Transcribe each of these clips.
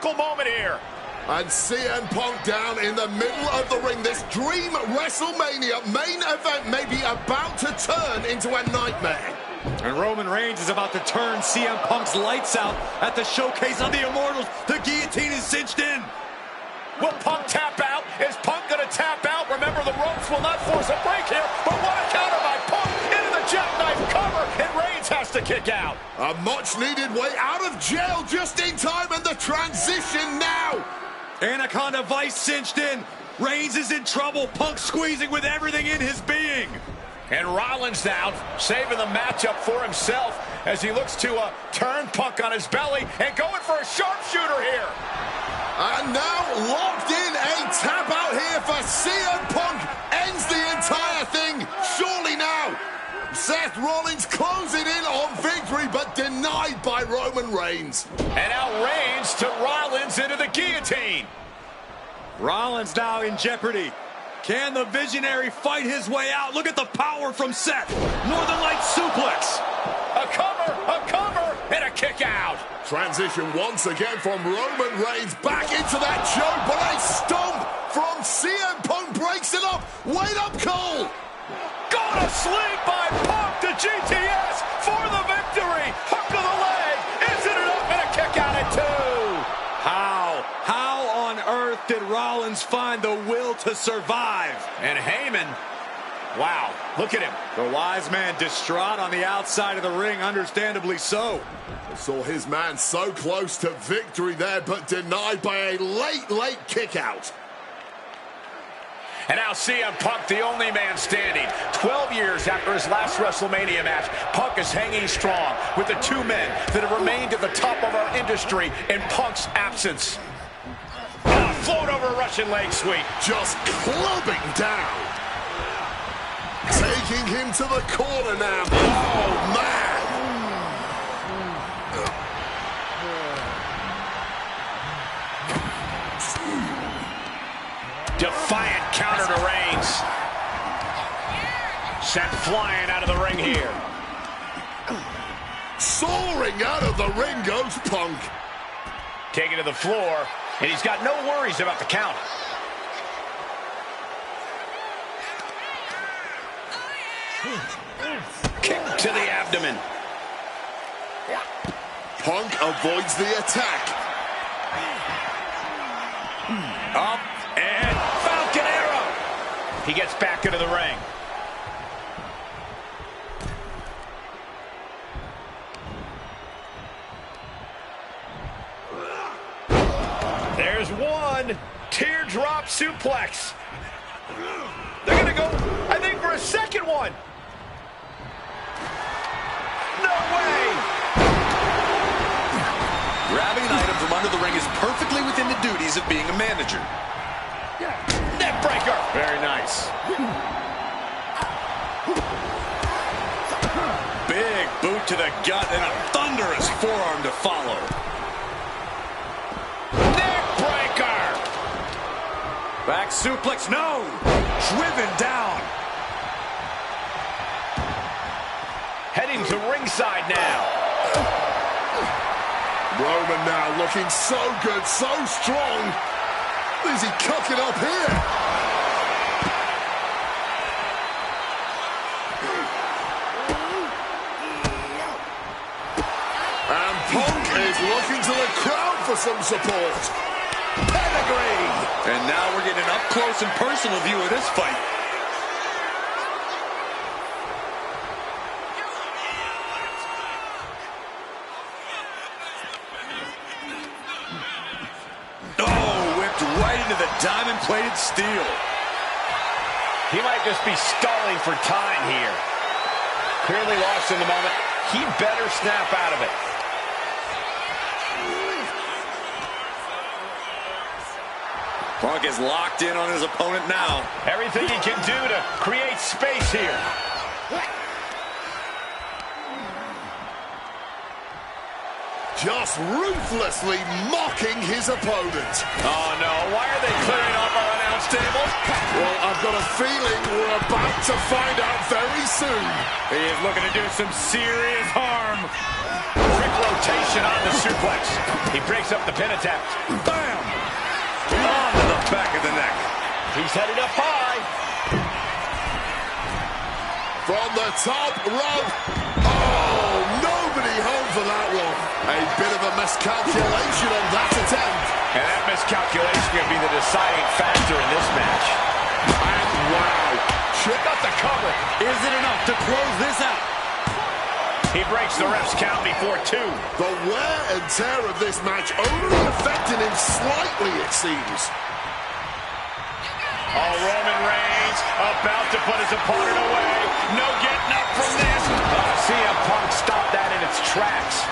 critical moment here. And CM Punk down in the middle of the ring. This dream WrestleMania main event may be about to turn into a nightmare. And Roman Reigns is about to turn CM Punk's lights out at the showcase of the Immortals. The guillotine is cinched in. Will Punk tap out? Is Punk going to tap out? Remember, the ropes will not force a break here, but what a counter by Punk into the jackknife cover, and Reigns has to kick out. A much-needed way out of jail just in time, and the transition now. Anaconda Vice cinched in. Reigns is in trouble. Punk squeezing with everything in his being. And Rollins now saving the matchup for himself as he looks to turn Punk on his belly and going for a sharpshooter here. And now locked in, a tap out here for CM Punk. Ends the entire thing, surely now. Seth Rollins closing in on victory, but denied by Roman Reigns. And now Reigns to Rollins into the guillotine. Rollins now in jeopardy. Can the Visionary fight his way out? Look at the power from Seth. Northern Light suplex. A cover, and a kick out. Transition once again from Roman Reigns back into that choke, but a stomp from CM Punk breaks it up. Wait up, Cole. Got a sleep by Punk to GTS for the victory. Hook of the leg. Isn't it up, and a kick out at 2. How on earth did Rollins find the will to survive? And Heyman, wow, look at him. The wise man distraught on the outside of the ring, understandably so. Saw his man so close to victory there, but denied by a late kick out. And now CM Punk, the only man standing. 12 years after his last WrestleMania match, Punk is hanging strong with the two men that have remained at the top of our industry in Punk's absence. Float over Russian leg sweep. Just clubbing down. Taking him to the corner now. Oh, man. Defiant counter to Reigns. Sent flying out of the ring here. Soaring out of the ring goes Punk. Taken to the floor, and he's got no worries about the count. Kick to the abdomen. Punk avoids the attack. Up and Falcon Arrow. He gets back into the ring. There's one. Teardrop suplex. They're going to go, I think, for a second one. No way. Grabbing an item from under the ring is perfectly within the duties of being a manager. Neck breaker. Very nice. Big boot to the gut and a thunderous forearm to follow. Back suplex, no! Driven down. Heading to ringside now. Roman now looking so good, so strong. Is he cooking up here? And Punk is looking to the crowd for some support. Pedigree! And now we're getting an up-close and personal view of this fight. Oh, whipped right into the diamond-plated steel. He might just be stalling for time here. Clearly lost in the moment. He better snap out of it. Punk is locked in on his opponent now. Everything he can do to create space here. Just ruthlessly mocking his opponent. Oh, no. Why are they clearing off our announcers? unstable? Well, I've got a feeling we're about to find out very soon. He is looking to do some serious harm. Quick rotation on the suplex. He breaks up the pin attempt. Bam! Onto the back of the neck. He's headed up high. From the top rope. Oh, nobody home for that one. A bit of a miscalculation on that attempt. And that miscalculation could be the deciding factor in this match. And wow. Check out the cover. Is it enough to close this out? He breaks the ref's count before 2. The wear and tear of this match only affecting him slightly, it seems. Oh, Roman Reigns about to put his opponent away. No getting up from this. CM Punk stopped that in its tracks.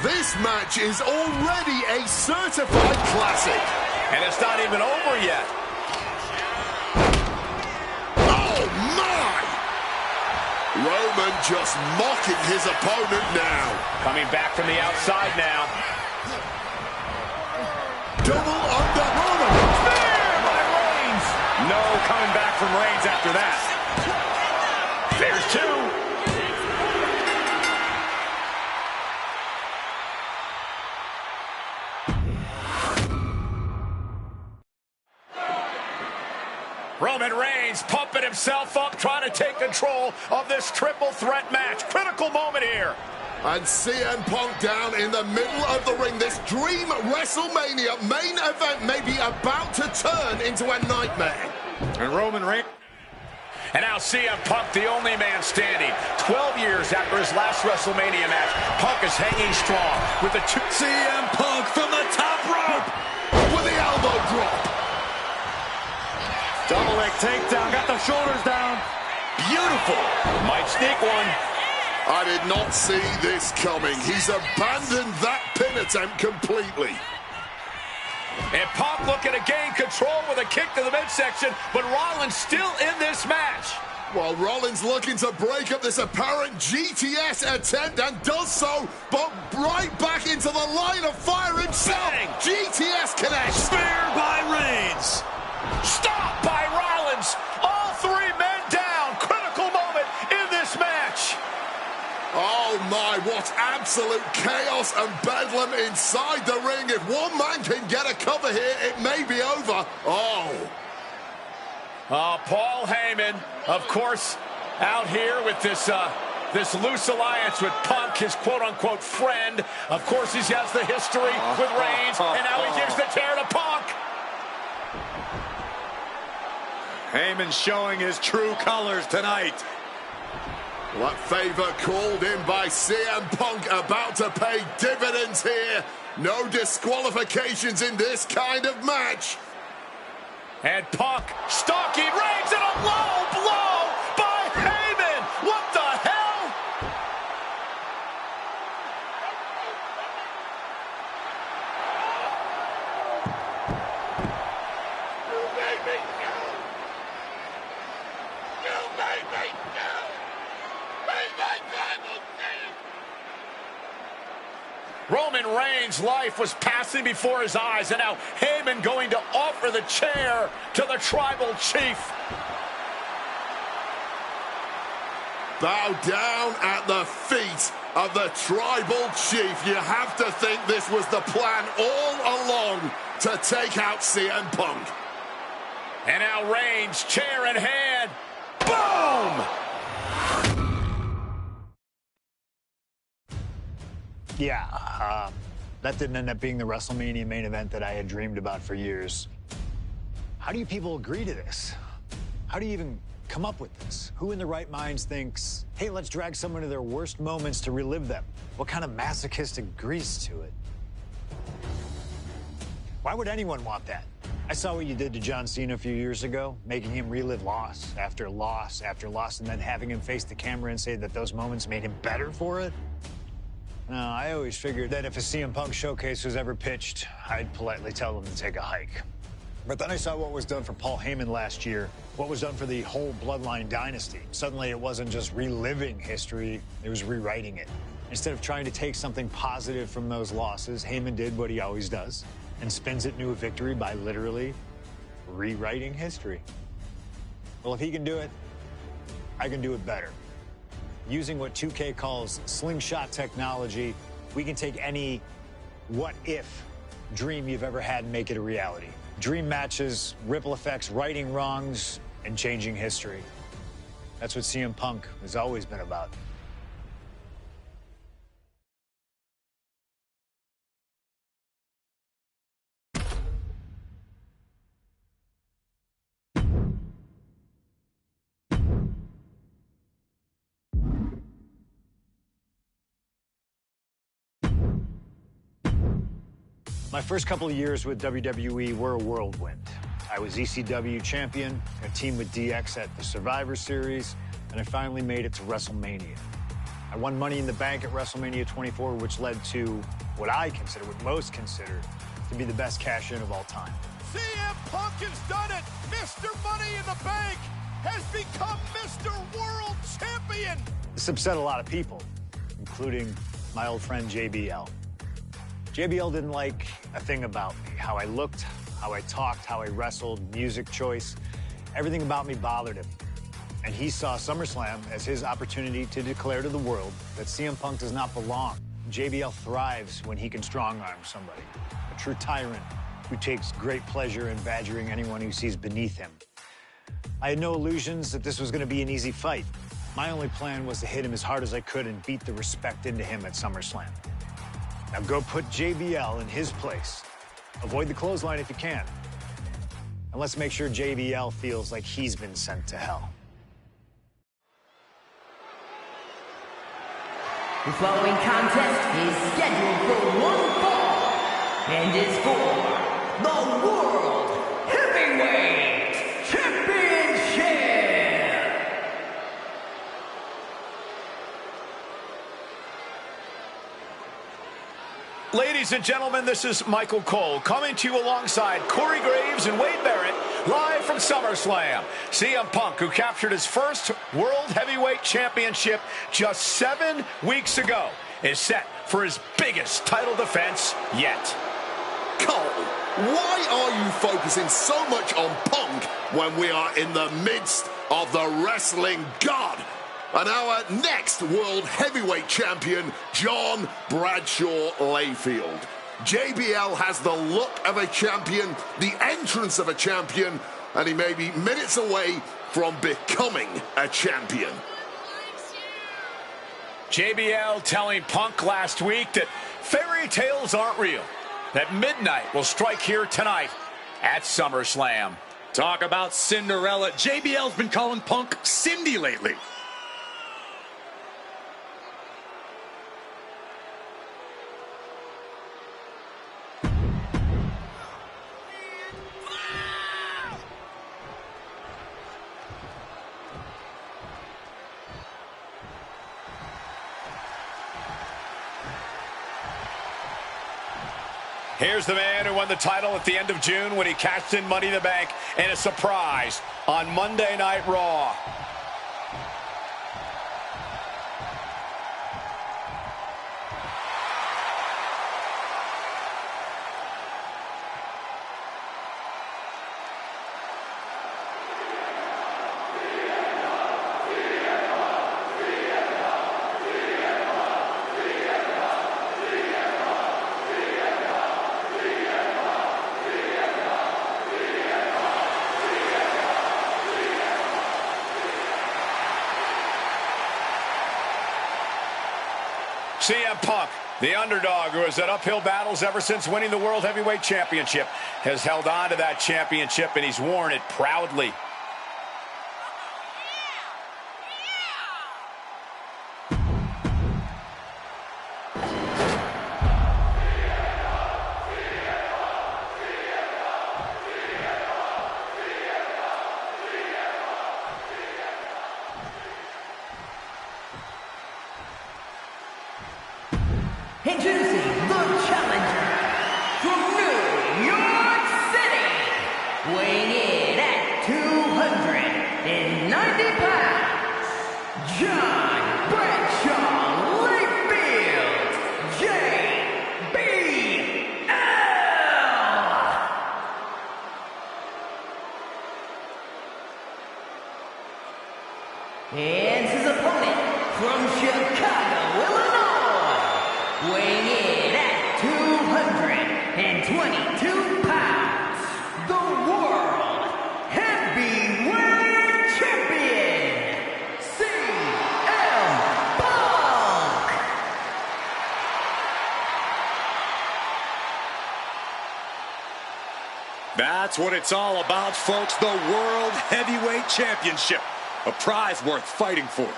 This match is already a certified classic. And it's not even over yet. Oh, my! Roman just mocking his opponent now. Coming back from the outside now. Double under Roman. Spear by Reigns. No coming back from Reigns after that. There's 2. Roman Reigns pumping himself up, trying to take control of this triple threat match. Critical moment here. And CM Punk down in the middle of the ring. This dream WrestleMania main event may be about to turn into a nightmare. And Roman Reigns. And now CM Punk, the only man standing. 12 years after his last WrestleMania match, Punk is hanging strong with the 2. CM Punk from the top rope. With the elbow drop. Double leg takedown, got the shoulders down. Beautiful. Might sneak one. I did not see this coming. He's abandoned that pin attempt completely. And Punk looking to gain control with a kick to the midsection, but Rollins still in this match. While Rollins looking to break up this apparent GTS attempt and does so, but right back into the line of fire himself. Bang. GTS connects. Spear by Reigns. Stop by Rollins. All 3 men down. Critical moment in this match. Oh my, what absolute chaos and bedlam inside the ring. If one man can get a cover here, it may be over. Oh. Paul Heyman, of course, out here with this loose alliance with Punk, his quote-unquote friend. Of course, he has the history with Reigns, and now he gives the tear to Punk. Heyman showing his true colors tonight. That favor called in by CM Punk about to pay dividends here. No disqualifications in this kind of match. And Punk stalking Reigns and a low blow by Heyman. What the hell? You made me go. You made me go. Made my Bible Roman Reigns' life was passing before his eyes, and now Heyman going to offer the chair to the tribal chief. Bow down at the feet of the tribal chief. You have to think this was the plan all along to take out CM Punk. And now Reigns, chair in hand. Boom! Yeah, that didn't end up being the WrestleMania main event that I had dreamed about for years. How do you people agree to this? How do you even come up with this? Who in their right minds thinks, hey, let's drag someone to their worst moments to relive them? What kind of masochistic grease to it? Why would anyone want that? I saw what you did to John Cena a few years ago, making him relive loss after loss after loss, and then having him face the camera and say that those moments made him better for it. No, I always figured that if a CM Punk showcase was ever pitched, I'd politely tell them to take a hike. But then I saw what was done for Paul Heyman last year, what was done for the whole Bloodline dynasty. Suddenly it wasn't just reliving history, it was rewriting it. Instead of trying to take something positive from those losses, Heyman did what he always does and spins it into a victory by literally rewriting history. Well, if he can do it, I can do it better. Using what 2K calls slingshot technology, we can take any what-if dream you've ever had and make it a reality. Dream matches, ripple effects, righting wrongs, and changing history. That's what CM Punk has always been about. My first couple of years with WWE were a whirlwind. I was ECW champion, I teamed with DX at the Survivor Series, and I finally made it to WrestleMania. I won Money in the Bank at WrestleMania 24, which led to what I consider, what most consider, to be the best cash-in of all time. CM Punk has done it! Mr. Money in the Bank has become Mr. World Champion! This upset a lot of people, including my old friend JBL. JBL didn't like a thing about me, how I looked, how I talked, how I wrestled, music choice. Everything about me bothered him. And he saw SummerSlam as his opportunity to declare to the world that CM Punk does not belong. JBL thrives when he can strong-arm somebody, a true tyrant who takes great pleasure in badgering anyone who sees beneath him. I had no illusions that this was going to be an easy fight. My only plan was to hit him as hard as I could and beat the respect into him at SummerSlam. Now go put JBL in his place. Avoid the clothesline if you can. And let's make sure JBL feels like he's been sent to hell. The following contest is scheduled for one fall and is for the World Heavyweight Championship. Ladies and gentlemen, this is Michael Cole coming to you alongside Corey Graves and Wade Barrett, live from SummerSlam. CM Punk, who captured his first World Heavyweight Championship just 7 weeks ago, is set for his biggest title defense yet. Cole, why are you focusing so much on Punk when we are in the midst of the wrestling god? And our next World Heavyweight Champion, John Bradshaw Layfield. JBL has the look of a champion, the entrance of a champion, and he may be minutes away from becoming a champion. JBL telling Punk last week that fairy tales aren't real, that midnight will strike here tonight at SummerSlam. Talk about Cinderella. JBL's been calling Punk Cindy lately. Here's the man who won the title at the end of June when he cashed in Money in the Bank and a surprise on Monday Night Raw. CM Punk, the underdog who has had uphill battles ever since winning the World Heavyweight Championship, has held on to that championship and he's worn it proudly. Introducing the challenger from New York City, weighing in at 290 pounds, John Bradshaw Layfield. 222 pounds, the World Heavyweight Champion, CM Punk! That's what it's all about, folks. The World Heavyweight Championship. A prize worth fighting for.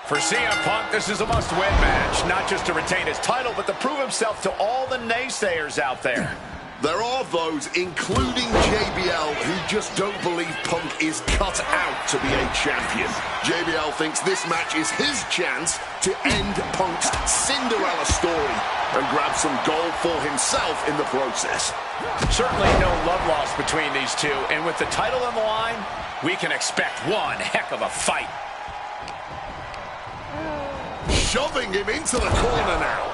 For CM Punk, this is a must-win match, not just to retain his title, but to prove himself to all the naysayers out there. There are those, including JBL, who just don't believe Punk is cut out to be a champion. JBL thinks this match is his chance to end Punk's Cinderella story and grab some gold for himself in the process. Certainly no love lost between these two, and with the title on the line, we can expect one heck of a fight. Shoving him into the corner now.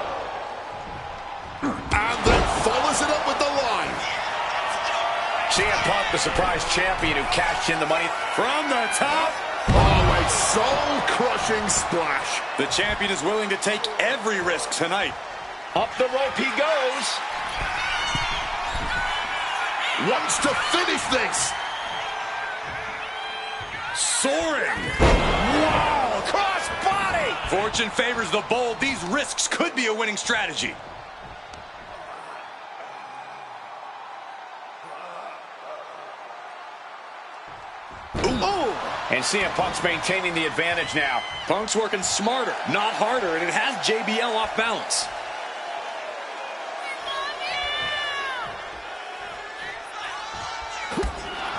And then follows it up with the line. CM Punk, the surprise champion who cashed in the money From the top. Oh, a soul-crushing splash. The champion is willing to take every risk tonight. Up the rope he goes. Wants to finish this. Soaring. Wow, cross body. Fortune favors the bold. These risks could be a winning strategy. And CM Punk's maintaining the advantage now. Punk's working smarter, not harder, and it has JBL off balance.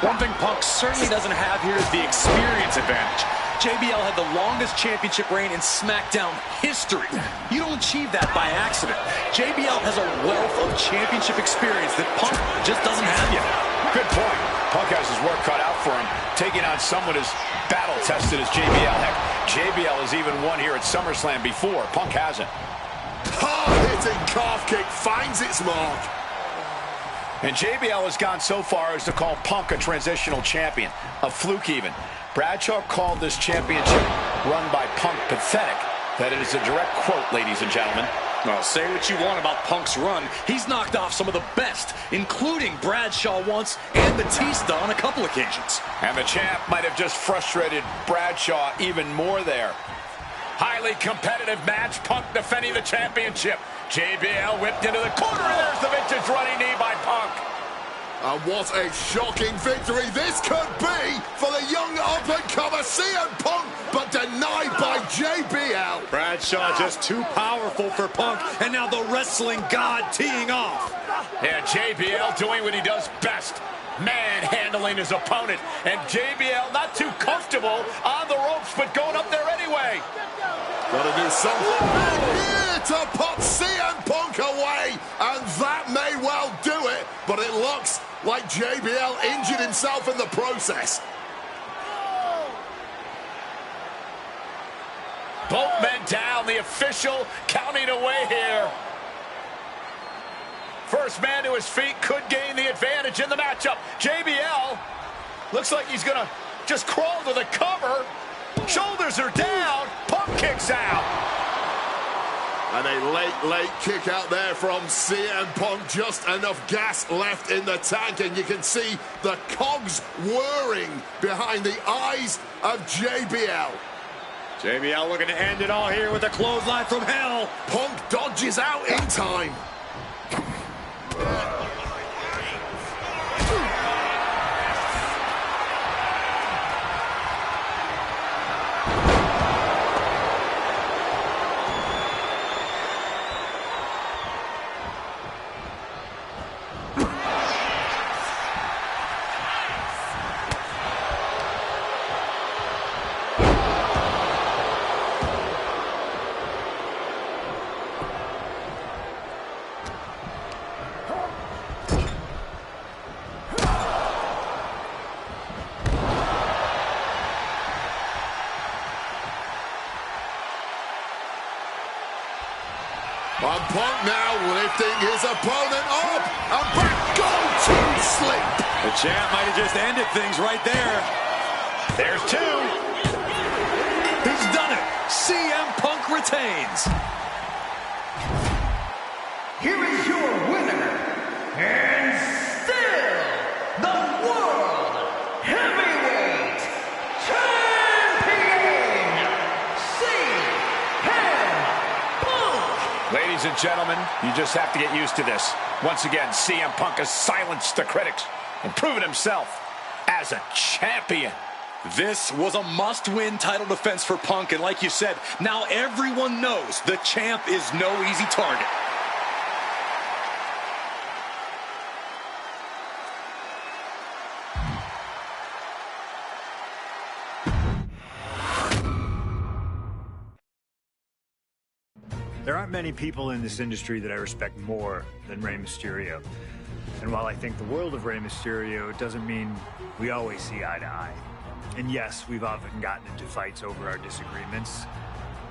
One thing Punk certainly doesn't have here is the experience advantage. JBL had the longest championship reign in SmackDown history. You don't achieve that by accident. JBL has a wealth of championship experience that Punk just doesn't have yet. Good point. Punk has his work cut out for him, taking on someone as battle-tested as JBL. Heck, JBL has even won here at SummerSlam before. Punk hasn't. Hard-hitting calf kick finds its mark. And JBL has gone so far as to call Punk a transitional champion, a fluke even. Bradshaw called this championship run by Punk pathetic. That is a direct quote, ladies and gentlemen. Well, say what you want about Punk's run. He's knocked off some of the best, including Bradshaw once and Batista on a couple occasions. And the champ might have just frustrated Bradshaw even more there. Highly competitive match. Punk defending the championship. JBL whipped into the corner, and there's the vintage running knee by Punk. And what a shocking victory this could be for the young up-and-comer CM Punk, but denied by JBL. Bradshaw just too powerful for Punk, and now the wrestling god teeing off. Yeah, JBL doing what he does best, manhandling his opponent. And JBL not too comfortable on the ropes, but going up there anyway. Gotta do something here to put CM Punk away, and that may well do it, but it looks like JBL injured himself in the process. Both men down, the official counting away here. First man to his feet could gain the advantage in the matchup. JBL looks like he's gonna just crawl to the cover. Shoulders are down. Punk kicks out. And a late kick out there from CM Punk. Just enough gas left in the tank, and you can see the cogs whirring behind the eyes of JBL. JBL looking to end it all here with a clothesline from hell. Punk dodges out in time. And Punk now lifting his opponent up, and back go to sleep. The champ might have just ended things right there. There's two. He's done it. CM Punk retains. Here is your winner, and still the World Heavyweight Champion, CM Punk. Ladies and gentlemen, you just have to get used to this. Once again, CM Punk has silenced the critics and proven himself as a champion. This was a must-win title defense for Punk, and like you said, now everyone knows the champ is no easy target. There aren't many people in this industry that I respect more than Rey Mysterio. And while I think the world of Rey Mysterio, doesn't mean we always see eye to eye. And yes, we've often gotten into fights over our disagreements,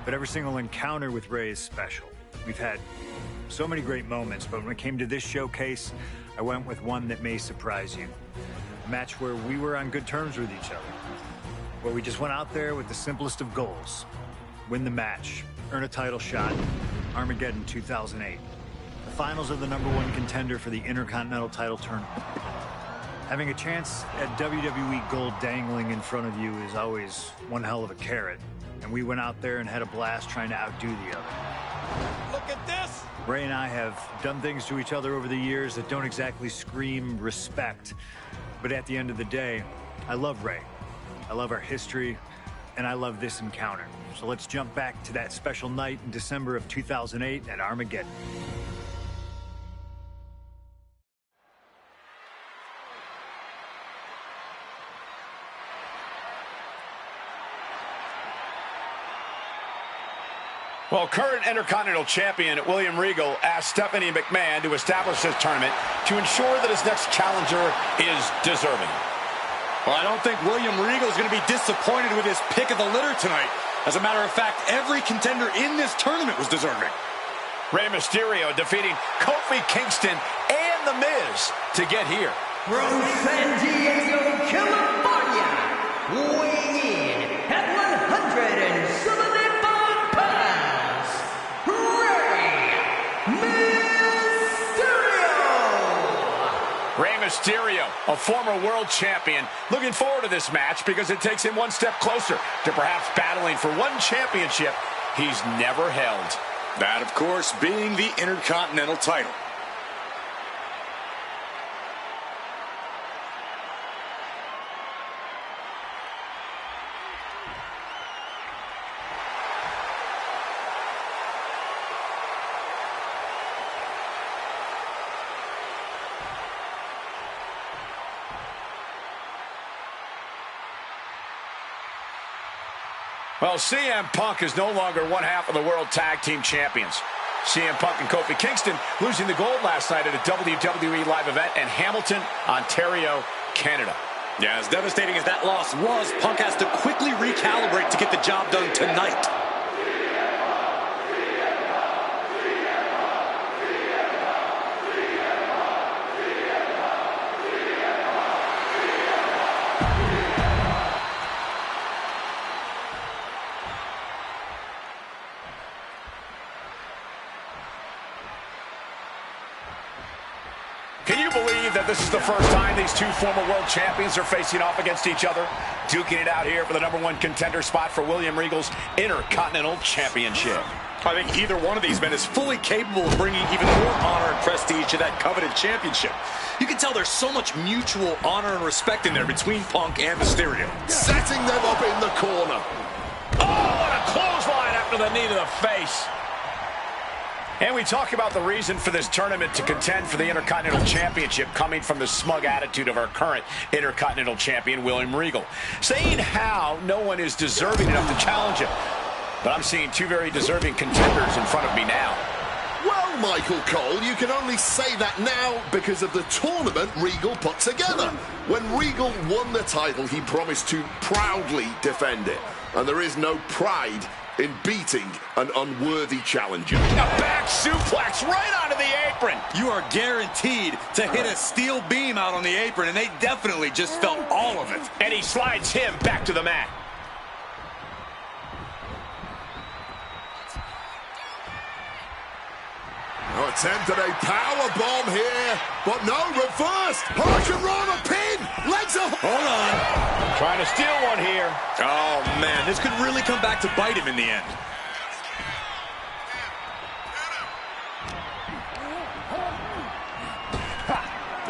but every single encounter with Rey is special. We've had so many great moments, but when it came to this showcase, I went with one that may surprise you. A match where we were on good terms with each other, where we just went out there with the simplest of goals. Win the match, earn a title shot, Armageddon 2008. The finals of the #1 contender for the Intercontinental title tournament. Having a chance at WWE gold dangling in front of you is always one hell of a carrot. And we went out there and had a blast trying to outdo the other. Look at this! Rey and I have done things to each other over the years that don't exactly scream respect. But at the end of the day, I love Rey. I love our history, and I love this encounter. So let's jump back to that special night in December of 2008 at Armageddon. Well, current Intercontinental Champion William Regal asked Stephanie McMahon to establish this tournament to ensure that his next challenger is deserving. Well, I don't think William Regal is going to be disappointed with his pick of the litter tonight. As a matter of fact, every contender in this tournament was deserving. Rey Mysterio defeating Kofi Kingston and The Miz to get here. From San Diego, California, weighing in at 175 pounds, Rey Mysterio, a former world champion, looking forward to this match because it takes him one step closer to perhaps battling for one championship he's never held. That, of course, being the Intercontinental title. Well, CM Punk is no longer one half of the World Tag Team Champions. CM Punk and Kofi Kingston losing the gold last night at a WWE live event in Hamilton, Ontario, Canada. Yeah, as devastating as that loss was, Punk has to quickly recalibrate to get the job done tonight. Can you believe that this is the first time these two former world champions are facing off against each other? Duking it out here for the #1 contender spot for William Regal's Intercontinental Championship. I think either one of these men is fully capable of bringing even more honor and prestige to that coveted championship. You can tell there's so much mutual honor and respect in there between Punk and Mysterio. Setting them up in the corner. Oh, what a clothesline after the knee to the face. And we talk about the reason for this tournament to contend for the Intercontinental Championship coming from the smug attitude of our current Intercontinental Champion, William Regal. Saying how no one is deserving enough to challenge him. But I'm seeing two very deserving contenders in front of me now. Well, Michael Cole, you can only say that now because of the tournament Regal put together. When Regal won the title, he promised to proudly defend it. And there is no pride in beating an unworthy challenger. A back suplex right onto the apron. You are guaranteed to hit a steel beam out on the apron, and they definitely just felt all of it. And he slides him back to the mat. Attempted a power bomb here, but no, reversed. Hurricanrana pin. Legs are... Hold on. Trying to steal one here. Oh, man, this could really come back to bite him in the end.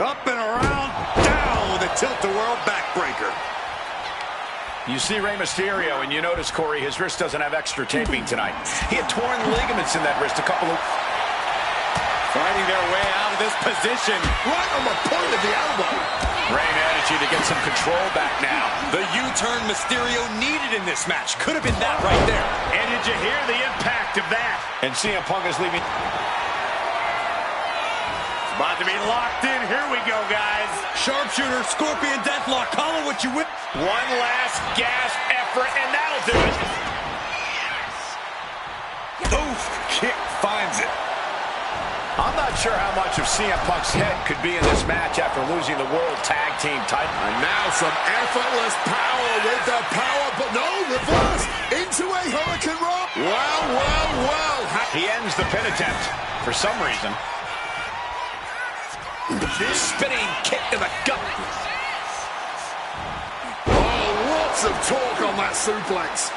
Up and around, down with a tilt-the-world backbreaker. You see Rey Mysterio, and you notice, Corey, his wrist doesn't have extra taping tonight. He had torn ligaments in that wrist a couple of... Fighting their way out of this position. Right on the point of the elbow. Rey managing to get some control back now. The U-turn Mysterio needed in this match. Could have been that right there. And did you hear the impact of that? And CM Punk is leaving... It's about to be locked in. Here we go, guys. Sharpshooter, Scorpion Deathlock. Call it what you will. One last gasp effort, and that'll do it. Oof, kick finds it. I'm not sure how much of CM Punk's head could be in this match after losing the World Tag Team title. And now some effortless power with the power, but no, reverse into a Hurricanrana. Well. He ends the pin attempt for some reason. Spinning kick to the gut. Oh, lots of torque on that suplex.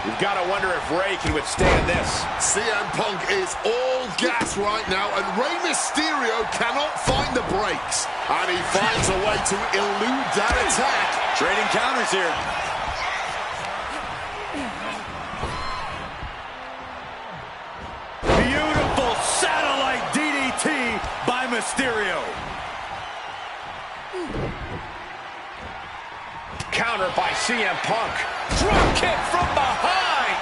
You've got to wonder if Rey can withstand this. CM Punk is all gas right now, and Rey Mysterio cannot find the brakes. And he finds a way to elude that attack. Trading counters here. Beautiful satellite DDT by Mysterio. Counter by CM Punk. Drop kick from behind.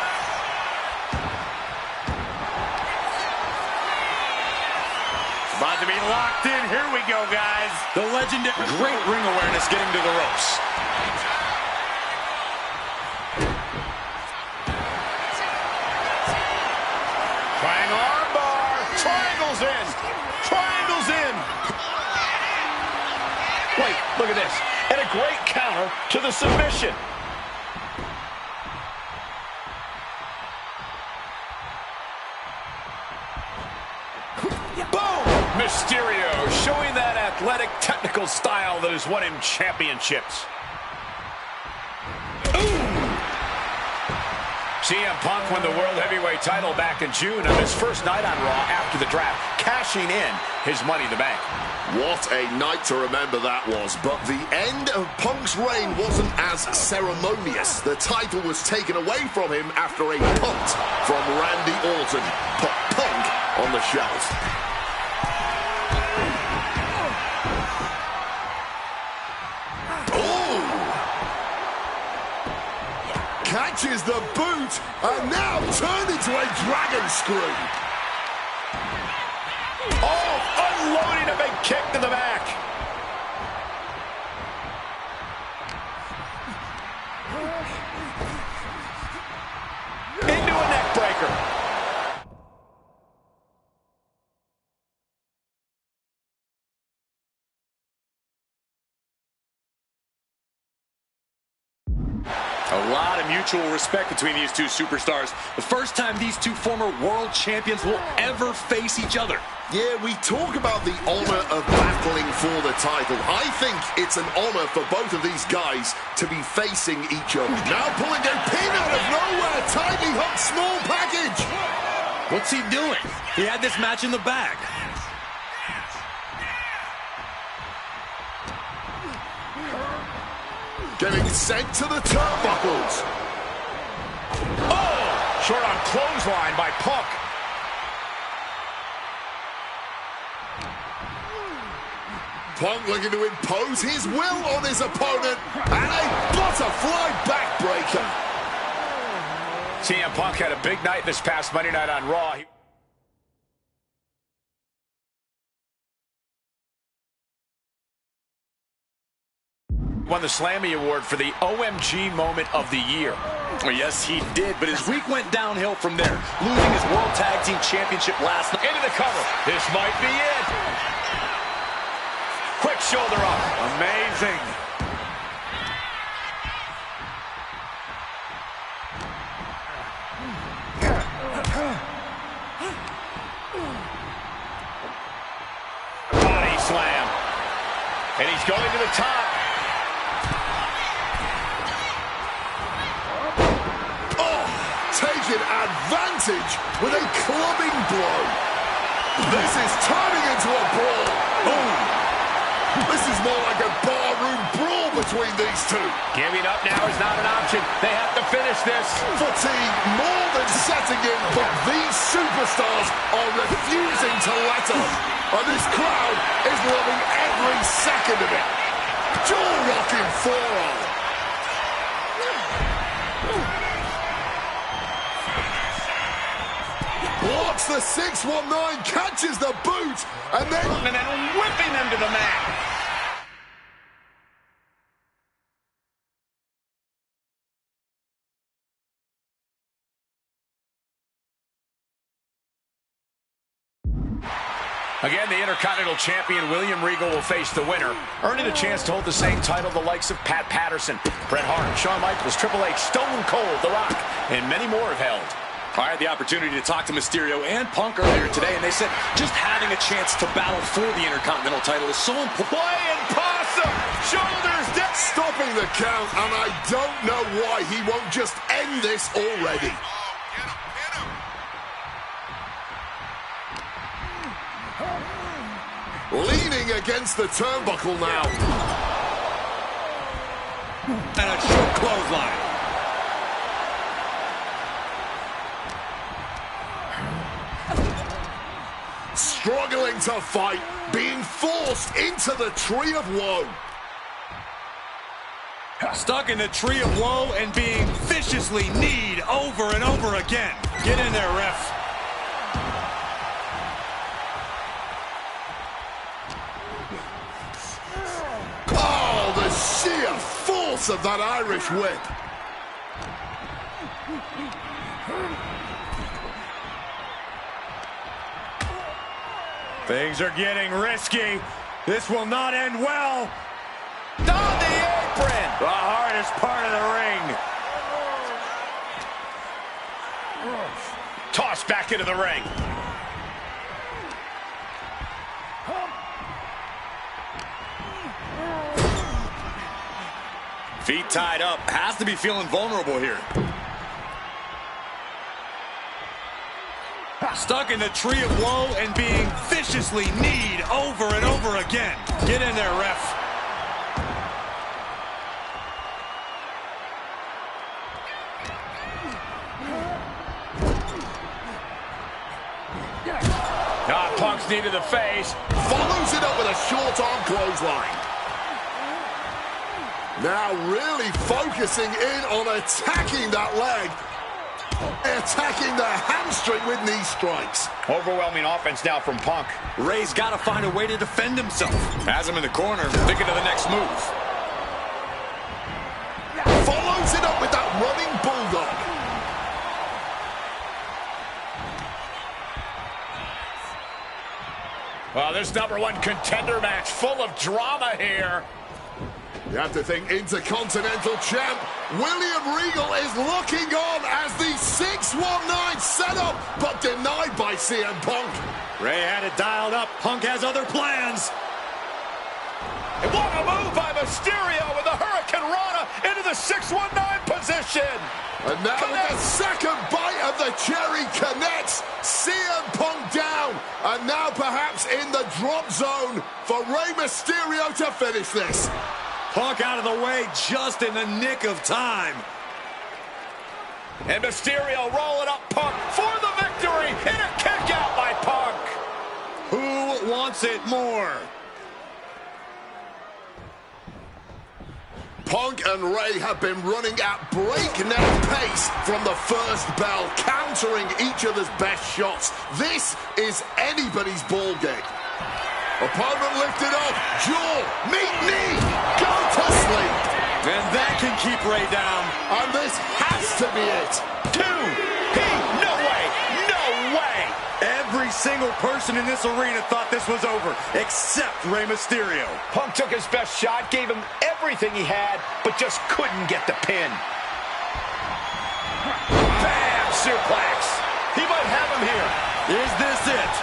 About to be locked in. Here we go, guys. The legendary. Great ring awareness getting to the ropes. Triangle armbar. Triangles in. Triangles in. Wait, look at this. And a great counter to the submission. Boom! Mysterio showing that athletic, technical style that has won him championships. CM Punk won the World Heavyweight title back in June on his first night on Raw after the draft, cashing in his Money in the Bank. What a night to remember that was, but the end of Punk's reign wasn't as ceremonious. The title was taken away from him after a punt from Randy Orton. Put Punk on the shelf. Catches the boot, and now turned into a dragon screw. Oh, unloading a big kick to the back. Into a neck breaker. A lot of mutual respect between these two superstars. The first time these two former world champions will ever face each other. Yeah, we talk about the honor of battling for the title. I think it's an honor for both of these guys to be facing each other. Now pulling a pin out of nowhere. Tightly hooked small package. What's he doing? He had this match in the bag. Getting sent to the turnbuckles. Oh, short on clothesline by Punk. Punk looking to impose his will on his opponent. And a butterfly backbreaker. CM Punk had a big night this past Monday night on Raw. He won the Slammy Award for the OMG Moment of the Year. Well, yes, he did, but his week went downhill from there, losing his World Tag Team Championship last night. Into the cover. This might be it. Quick shoulder up. Amazing. Body slam. And he's going to the top. Taking advantage with a clubbing blow. This is turning into a brawl. Boom. This is more like a barroom brawl between these two. Giving up now is not an option. They have to finish this. Fatigue more than setting in, but these superstars are refusing to let up. And this crowd is loving every second of it. Jaw-rocking forearm. Blocks the 619, catches the boot, and then whipping them to the mat. Again, the Intercontinental Champion William Regal will face the winner, earning a chance to hold the same title the likes of Pat Patterson, Bret Hart, Shawn Michaels, Triple H, Stone Cold, The Rock, and many more have held. I had the opportunity to talk to Mysterio and Punk earlier today, and they said just having a chance to battle for the Intercontinental title is so important. Playing possum, shoulders down. Stopping the count, and I don't know why he won't just end this already. Leaning against the turnbuckle now. And a short clothesline. Struggling to fight, being forced into the Tree of Woe. Stuck in the Tree of Woe and being viciously kneed over and over again. Get in there, ref. Oh, the sheer force of that Irish whip. Things are getting risky. This will not end well. On the apron. The hardest part of the ring. Tossed back into the ring. Feet tied up. Has to be feeling vulnerable here. Stuck in the Tree of Woe and being viciously kneed over and over again. Get in there, ref. Punk's knee to the face. Follows it up with a short arm clothesline. Now really focusing in on attacking that leg. Attacking the hamstring with knee strikes. Overwhelming offense now from Punk. Ray's got to find a way to defend himself. Has him in the corner, thinking of the next move. Follows it up with that running bulldog. Well, this #1 contender match full of drama here. You have to think Intercontinental Champ William Regal is looking on as the 619 set up, but denied by CM Punk. Ray had it dialed up. Punk has other plans. And what a move by Mysterio with the Hurricane Rana into the 619 position. And now with the second bite of the cherry connects, CM Punk down, and now perhaps in the drop zone for Rey Mysterio to finish this. Punk out of the way just in the nick of time. And Mysterio rolling up Punk for the victory and a kick out by Punk. Who wants it more? Punk and Ray have been running at breakneck pace from the first bell, countering each other's best shots. This is anybody's ball game. Opponent lifted up, jaw, meet knee, go to sleep. And that can keep Ray down. And this has to be it. 2. No way. No way. Every single person in this arena thought this was over, except Rey Mysterio. Punk took his best shot, gave him everything he had, but just couldn't get the pin. Bam! Suplex. He might have him here. Is this it?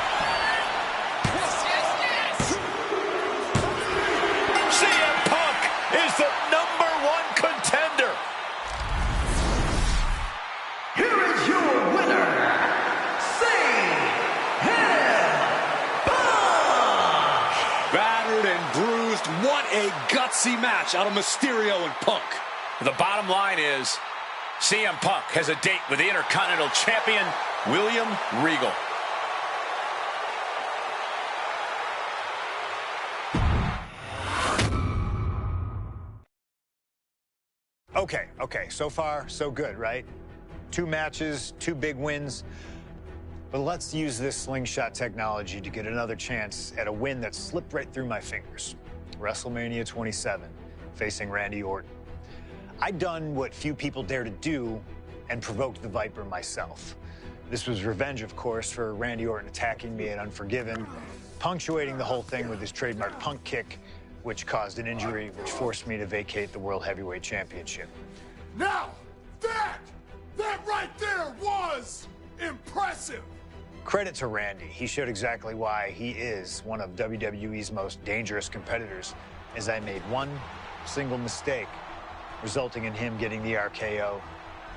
CM Punk is the #1 contender. Here is your winner, CM Punk! Battered and bruised. What a gutsy match out of Mysterio and Punk. The bottom line is, CM Punk has a date with the Intercontinental Champion, William Regal. Okay, so far, so good, right? 2 matches, 2 big wins. But let's use this slingshot technology to get another chance at a win that slipped right through my fingers. WrestleMania 27, facing Randy Orton. I'd done what few people dare to do and provoked the Viper myself. This was revenge, of course, for Randy Orton attacking me at Unforgiven, punctuating the whole thing with his trademark Punk kick, which caused an injury, which forced me to vacate the World Heavyweight Championship. Now, that right there was impressive. Credit to Randy. He showed exactly why he is one of WWE's most dangerous competitors, as I made one single mistake, resulting in him getting the RKO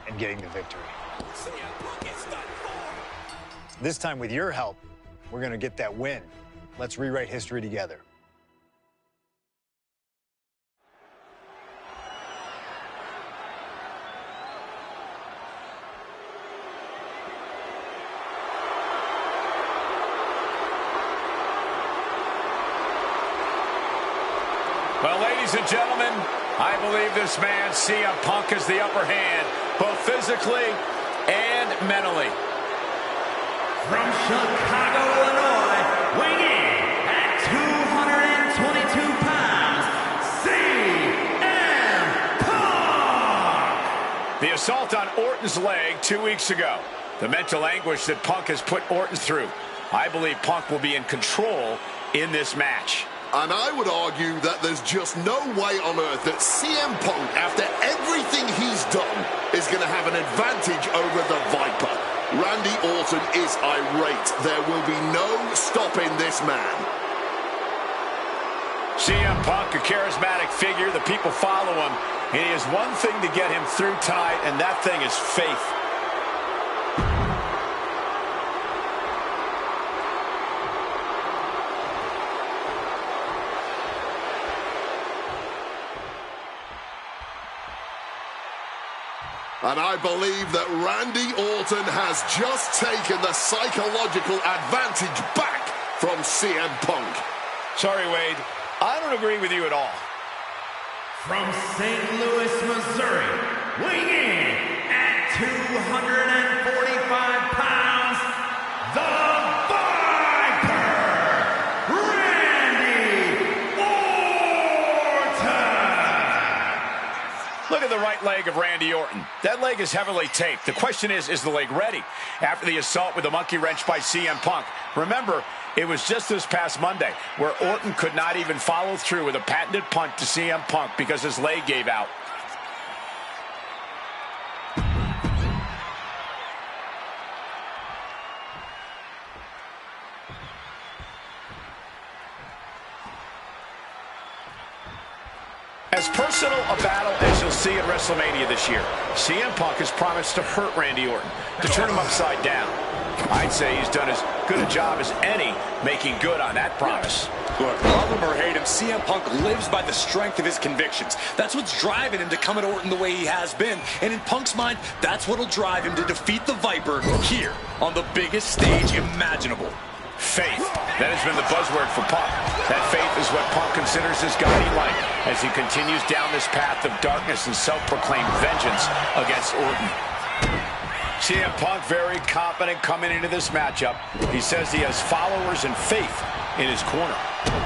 and getting the victory. This time, with your help, we're going to get that win. Let's rewrite history together. Well, ladies and gentlemen, I believe this man, CM Punk, has the upper hand, both physically and mentally. From Chicago, Illinois, weighing in at 222 pounds, CM Punk! The assault on Orton's leg 2 weeks ago. The mental anguish that Punk has put Orton through. I believe Punk will be in control in this match. And I would argue that there's just no way on earth that CM Punk, after everything he's done, is going to have an advantage over the Viper. Randy Orton is irate. There will be no stopping this man. CM Punk, a charismatic figure. The people follow him. And he has one thing to get him through tonight, and that thing is faith. And I believe that Randy Orton has just taken the psychological advantage back from CM Punk. Sorry, Wade. I don't agree with you at all. From St. Louis, Missouri, weighing in at 245 pounds, the Viper, Randy Orton! Look at the right leg of Randy Orton. That leg is heavily taped. The question is the leg ready? After the assault with a monkey wrench by CM Punk. Remember, it was just this past Monday where Orton could not even follow through with a patented punt to CM Punk because his leg gave out. As personal a battle as you'll see at WrestleMania this year, CM Punk has promised to hurt Randy Orton, to turn him upside down. I'd say he's done as good a job as any making good on that promise. Look, love him or hate him, CM Punk lives by the strength of his convictions. That's what's driving him to come at Orton the way he has been. And in Punk's mind, that's what'll drive him to defeat the Viper here on the biggest stage imaginable. Faith. That has been the buzzword for Punk. That faith is what Punk considers his guiding light as he continues down this path of darkness and self-proclaimed vengeance against Orton. CM Punk very confident coming into this matchup. He says he has followers and faith in his corner.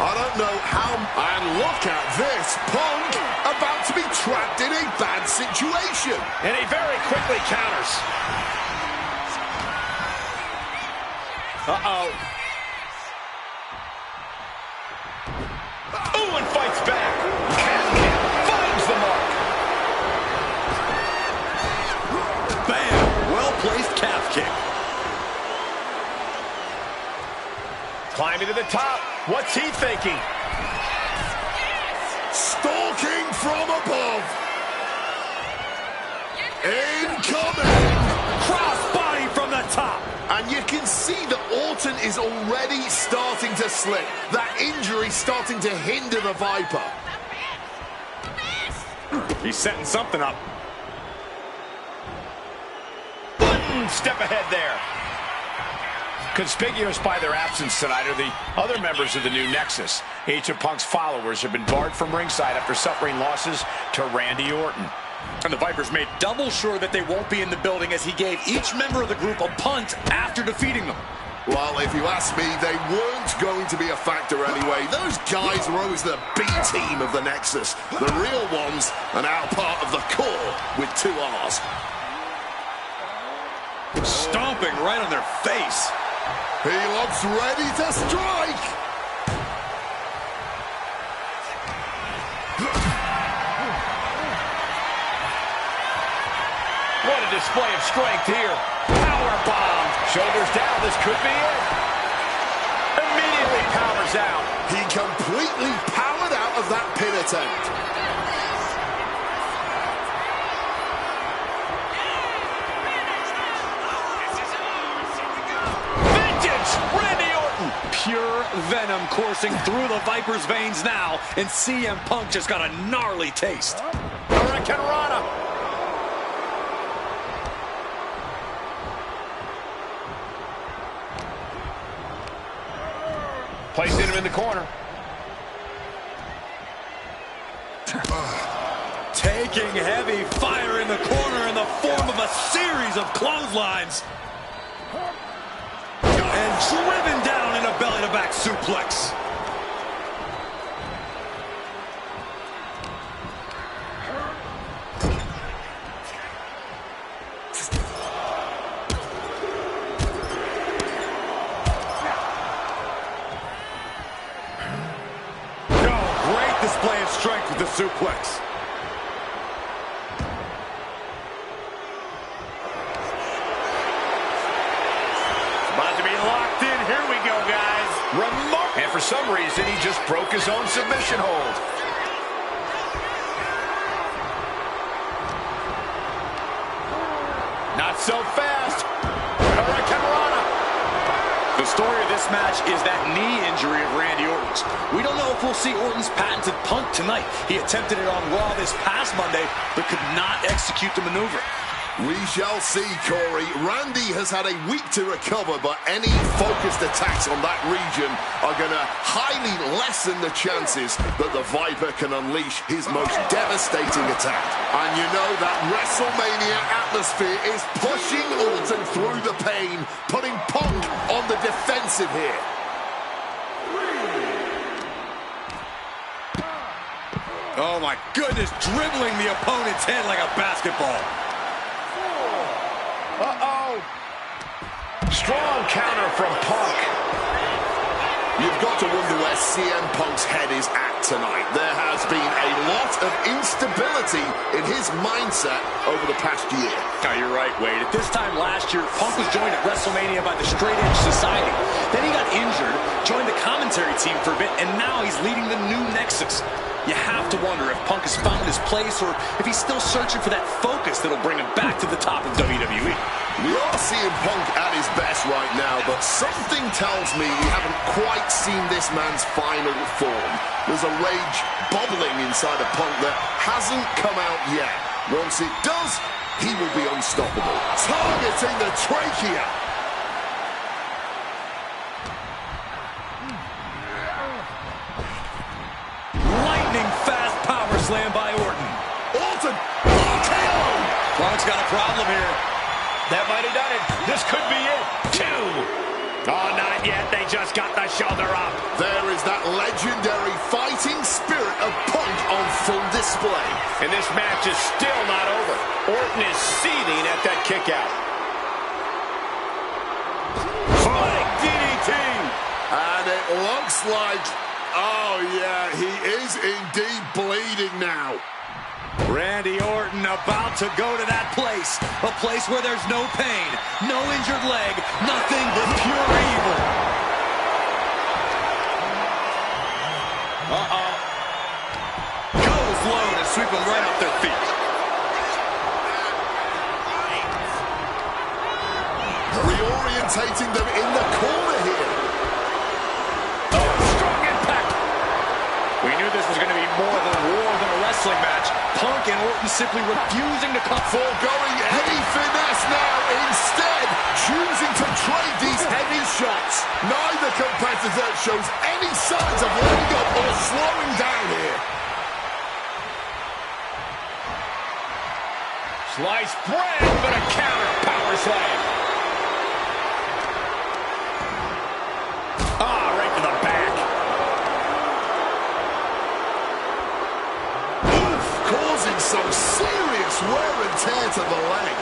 I don't know how, and look at this. Punk about to be trapped in a bad situation. And he very quickly counters. Uh-oh. Ooh, and fights back. Finds the mark. Bam! Well-placed calf kick. Climbing to the top. What's he thinking? Stalking from above. Incoming. Crossbody from the top. And you can see that Orton is already starting to slip. That injury starting to hinder the Viper. He's setting something up. Step ahead there. Conspicuous by their absence tonight are the other members of the new Nexus. Each of Punk's followers have been barred from ringside after suffering losses to Randy Orton. And the Vipers made double sure that they won't be in the building as he gave each member of the group a punt after defeating them. Well, if you ask me, they weren't going to be a factor anyway. Those guys were always the B team of the Nexus. The real ones are now part of the core with 2 R's. Stomping right on their face. He looks ready to strike. What a display of strength here. Power bomb. Shoulders down. This could be it. Immediately powers out. He completely powered out of that pin attempt. Vengeance. Randy Orton. Pure venom coursing through the Viper's veins now, and CM Punk just got a gnarly taste. Hurricane Rana. Placing him in the corner. Taking heavy fire in the corner in the form of a series of clotheslines. And driven down in a belly-to-back suplex. Display of strength with the suplex. About to be locked in. Here we go, guys. And for some reason, he just broke his own submission hold. Not so fast. Hurricane Rana. The story of this match is that knee injury of Randy Orton's. We don't know if we'll see Orton's patented punt tonight. He attempted it on Raw this past Monday, but could not execute the maneuver. We shall see, Corey. Randy has had a week to recover, but any focused attacks on that region are going to highly lessen the chances that the Viper can unleash his most devastating attack. And you know that WrestleMania atmosphere is pushing Orton through the pain, putting Punk on the defensive here. Oh my goodness, dribbling the opponent's head like a basketball. Uh-oh. Strong counter from Punk. You've got to wonder where CM Punk's head is at tonight. There has been a lot of instability in his mindset over the past year. Oh, you're right, Wade. At this time last year, Punk was joined at WrestleMania by the Straight Edge Society. Then he got injured, joined the commentary team for a bit, and now he's leading the new Nexus. You have to wonder if Punk has found his place or if he's still searching for that focus that'll bring him back to the top of WWE. We are seeing Punk at his best right now, but something tells me we haven't quite seen this man's final form. There's a rage bubbling inside of Punk that hasn't come out yet. Once it does, he will be unstoppable. Targeting the trachea. Fast power slam by Orton. Orton! RKO! Punk's got a problem here. That might have done it. This could be it. 2. Oh, not yet. They just got the shoulder up. There is that legendary fighting spirit of Punk on full display. And this match is still not over. Orton is seething at that kick out. Spike DDT. And it looks like, oh yeah, he is indeed bleeding now. Randy Orton about to go to that place. A place where there's no pain, no injured leg, nothing but pure evil. Uh-oh. Goes low to sweep them right off their feet. Reorientating them in the corner here. Oh, strong impact. We knew this was going to be more of a war than a wrestling match. Punk and Orton simply refusing to come. Foregoing any finesse now, instead choosing to trade these heavy shots. Neither competitor shows any signs of letting up or slowing down here. Sliced bread, but a counter power slam. Ah, right to the back. Causing some serious wear and tear to the leg.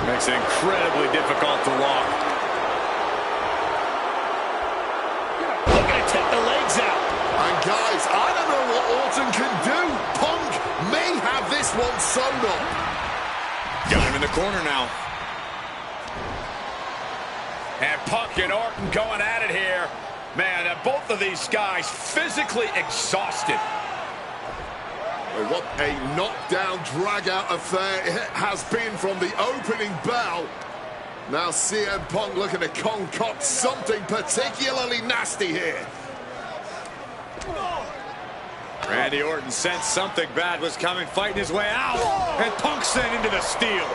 Makes it incredibly difficult to walk. Looking to take the legs out. And guys, I don't know what Orton can do. Punk may have this one sewn up. Got him in the corner now. And Punk and Orton going at it here. Man, both of these guys physically exhausted. What a knockdown, drag-out affair it has been from the opening bell. Now CM Punk looking to concoct something particularly nasty here. Randy Orton sensed something bad was coming, fighting his way out, and Punk sent into the steel.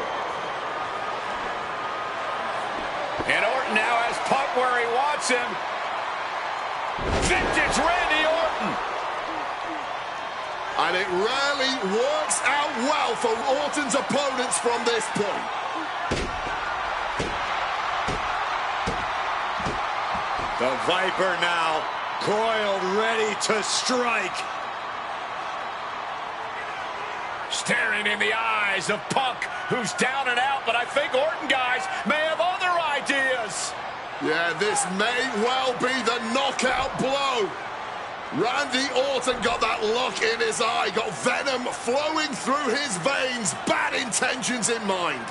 And Orton now has Punk where he wants him. Vintage Randy Orton. And it rarely works out well for Orton's opponents from this point. The Viper now, coiled, ready to strike. Staring in the eyes of Punk, who's down and out, but I think Orton, guys, may have other ideas. Yeah, this may well be the knockout blow. Randy Orton got that look in his eye, got venom flowing through his veins, bad intentions in mind.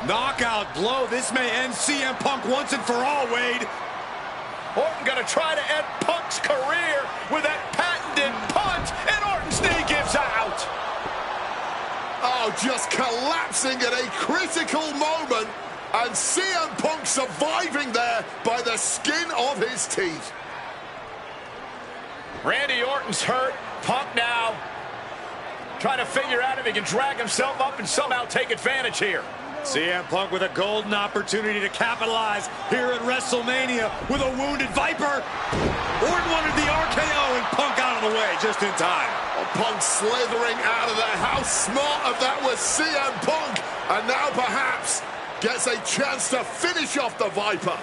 Knockout blow. This may end CM Punk once and for all, Wade. Orton gonna try to end Punk's career with that patented punch, and Orton's knee gives out. Oh, just collapsing at a critical moment. And CM Punk surviving there by the skin of his teeth. Randy Orton's hurt. Punk now trying to figure out if he can drag himself up and somehow take advantage here. CM Punk with a golden opportunity to capitalize here at WrestleMania with a wounded Viper. Orton wanted the RKO and Punk out of the way just in time. Punk slithering out of there. How smart of that was CM Punk. And now perhaps gets a chance to finish off the Viper.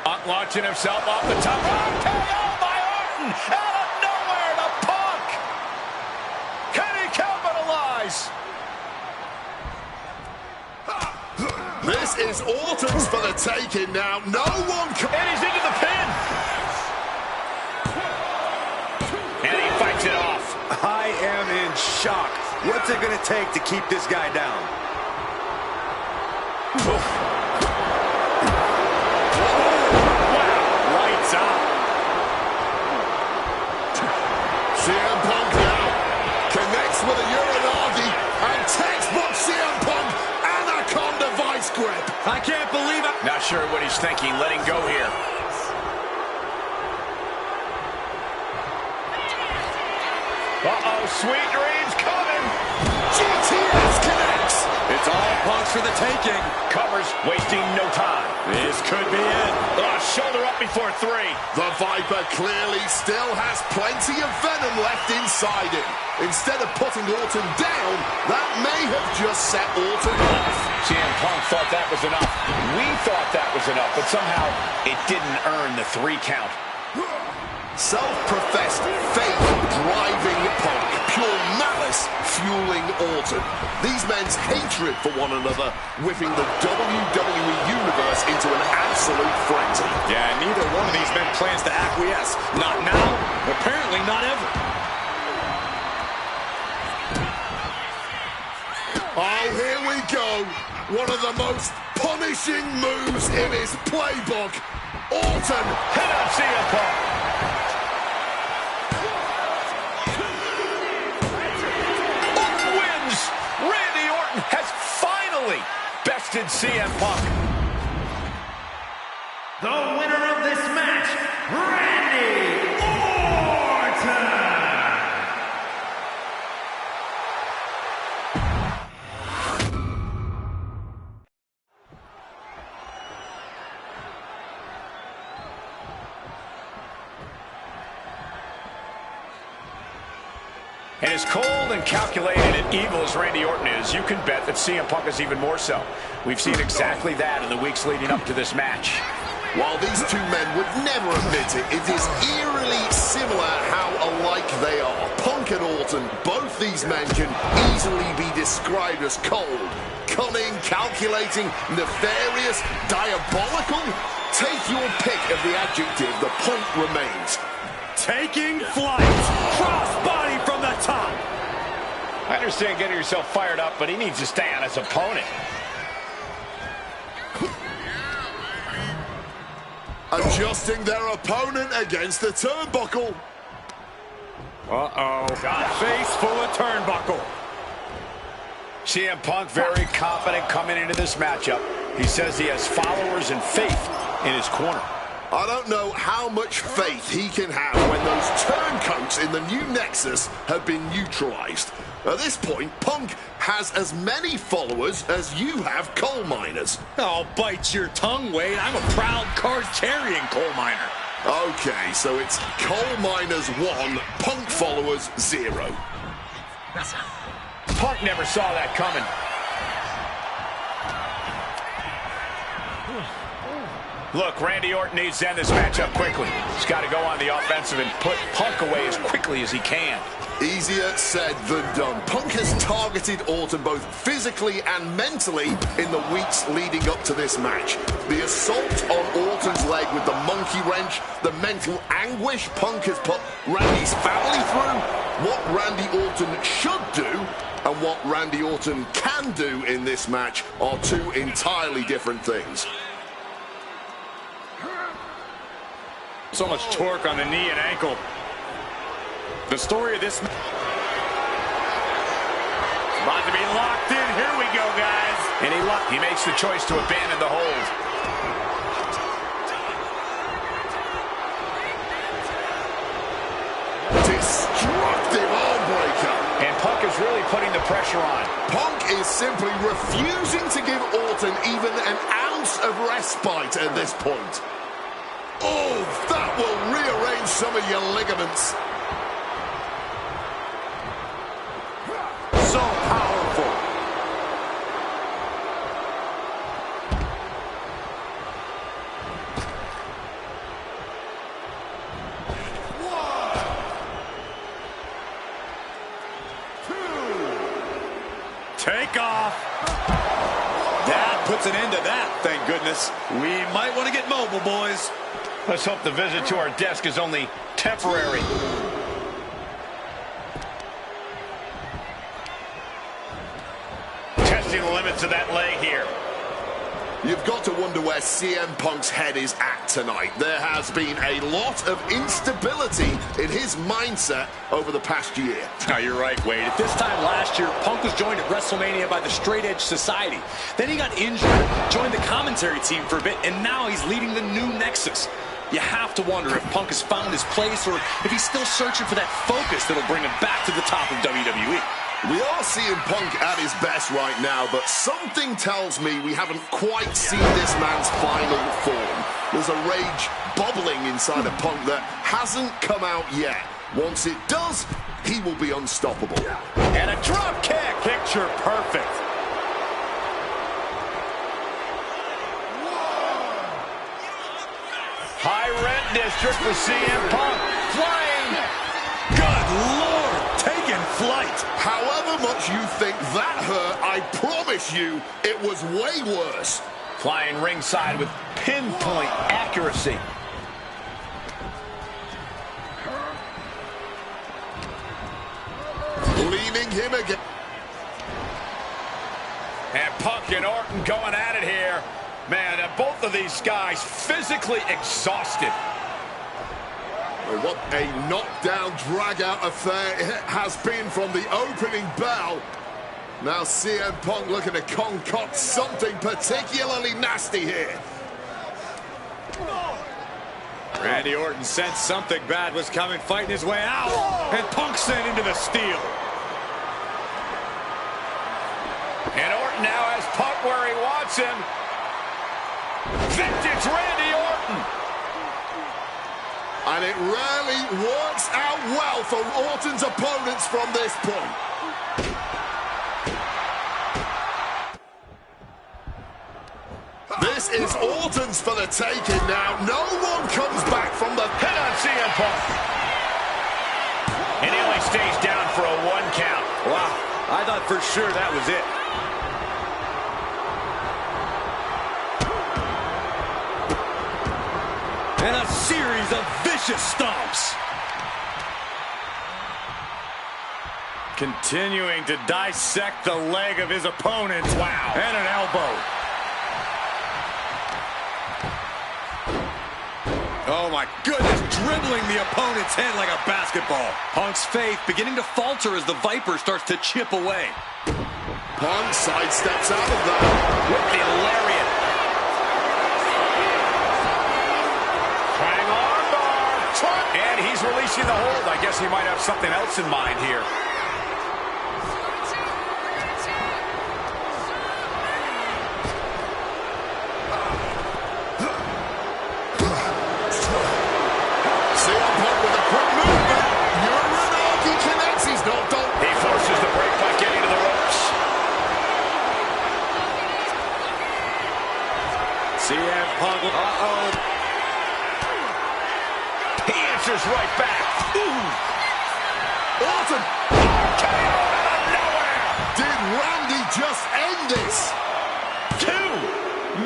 Punk launching himself off the top. RKO by Orton! Out of nowhere to Punk! Can he capitalize? This is Orton's for the taking now. No one can... And he's into the pin! And he fights it off. I am in shock. What's it going to take to keep this guy down? Wow, lights out. CM Punk now connects with a Uranagi and textbook CM Punk Anaconda vice grip. I can't believe it. Not sure what he's thinking, letting go here. Uh-oh, sweet dreams coming. GTS connects. It's It's all Punk's for the taking. Covers, wasting no time. This could be it. Oh, shoulder up before 3. The Viper clearly still has plenty of venom left inside him. Instead of putting Orton down, that may have just set Orton off. CM Punk thought that was enough. We thought that was enough, but somehow it didn't earn the 3 count. Self-professed faith driving Punk, pure malice fueling Orton. These men's hatred for one another whipping the WWE Universe into an absolute frenzy. Yeah, neither one of these men plans to acquiesce. Not now, apparently not ever. Oh, here we go. One of the most punishing moves in his playbook. Orton Hit on CM Punk. Orton wins. Randy Orton has finally bested CM Punk. The winner of this match, Randy Orton. And as cold and calculated and evil as Randy Orton is, you can bet that CM Punk is even more so. We've seen exactly that in the weeks leading up to this match. While these two men would never admit it, it is eerily similar how alike they are. Punk and Orton, both these men can easily be described as cold, cunning, calculating, nefarious, diabolical. Take your pick of the adjective, the point remains. Taking flight. Crossbody from the top. I understand getting yourself fired up, but he needs to stay on his opponent. Adjusting their opponent against the turnbuckle. Uh-oh. Got face full of turnbuckle. CM Punk very confident coming into this matchup. He says he has followers and faith in his corner. I don't know how much faith he can have when those turncoats in the new Nexus have been neutralized. At this point, Punk has as many followers as you have coal miners. Oh, bite your tongue, Wade. I'm a proud card-carrying coal miner. Okay, so it's coal miners 1, Punk followers 0. Punk never saw that coming. Look, Randy Orton needs to end this matchup quickly. He's got to go on the offensive and put Punk away as quickly as he can. Easier said than done. Punk has targeted Orton both physically and mentally in the weeks leading up to this match. The assault on Orton's leg with the monkey wrench, the mental anguish Punk has put Randy's family through, what Randy Orton should do and what Randy Orton can do in this match are 2 entirely different things. So much torque on the knee and ankle. The story of this... About to be locked in. Here we go, guys. And he makes the choice to abandon the hold. Destructive arm breaker. And Punk is really putting the pressure on. Punk is simply refusing to give Orton even an ounce of respite at this point. Oh, that will rearrange some of your ligaments. So powerful. Take off. That puts an end to that, thank goodness. We might want to get mobile, boys. Let's hope the visit to our desk is only temporary. Testing the limits of that leg here. You've got to wonder where CM Punk's head is at tonight. There has been a lot of instability in his mindset over the past year. No, you're right, Wade. At this time last year, Punk was joined at WrestleMania by the Straight Edge Society. Then he got injured, joined the commentary team for a bit, and now he's leading the new Nexus. You have to wonder if Punk has found his place or if he's still searching for that focus that'll bring him back to the top of WWE. We are seeing Punk at his best right now, but something tells me we haven't quite seen this man's final form. There's a rage bubbling inside of Punk that hasn't come out yet. Once it does, he will be unstoppable. And a drop kick. Picture perfect. High rent district for CM Punk. Flying. Good Lord, taking flight. However much you think that hurt, I promise you it was way worse. Flying ringside with pinpoint accuracy. Leaning him again. And Punk and Orton going at it here. Man, both of these guys physically exhausted. What a knockdown, drag-out affair it has been from the opening bell. Now CM Punk looking to concoct something particularly nasty here. Randy Orton sensed something bad was coming, fighting his way out. And Punk sent into the steel. And Orton now has Punk where he wants him. Vintage Randy Orton. And it rarely works out well for Orton's opponents from this point. This is Orton's for the taking now. No one comes back from the hit on CM Punk. And he only stays down for a 1 count. Wow, I thought for sure that was it. And a series of vicious stomps. Continuing to dissect the leg of his opponent. Wow. And an elbow. Oh my goodness, dribbling the opponent's head like a basketball. Punk's faith beginning to falter as the Viper starts to chip away. Punk sidesteps out of that. With the lariat. Trying armbar. And he's releasing the hold. I guess he might have something else in mind here. CM Punk, He answers right back. Ooh. Orton. RKO out of nowhere. Did Randy just end this? 2.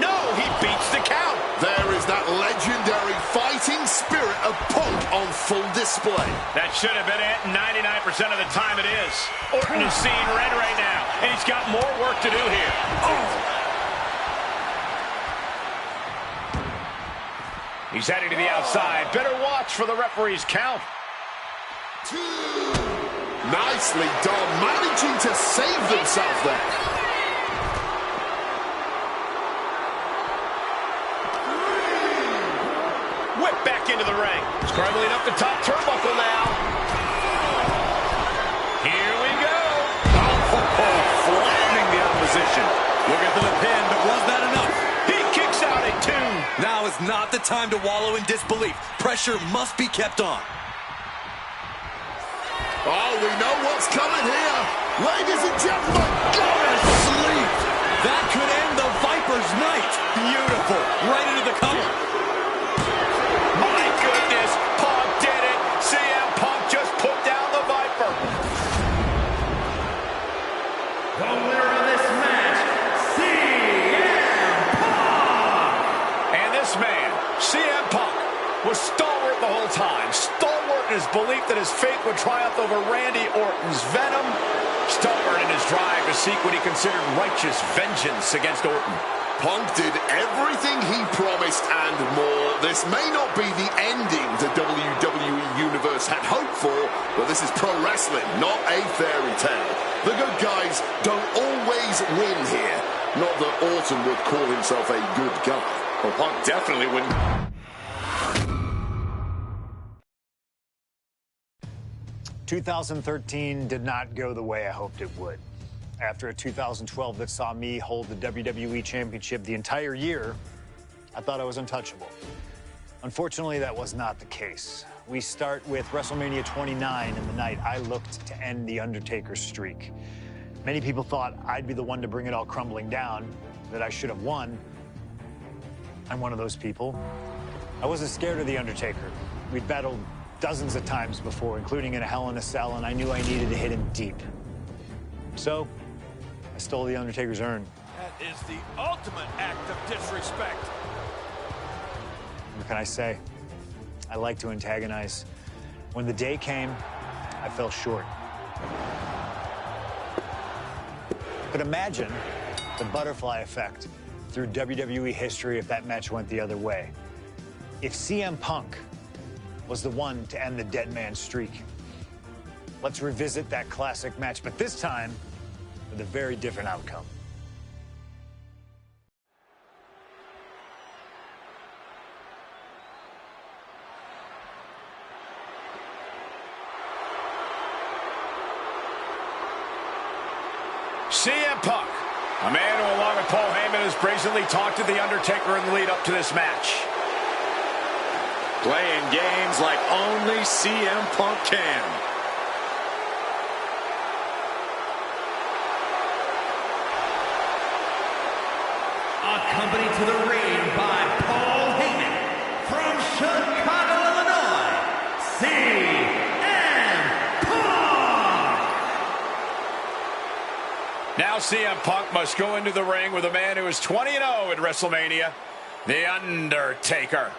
No, he beats the count. There is that legendary fighting spirit of Punk on full display. That should have been it. 99% of the time it is. Orton is seeing red right now, and he's got more work to do here. Oh. He's heading to the outside. Better watch for the referee's count. 2. Nicely done. Managing to save themselves there. 3. Whip back into the ring. Scrambling up the top turnbuckle now. Here we go. Flattening the opposition. Looking for the pin, but was that enough? He kicks out at 2. Now is not the time to wallow in disbelief. Pressure must be kept on. Oh, we know what's coming here. Ladies and gentlemen, Go to sleep. That could end the Viper's night. Beautiful. Right into the cover. My goodness, Punk did it. CM Punk just put down the Viper. The winner of this match, CM Punk! And this man, CM Punk, was stalwart the whole time. Stalwart in his belief that his fate would triumph over Randy Orton's venom. Stalwart in his drive to seek what he considered righteous vengeance against Orton. Punk did everything he promised and more. This may not be the ending the WWE Universe had hoped for, but this is pro wrestling, not a fairy tale. The good guys don't always win here. Not that Orton would call himself a good guy. Well, Punk definitely wouldn't. 2013 did not go the way I hoped it would. After a 2012 that saw me hold the WWE Championship the entire year, I thought I was untouchable. Unfortunately, that was not the case. We start with WrestleMania 29 and the night I looked to end The Undertaker's streak. Many people thought I'd be the one to bring it all crumbling down, that I should have won. I'm one of those people. I wasn't scared of The Undertaker. We'd battled dozens of times before, including in a Hell in a Cell, and I knew I needed to hit him deep. So, I stole The Undertaker's urn. That is the ultimate act of disrespect. What can I say? I like to antagonize. When the day came, I fell short. But imagine the butterfly effect through WWE history if that match went the other way. If CM Punk was the one to end the dead man streak. Let's revisit that classic match, but this time with a very different outcome. CM Punk, a man who, along with Paul Heyman, has brazenly taunted The Undertaker in the lead up to this match. Playing games like only CM Punk can. Accompanied to the ring by Paul Heyman from Chicago, Illinois, CM Punk. Now CM Punk must go into the ring with a man who is 20-0 at WrestleMania, The Undertaker.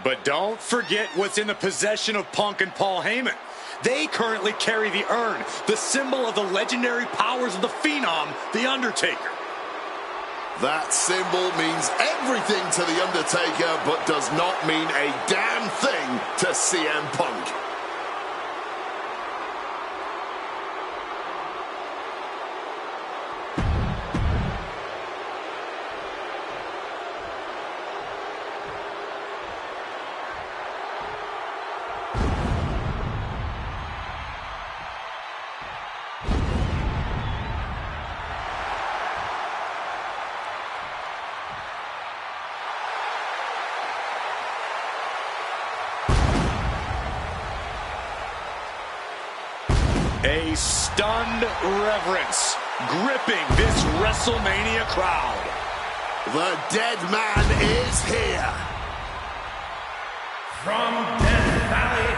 But don't forget what's in the possession of Punk and Paul Heyman. They currently carry the urn, the symbol of the legendary powers of the Phenom, The Undertaker. That symbol means everything to The Undertaker, but does not mean a damn thing to CM Punk. A stunned reverence gripping this WrestleMania crowd. The dead man is here. From Death Valley,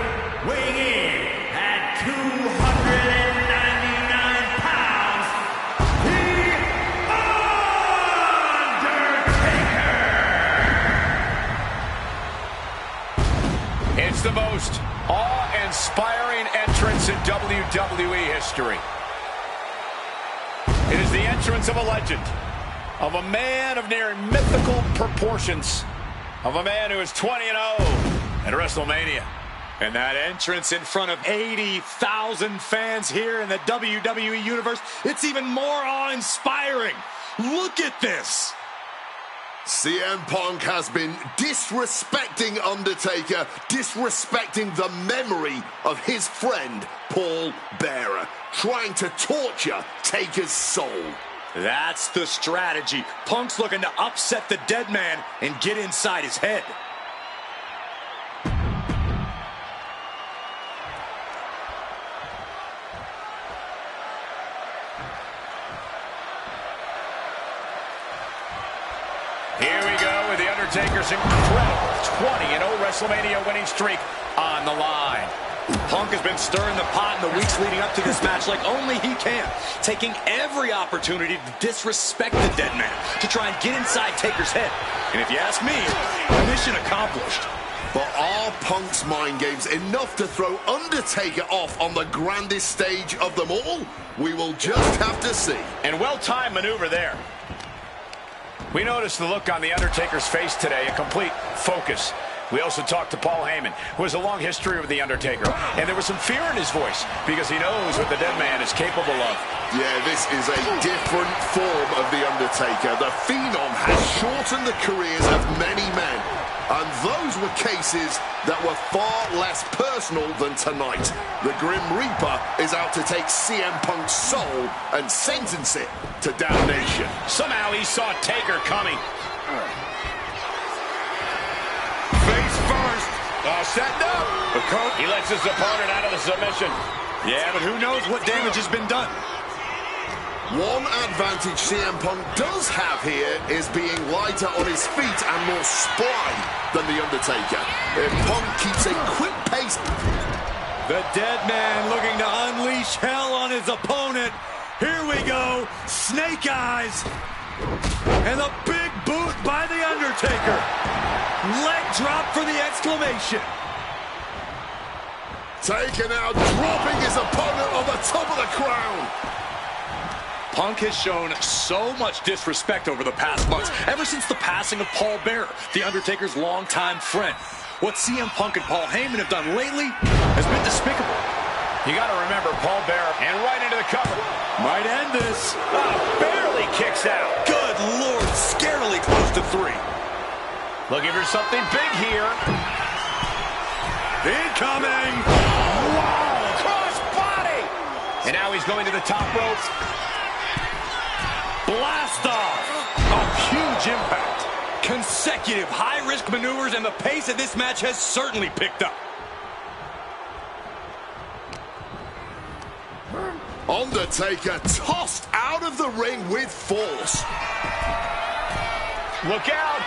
weighing in at 299 pounds, The Undertaker! It's the most awe-inspiring entrance in WWE history. It is the entrance of a legend, of a man of near mythical proportions, of a man who is 20-0 at WrestleMania. And that entrance in front of 80,000 fans here in the WWE Universe, it's even more awe-inspiring. Look at this. CM Punk has been disrespecting Undertaker, disrespecting the memory of his friend, Paul Bearer, trying to torture Taker's soul. That's the strategy. Punk's looking to upset the dead man and get inside his head. Here we go with The Undertaker's incredible 20-0 WrestleMania winning streak on the line. Punk has been stirring the pot in the weeks leading up to this match like only he can, taking every opportunity to disrespect the dead man, to try and get inside Taker's head. And if you ask me, mission accomplished. But are Punk's mind games enough to throw Undertaker off on the grandest stage of them all? We will just have to see. And well-timed maneuver there. We noticed the look on The Undertaker's face today, a complete focus. We also talked to Paul Heyman, who has a long history with The Undertaker. And there was some fear in his voice because he knows what the dead man is capable of. Yeah, this is a different form of The Undertaker. The Phenom has shortened the careers of many men. And those were cases that were far less personal than tonight. The Grim Reaper is out to take CM Punk's soul and sentence it to damnation. Somehow he saw Taker coming. Face first. Setting up. He lets his opponent out of the submission. Yeah, but who knows what damage has been done. One advantage CM Punk does have here is being lighter on his feet and more spry than The Undertaker. If Punk keeps a quick pace... The dead man looking to unleash hell on his opponent. Here we go. Snake eyes. And the big boot by The Undertaker. Leg drop for the exclamation. Taker now dropping his opponent on the top of the crown. Punk has shown so much disrespect over the past months, ever since the passing of Paul Bearer, The Undertaker's longtime friend. What CM Punk and Paul Heyman have done lately has been despicable. You got to remember Paul Bearer, and right into the cover. Might end this. Barely kicks out. Good Lord, scarily close to 3. Looking for something big here. Incoming! Wow! Cross body! And now he's going to the top rope. Blast off! A huge impact. Consecutive high-risk maneuvers, and the pace of this match has certainly picked up. Undertaker tossed out of the ring with force. Look out!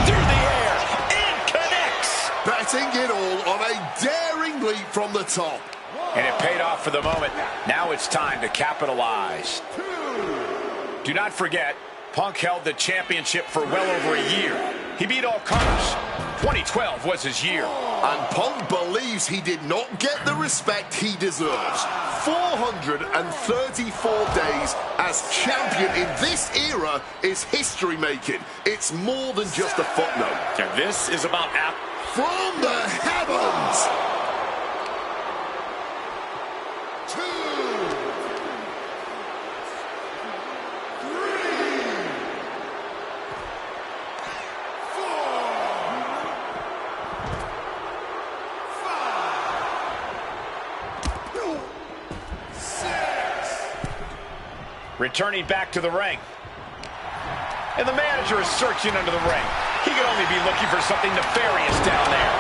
Through the air, and connects! Betting it all on a daring leap from the top. And it paid off for the moment. Now it's time to capitalize. Do not forget, Punk held the championship for well over a year. He beat all comers. 2012 was his year. And Punk believes he did not get the respect he deserves. 434 days as champion in this era is history-making. It's more than just a footnote. And this is about... From the heavens! 2, 4, 5, 6. Returning back to the ring. And the manager is searching under the ring. He could only be looking for something nefarious down there.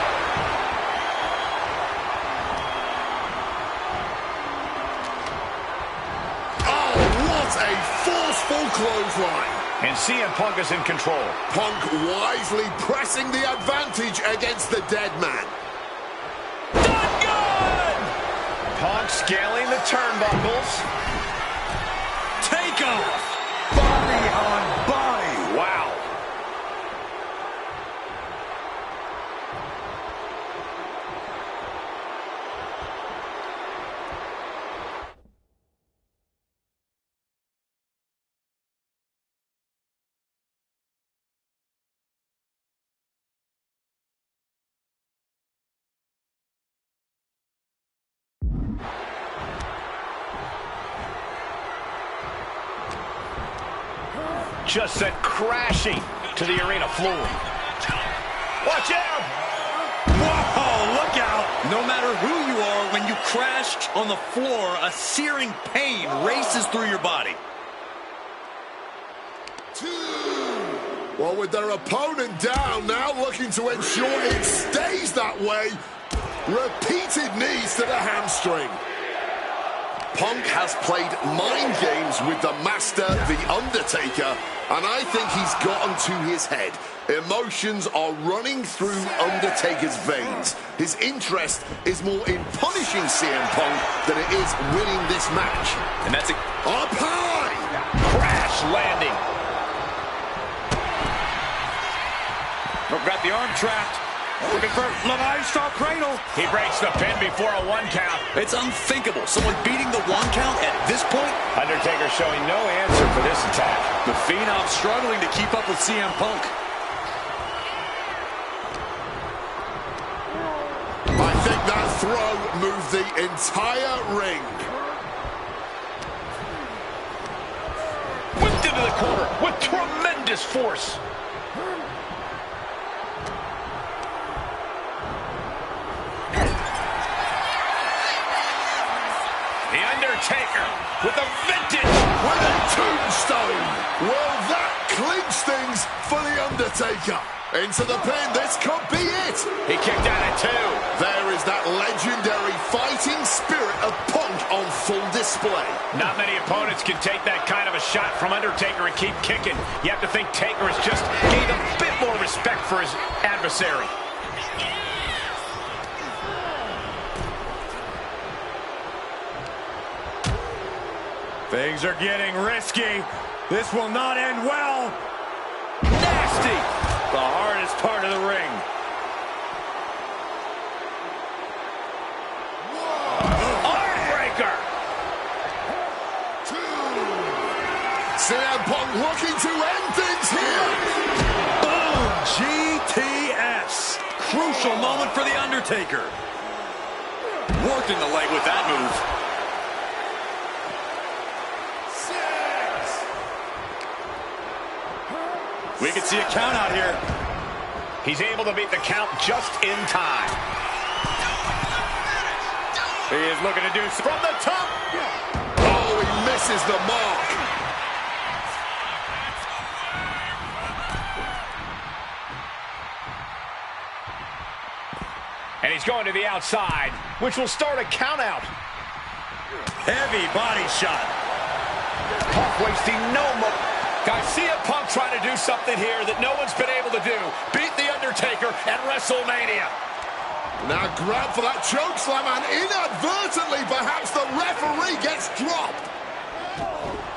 Oh, what a forceful clothesline. And CM Punk is in control. Punk wisely pressing the advantage against the dead man. Done good! Punk scaling the turnbuckles. Take off! Body on body! Wow. Just sent crashing to the arena floor. Watch out! Whoa, look out! No matter who you are, when you crash on the floor, a searing pain races through your body. 2. Well, with their opponent down, now looking to ensure it stays that way. Repeated knees to the hamstring. Punk has played mind games with the master, The Undertaker, and I think he's gotten to his head. Emotions are running through Undertaker's veins. His interest is more in punishing CM Punk than it is winning this match. And that's Up high! Crash landing. Oh, got the arm trapped. Looking for Le Maestro cradle. He breaks the pin before a 1 count. It's unthinkable. Someone beating the 1 count at this point. Undertaker showing no answer for this attack. The Phenom struggling to keep up with CM Punk. I think that throw moved the entire ring. Whipped into the corner with tremendous force. Undertaker with a vintage. With a tombstone. Well, that clinched things for The Undertaker. Into the pin, this could be it. He kicked out at 2. There is that legendary fighting spirit of Punk on full display. Not many opponents can take that kind of a shot from Undertaker and keep kicking. You have to think Taker has just gained a bit more respect for his adversary. Things are getting risky. This will not end well. Nasty. The hardest part of the ring. Armbreaker. 2. CM Punk looking to end things here. Boom! GTS. Crucial moment for The Undertaker. Worked in the leg with that move. 6. We can see a count out here. He's able to beat the count just in time. He is looking to do From the top. Oh, he misses the mark. And he's going to the outside, which will start a count out. heavy body shot. Punk wasting no moment. Guys, CM Punk trying to do something here that no one's been able to do. Beat The Undertaker at WrestleMania. Now grab for that chokeslam, and inadvertently, perhaps the referee gets dropped.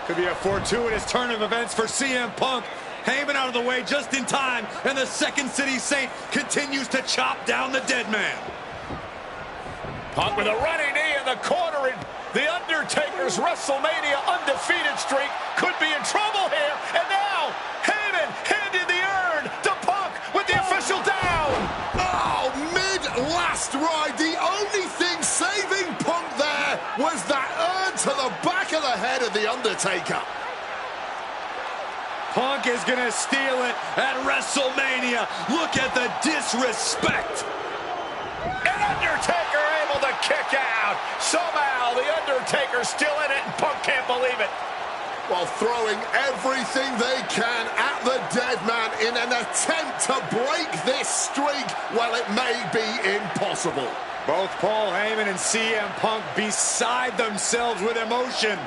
Could be a fortuitous turn of events for CM Punk. Heyman out of the way just in time, and the Second City Saint continues to chop down the dead man. Punk with a running knee in the corner, and The Undertaker's WrestleMania undefeated streak could be in trouble here. And now, Heyman handed the urn to Punk with the official down. Oh, mid-last ride, the only thing saving Punk there was that urn to the back of the head of The Undertaker. Punk is going to steal it at WrestleMania. Look at the disrespect. And Undertaker able to kick out. Somehow, The Undertaker's still in it, and Punk can't believe it. While throwing everything they can at the dead man in an attempt to break this streak, well, it may be impossible. Both Paul Heyman and CM Punk beside themselves with emotion.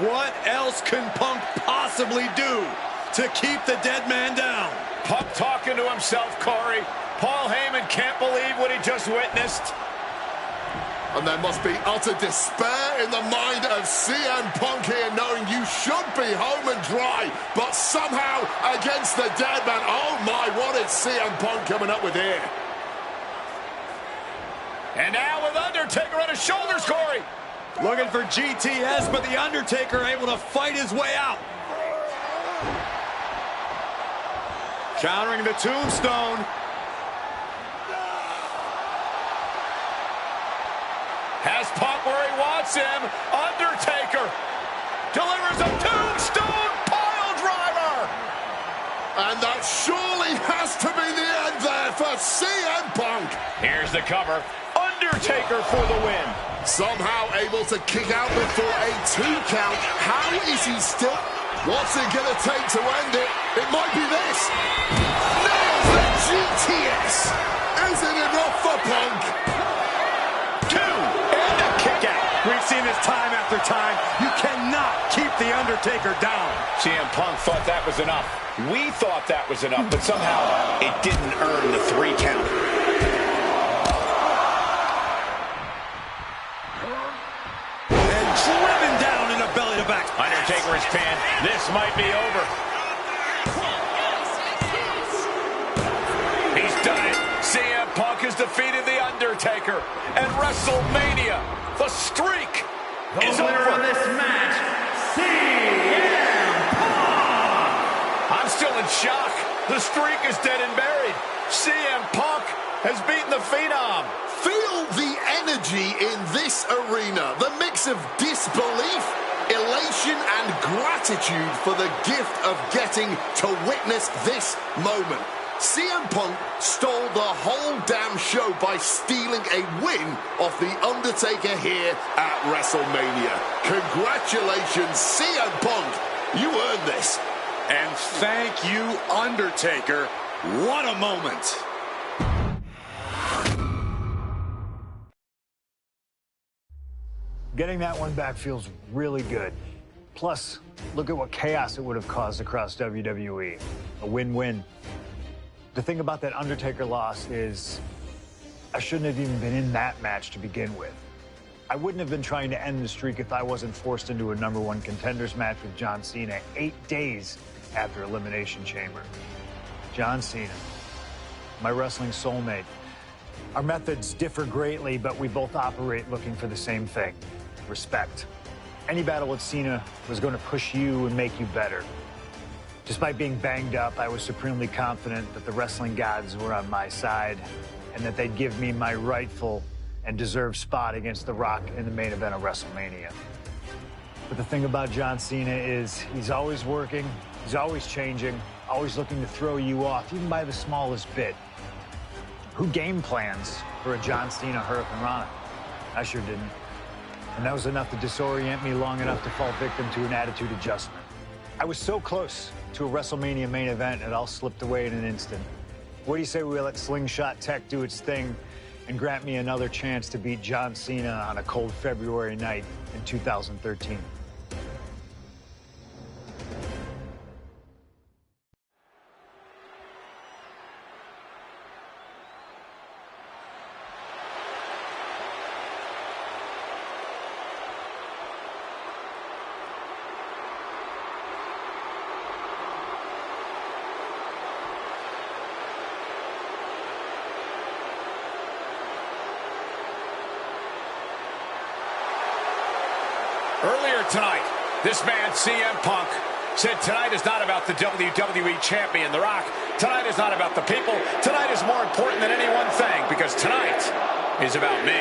What else can Punk possibly do to keep the dead man down? Punk talking to himself, Corey. Paul Heyman can't believe what he just witnessed. And there must be utter despair in the mind of CM Punk here, knowing you should be home and dry, but somehow against the dead man. Oh my, what is CM Punk coming up with here? And now with Undertaker on his shoulders, Corey. Looking for GTS, but The Undertaker able to fight his way out. Countering the tombstone. Has Punk where he wants him. Undertaker delivers a tombstone pile driver. And that surely has to be the end there for CM Punk. Here's the cover. Undertaker for the win. Somehow able to kick out before a 2 count. How is he still? What's it going to take to end it? It might be this. Nails the GTS. Is it enough for Punk? 2 and a kick out. We've seen this time after time. You cannot keep The Undertaker down. CM Punk thought that was enough. We thought that was enough, but somehow it didn't earn the 3 count. Driven down in the belly to back. Undertaker is pinned. This might be over. He's done it. CM Punk has defeated The Undertaker. And WrestleMania, the streak is The winner over. of this match, CM Punk! I'm still in shock. The streak is dead and buried. CM Punk has beaten the Phenom. Feel the energy in this arena. The mix of disbelief, elation, and gratitude for the gift of getting to witness this moment. CM Punk stole the whole damn show by stealing a win off The Undertaker here at WrestleMania. Congratulations, CM Punk. You earned this. And thank you, Undertaker. What a moment. Getting that one back feels really good. Plus, look at what chaos it would have caused across WWE. A win-win. The thing about that Undertaker loss is I shouldn't have even been in that match to begin with. I wouldn't have been trying to end the streak if I wasn't forced into a #1 contenders match with John Cena 8 days after Elimination Chamber. John Cena, my wrestling soulmate. Our methods differ greatly, but we both operate looking for the same thing: respect. Any battle with Cena was going to push you and make you better. Despite being banged up, I was supremely confident that the wrestling gods were on my side and that they'd give me my rightful and deserved spot against The Rock in the main event of WrestleMania. But the thing about John Cena is he's always working, he's always changing, always looking to throw you off, even by the smallest bit. Who game plans for a John Cena hurricanrana? I sure didn't. And that was enough to disorient me long enough to fall victim to an attitude adjustment. I was so close to a WrestleMania main event, it all slipped away in an instant. What do you say we let Slingshot Tech do its thing and grant me another chance to beat John Cena on a cold February night in 2013? Earlier tonight, this man, CM Punk, said tonight is not about the WWE Champion, The Rock. Tonight is not about the people. Tonight is more important than any one thing, because tonight is about me.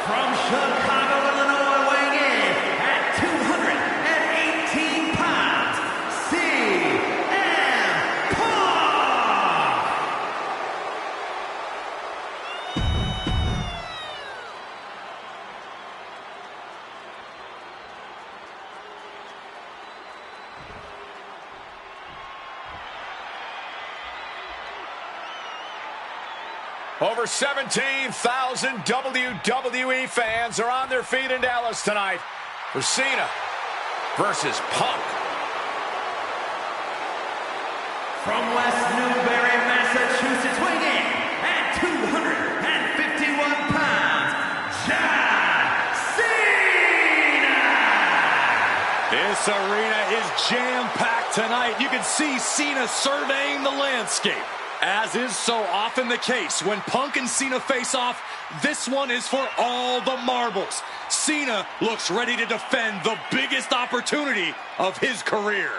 From Chicago, Illinois, weighing in at 218 pounds, CM Punk! Over 17,000 WWE fans are on their feet in Dallas tonight for Cena versus Punk. From West Newbury, Massachusetts, weighing in at 251 pounds, John Cena! This arena is jam-packed tonight. You can see Cena surveying the landscape. As is so often the case, when Punk and Cena face off, this one is for all the marbles. Cena looks ready to defend the biggest opportunity of his career.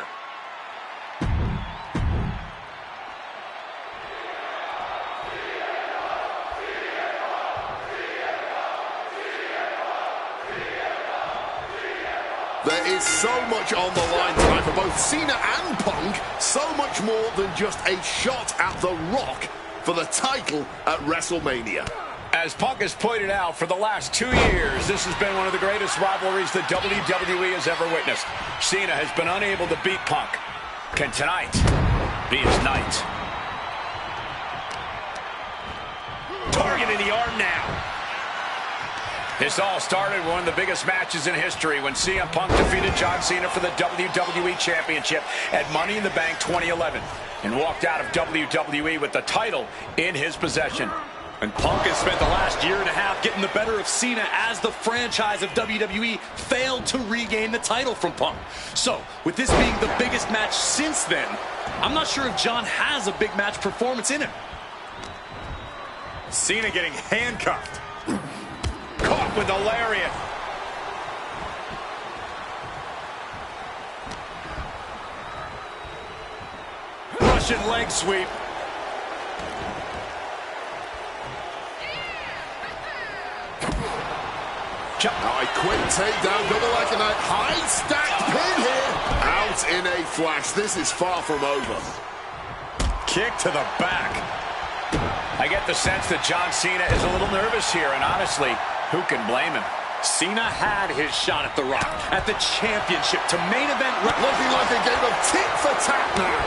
There is so much on the line tonight for both Cena and Punk. So much more than just a shot at The Rock for the title at WrestleMania. As Punk has pointed out, for the last 2 years, this has been one of the greatest rivalries that WWE has ever witnessed. Cena has been unable to beat Punk. Can tonight be his night? Targeting the arm now. This all started with one of the biggest matches in history when CM Punk defeated John Cena for the WWE Championship at Money in the Bank 2011 and walked out of WWE with the title in his possession. And Punk has spent the last year and a half getting the better of Cena as the franchise of WWE failed to regain the title from Punk. So, with this being the biggest match since then, I'm not sure if John has a big match performance in him. Cena getting handcuffed. Caught with the lariat. Russian leg sweep. A quick takedown, double leg and a high stacked pin here. Out in a flash. This is far from over. Kick to the back. I get the sense that John Cena is a little nervous here, and honestly, who can blame him? Cena had his shot at The Rock, at the championship, to main event. Looking like a game of tit for tat now.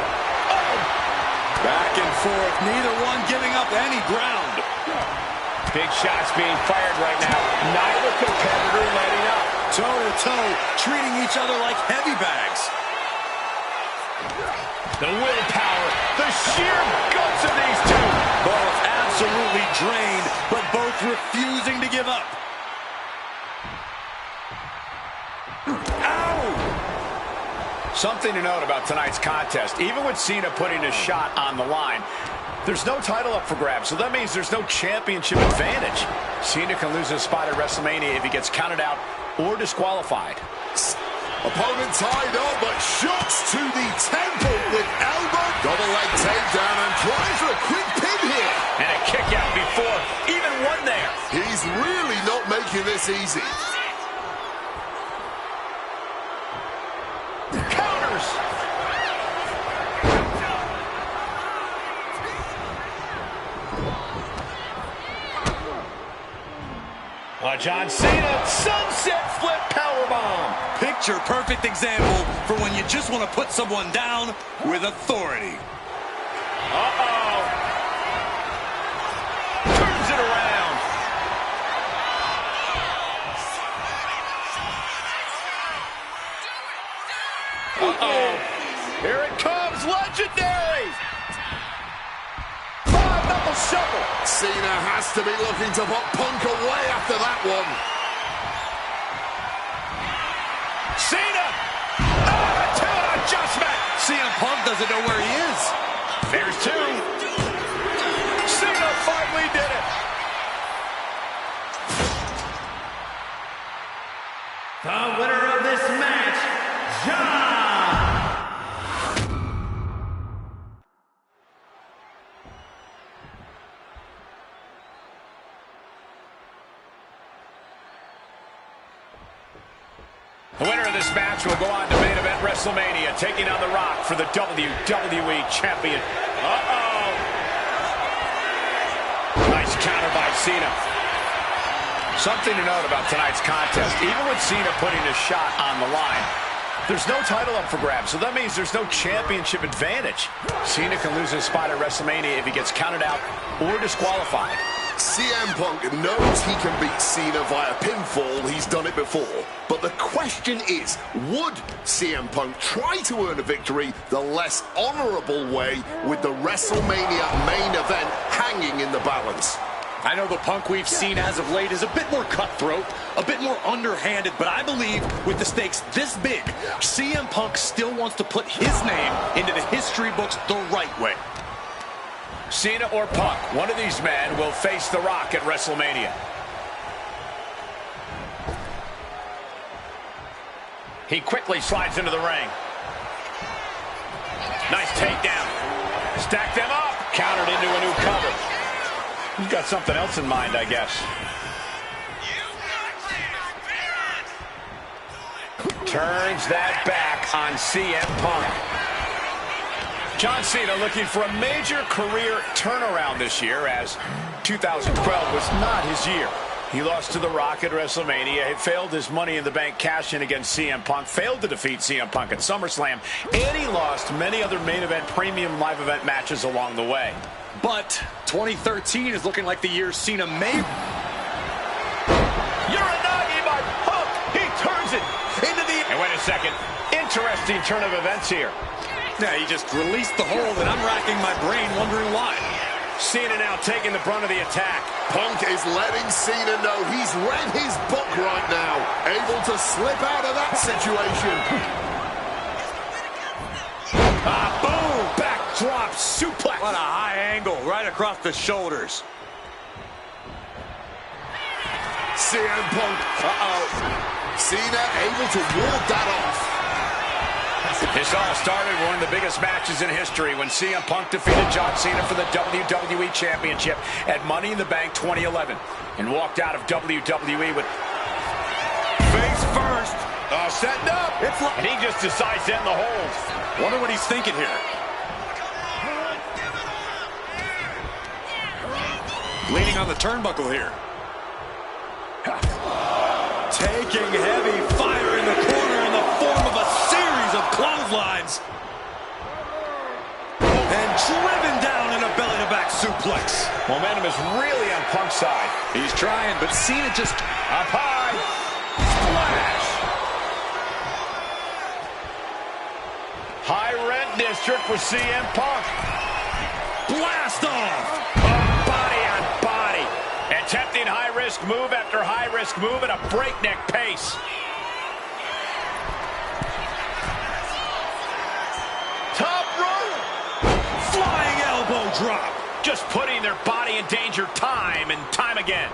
Oh. Back and forth, neither one giving up any ground. Big shots being fired right now. Neither competitor letting up. Toe-to-toe, treating each other like heavy bags. The willpower, the sheer guts of these two. Both absolutely drained, but both refusing to give up. Ow! Something to note about tonight's contest. Even with Cena putting a shot on the line, there's no title up for grabs, so that means there's no championship advantage. Cena can lose his spot at WrestleMania if he gets counted out or disqualified. Opponent tied up, but shots to the temple with elbow. Double leg takedown and trying for a quick pin here. And a kick out before even one there. He's really not making this easy. Counters. John Cena, sunset flip powerbomb. Picture-perfect example for when you just want to put someone down with authority. Uh-oh. Turns it around. Uh-oh. Here it comes, legendary. Five-knuckle shuffle. Cena has to be looking to put Punk away after that one. Cena! To an adjustment! CM Punk doesn't know where he is. There's two. Cena finally did it. The winner of this match, John. The winner of this match will go on to main event WrestleMania, taking on The Rock for the WWE Champion. Uh-oh. Nice counter by Cena. Something to note about tonight's contest. Even with Cena putting a shot on the line, there's no title up for grabs, so that means there's no championship advantage. Cena can lose his spot at WrestleMania if he gets counted out or disqualified. CM Punk knows he can beat Cena via pinfall. He's done it before. But the question is, would CM Punk try to earn a victory the less honorable way with the WrestleMania main event hanging in the balance? I know the Punk we've seen as of late is a bit more cutthroat, a bit more underhanded, but I believe with the stakes this big, CM Punk still wants to put his name into the history books the right way. Cena or Punk, one of these men will face The Rock at WrestleMania. He quickly slides into the ring. Nice takedown. Stack them up. Countered into a new cover. He's got something else in mind, I guess. Turns that back on CM Punk. John Cena looking for a major career turnaround this year, as 2012 was not his year. He lost to The Rock at WrestleMania. He failed his Money in the Bank cash-in against CM Punk, failed to defeat CM Punk at SummerSlam, and he lost many other main event, premium live event matches along the way. But 2013 is looking like the year Cena may... Uranagi by Punk! He turns it into the... And wait a second. Interesting turn of events here. Yeah, he just released the hold, and I'm racking my brain wondering why. Cena now taking the brunt of the attack. Punk is letting Cena know he's read his book right now. Able to slip out of that situation. Boom! Backdrop suplex. What a high angle right across the shoulders. CM Punk. Cena able to ward that off. This all started with one of the biggest matches in history when CM Punk defeated John Cena for the WWE Championship at Money in the Bank 2011 and walked out of WWE with... Face first. Setting up. And he just decides to end the hold. Wonder what he's thinking here. Leaning on the turnbuckle here. Taking heavy fire in the corner in the form of a series of clotheslines. And driven down in a belly-to-back suplex. Momentum is really on Punk's side. He's trying, but Cena just up high. Splash. High rent district for CM Punk. blast off. Body on body. Attempting high-risk move after high-risk move at a breakneck pace. Top rope. Flying elbow drop. Just putting their body in danger time and time again.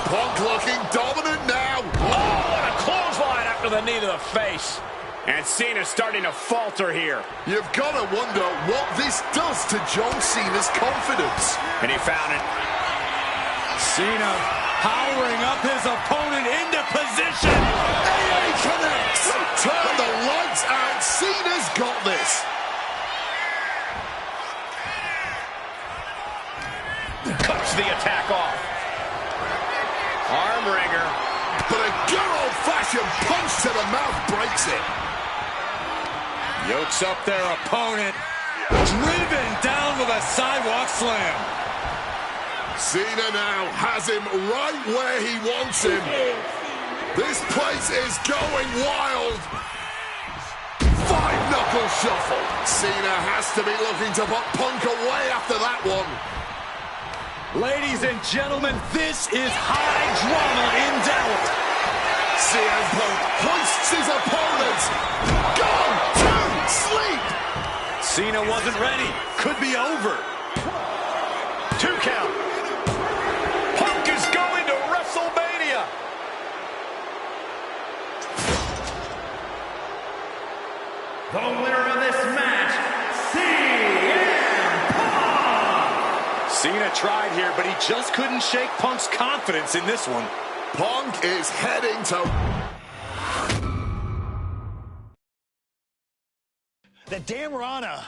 Punk looking dominant now. Oh, what a clothesline after the knee to the face. And Cena's starting to falter here. You've got to wonder what this does to John Cena's confidence. And he found it. Cena powering up his opponent into position. AA connects. Turn the lights out. Cena's got this. Cuts the attack off. Arm wringer. But a good old-fashioned punch to the mouth breaks it. Yokes up their opponent. Driven down with a sidewalk slam. Cena now has him right where he wants him. This place is going wild. Five-knuckle shuffle. Cena has to be looking to put Punk away after that one. Ladies and gentlemen, this is high drama in doubt. CM Punk hoists his opponent. Gone to sleep. Cena wasn't ready. Could be over. 2 count. Punk is going to WrestleMania. The winner of this match, CM Punk! Cena tried here, but he just couldn't shake Punk's confidence in this one. Punk is heading to... That damn Rana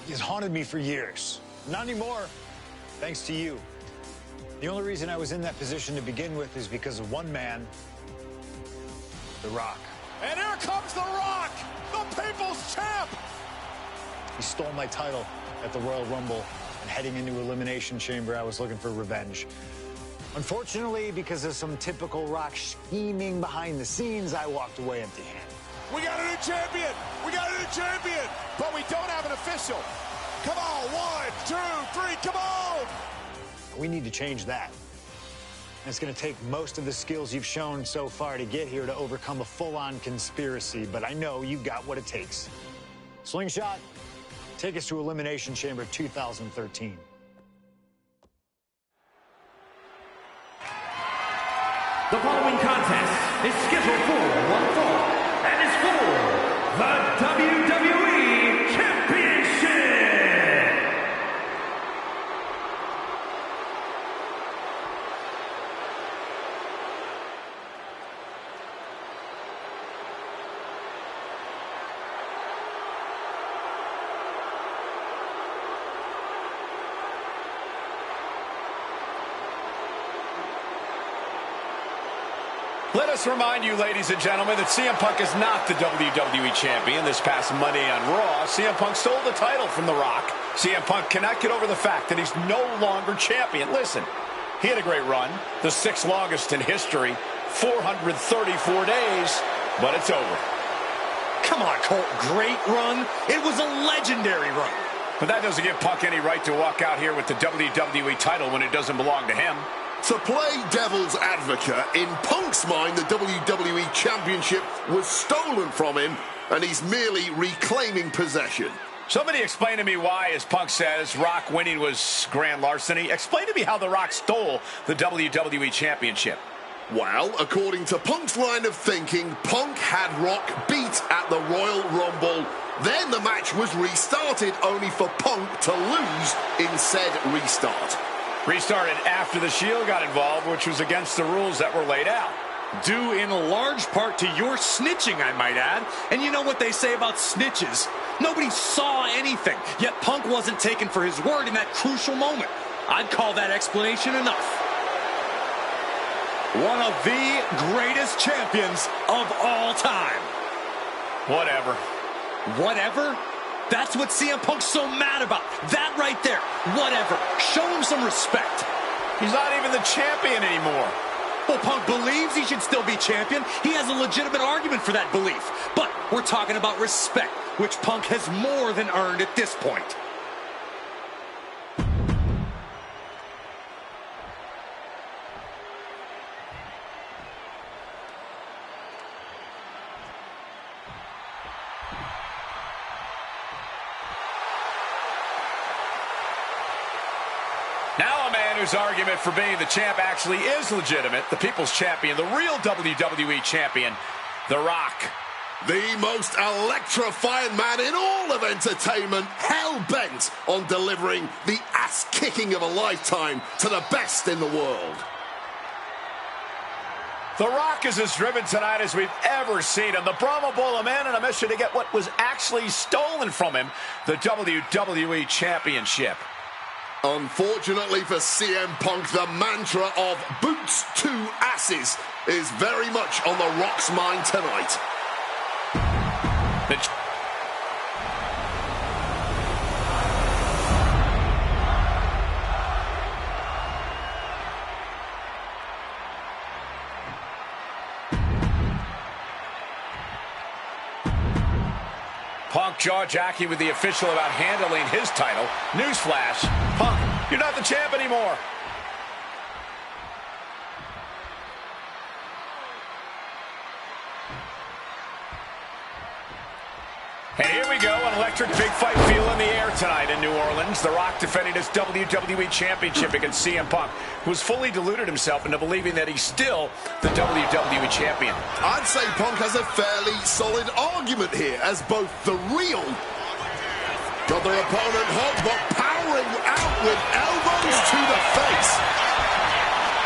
has haunted me for years. Not anymore, thanks to you. The only reason I was in that position to begin with is because of one man, The Rock. And here comes The Rock, the People's Champ. He stole my title at the Royal Rumble, and heading into Elimination Chamber, I was looking for revenge. Unfortunately, because of some typical Rock scheming behind the scenes, I walked away empty-handed. We got a new champion. We got a new champion. But we don't have an official. Come on, 1, 2, 3, come on. We need to change that. And it's going to take most of the skills you've shown so far to get here to overcome a full-on conspiracy, but I know you've got what it takes. Slingshot, take us to Elimination Chamber 2013. The following contest is scheduled for one fall and is for the WWE Championship. Let us remind you, ladies and gentlemen, that CM Punk is not the WWE Champion. This past Monday on Raw, CM Punk stole the title from The Rock. CM Punk cannot get over the fact that he's no longer champion. Listen, he had a great run, the 6th longest in history, 434 days, but it's over. Come on, Colt. Great run. It was a legendary run. But that doesn't give Punk any right to walk out here with the WWE title when it doesn't belong to him. To play devil's advocate, in Punk's mind, the WWE Championship was stolen from him, and he's merely reclaiming possession. Somebody explain to me why, as Punk says, Rock winning was grand larceny. Explain to me how The Rock stole the WWE Championship. Well, according to Punk's line of thinking, Punk had Rock beat at the Royal Rumble Then the match was restarted, only for Punk to lose in said restart. Restarted after the Shield got involved, which was against the rules that were laid out. Due in large part to your snitching, I might add. And you know what they say about snitches? Nobody saw anything, yet Punk wasn't taken for his word in that crucial moment. I'd call that explanation enough. One of the greatest champions of all time. Whatever. Whatever? That's what CM Punk's so mad about. That right there. Whatever. Show him some respect. He's not even the champion anymore. Well, Punk believes he should still be champion. He has a legitimate argument for that belief. But we're talking about respect, which Punk has more than earned at this point. Now a man whose argument for being the champ actually is legitimate. The people's champion, the real WWE champion, The Rock. The most electrifying man in all of entertainment, hell-bent on delivering the ass-kicking of a lifetime to the best in the world. The Rock is as driven tonight as we've ever seen him. The Brahma Bull, a man on a mission to get what was actually stolen from him, the WWE Championship. Unfortunately for CM Punk, the mantra of boots to asses is very much on The Rock's mind tonight. Punk jaw-jacking with the official about handling his title. Newsflash, Punk, you're not the champ anymore. And here we go, an electric big fight feel in the air tonight in New Orleans. The Rock defending his WWE Championship against CM Punk, who has fully deluded himself into believing that he's still the WWE Champion. I'd say Punk has a fairly solid argument here, as both the real got their opponent hot, but powering out with elbows to the face.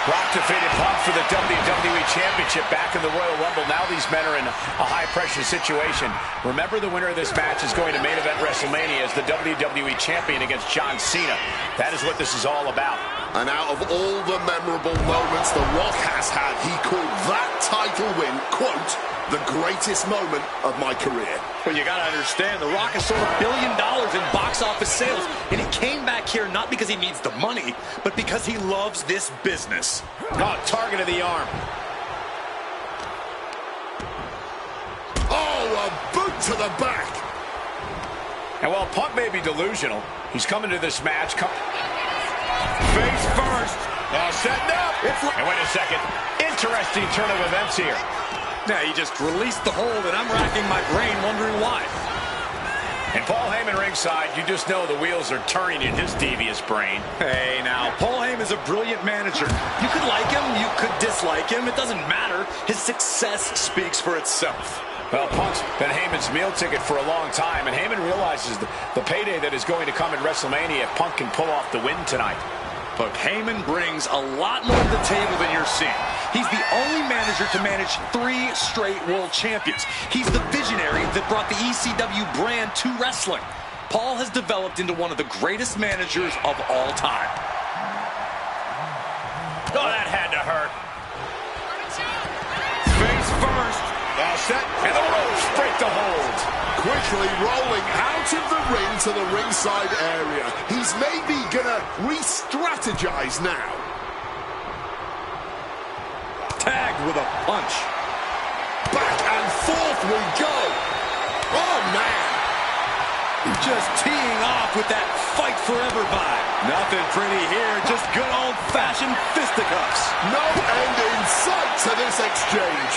Rock defeated Punk for the WWE Championship back in the Royal Rumble. Now these men are in a high-pressure situation. Remember, the winner of this match is going to main event WrestleMania as the WWE Champion against John Cena. That is what this is all about. And out of all the memorable moments The Rock has had, he called that title win, quote, the greatest moment of my career. Well, you got to understand, The Rock has sold $1 billion in box office sales, and he came back here not because he needs the money, but because he loves this business. Oh, target of the arm. Oh, a boot to the back. And while Punk may be delusional, he's coming to this match. Face first. Setting up. And wait a second. Interesting turn of events here. Now, he just released the hold, and I'm racking my brain wondering why. And Paul Heyman ringside, you just know the wheels are turning in his devious brain. Hey, now, Paul Heyman is a brilliant manager. You could like him, you could dislike him. It doesn't matter. His success speaks for itself. Well, Punk's been Heyman's meal ticket for a long time, and Heyman realizes the payday that is going to come in WrestleMania if Punk can pull off the win tonight. Look, Heyman brings a lot more to the table than you're seeing. He's the only manager to manage 3 straight world champions. He's the visionary that brought the ECW brand to wrestling. Paul has developed into one of the greatest managers of all time. Oh, that had to hurt. Face first. All set. And the ropes break the hold. Quickly rolling out of the ring to the ringside area. He's maybe gonna re-strategize now. Tagged with a punch. Back and forth we go. Oh, man. Just teeing off with that fight forever vibe. Nothing pretty here, just good old-fashioned fisticuffs. No end in sight to this exchange.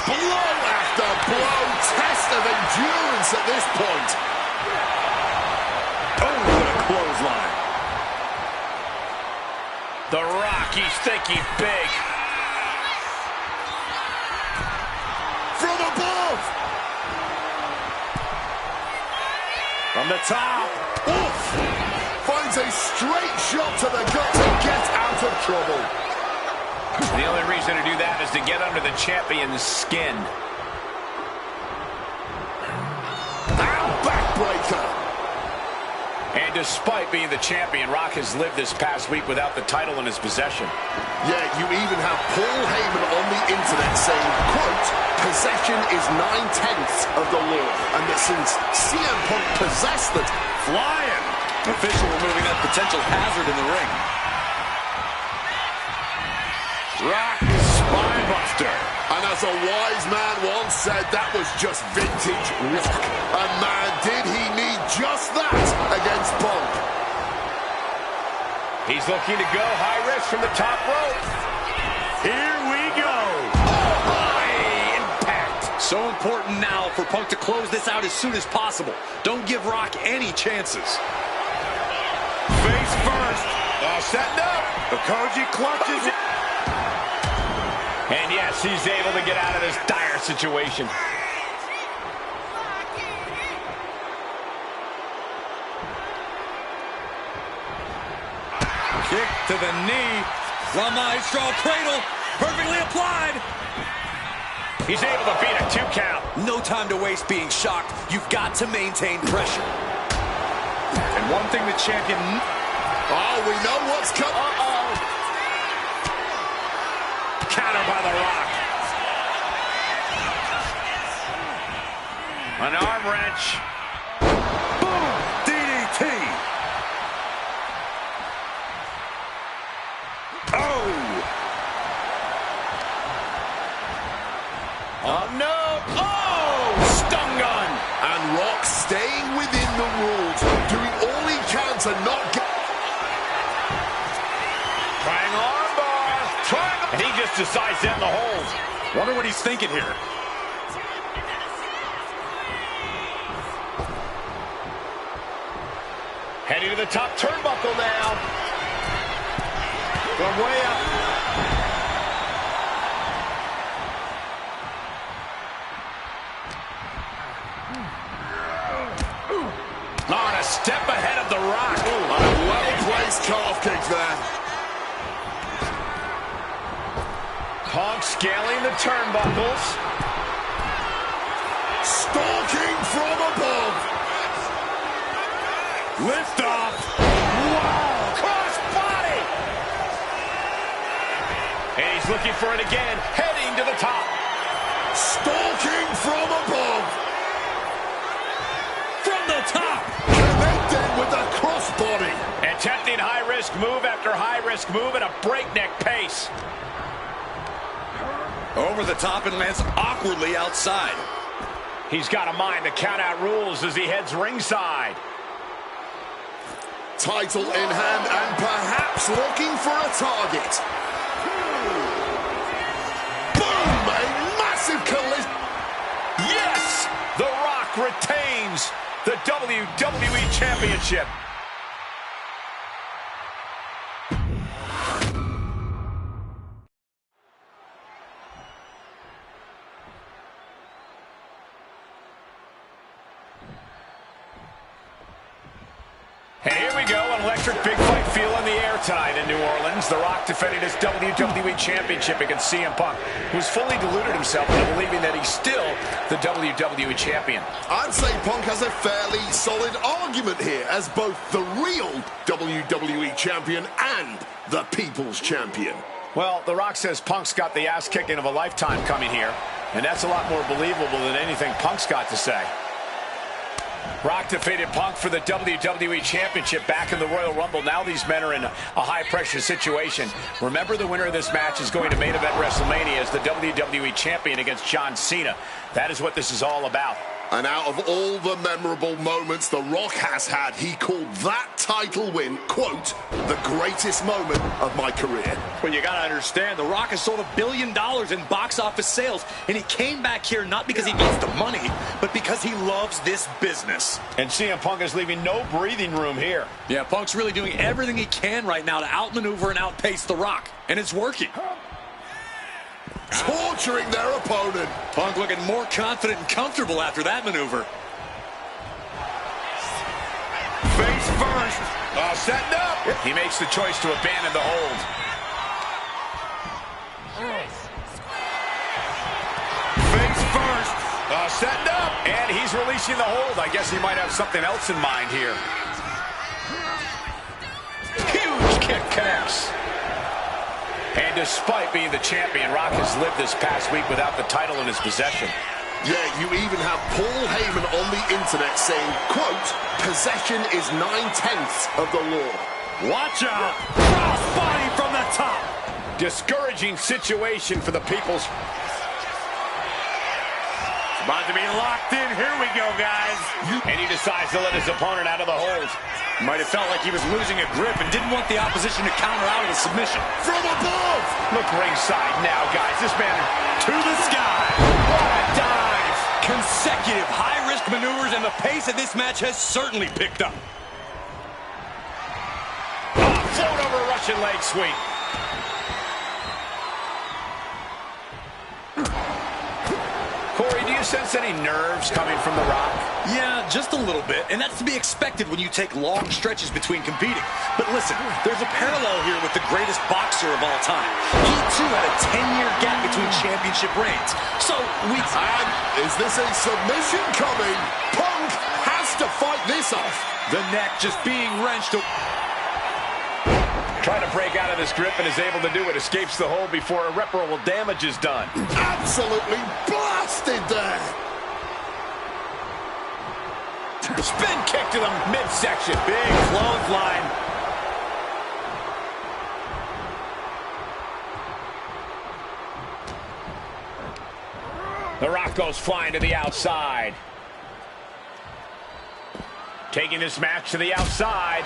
Blow after blow, test of endurance at this point. Oh, what a clothesline. The Rock, he's thinking big. From above. From the top. Oof! Finds a straight shot to the gut to get out of trouble. The only reason to do that is to get under the champion's skin. Now backbreaker. And despite being the champion, Rock has lived this past week without the title in his possession. Yeah, you even have Paul Heyman on the internet saying, quote, possession is 9/10 of the law, and that since CM Punk possessed it, Flying. Official removing that potential hazard in the ring. Rock spinebuster. and as a wise man once said, that was just vintage Rock. And man, did he need just that against Punk. He's looking to go high risk from the top rope. Here we go. High impact. So important now for Punk to close this out as soon as possible. Don't give Rock any chances. Face first. Setting up. The Koji clutches it. And yes, he's able to get out of this dire situation. Kick to the knee. The Maestro cradle. Perfectly applied. He's able to beat a 2 count. No time to waste being shocked. You've got to maintain pressure. And one thing the champion... Oh, we know what's coming. Uh-oh. Counter by The Rock. An arm wrench. Boom! DDT. Oh! Oh, no. Oh! Stun gun. And Rock staying within the rules, doing all he can to not get... Trying armbar. And he just decides to end the hold. Wonder what he's thinking here. Heading to the top turnbuckle now. From way up. On a step ahead of The Rock. On a well-placed calf kick there. Punk scaling the turnbuckles. Stalking from above. Lift off. Wow. Cross body. And he's looking for it again. Heading to the top. Stalking from above. From the top. Connected with the crossbody. Attempting high-risk move after high-risk move at a breakneck pace. Over the top and lands awkwardly outside. He's got to mind the count-out rules as he heads ringside. Title in hand and perhaps looking for a target. Boom! A massive collision. Yes! The Rock retains the WWE Championship. And here we go, an electric big fight feel in the air tonight in New Orleans. The Rock defending his WWE Championship against CM Punk, who's fully deluded himself into believing that he's still the WWE Champion. I'd say Punk has a fairly solid argument here as both the real WWE Champion and the People's Champion. Well, The Rock says Punk's got the ass-kicking of a lifetime coming here, and that's a lot more believable than anything Punk's got to say. Rock defeated Punk for the WWE Championship back in the Royal Rumble. Now these men are in a high-pressure situation. Remember, the winner of this match is going to main event WrestleMania as the WWE Champion against John Cena. That is what this is all about. And out of all the memorable moments The Rock has had, he called that title win, quote, the greatest moment of my career. Well, you gotta understand, The Rock has sold $1 billion in box office sales, and he came back here not because he needs the money, but because he loves this business. And CM Punk is leaving no breathing room here. Yeah, Punk's really doing everything he can right now to outmaneuver and outpace The Rock, and it's working. Torturing their opponent. Punk looking more confident and comfortable after that maneuver. Setting up. He makes the choice to abandon the hold. Face first. Setting up. And he's releasing the hold. I guess he might have something else in mind here. Huge kick connects. And despite being the champion, Rock has lived this past week without the title in his possession. Yeah, you even have Paul Heyman on the internet saying, quote, possession is 9/10 of the law. Watch out! Crossbody from the top! Discouraging situation for the People's. It's about to be locked in. Here we go, guys. And he decides to let his opponent out of the hold. Might have felt like he was losing a grip and didn't want the opposition to counter out of the submission. From above! Look ringside now, guys. This man To the sky. what a dive. Consecutive high-risk maneuvers, and the pace of this match has certainly picked up. Float over Russian leg sweep. Corey, do you sense any nerves coming from The Rock? Yeah, just a little bit, and that's to be expected when you take long stretches between competing. But listen, there's a parallel here with the greatest boxer of all time. He, too, had a 10-year gap between championship reigns. So, And is this a submission coming? Punk has to fight this off. The neck just being wrenched. Trying to break out of this grip and is able to do it. Escapes the hold before irreparable damage is done. Absolutely blasted there. Spin kick to the midsection. Big clothesline. The Rock goes flying to the outside. Taking this match to the outside.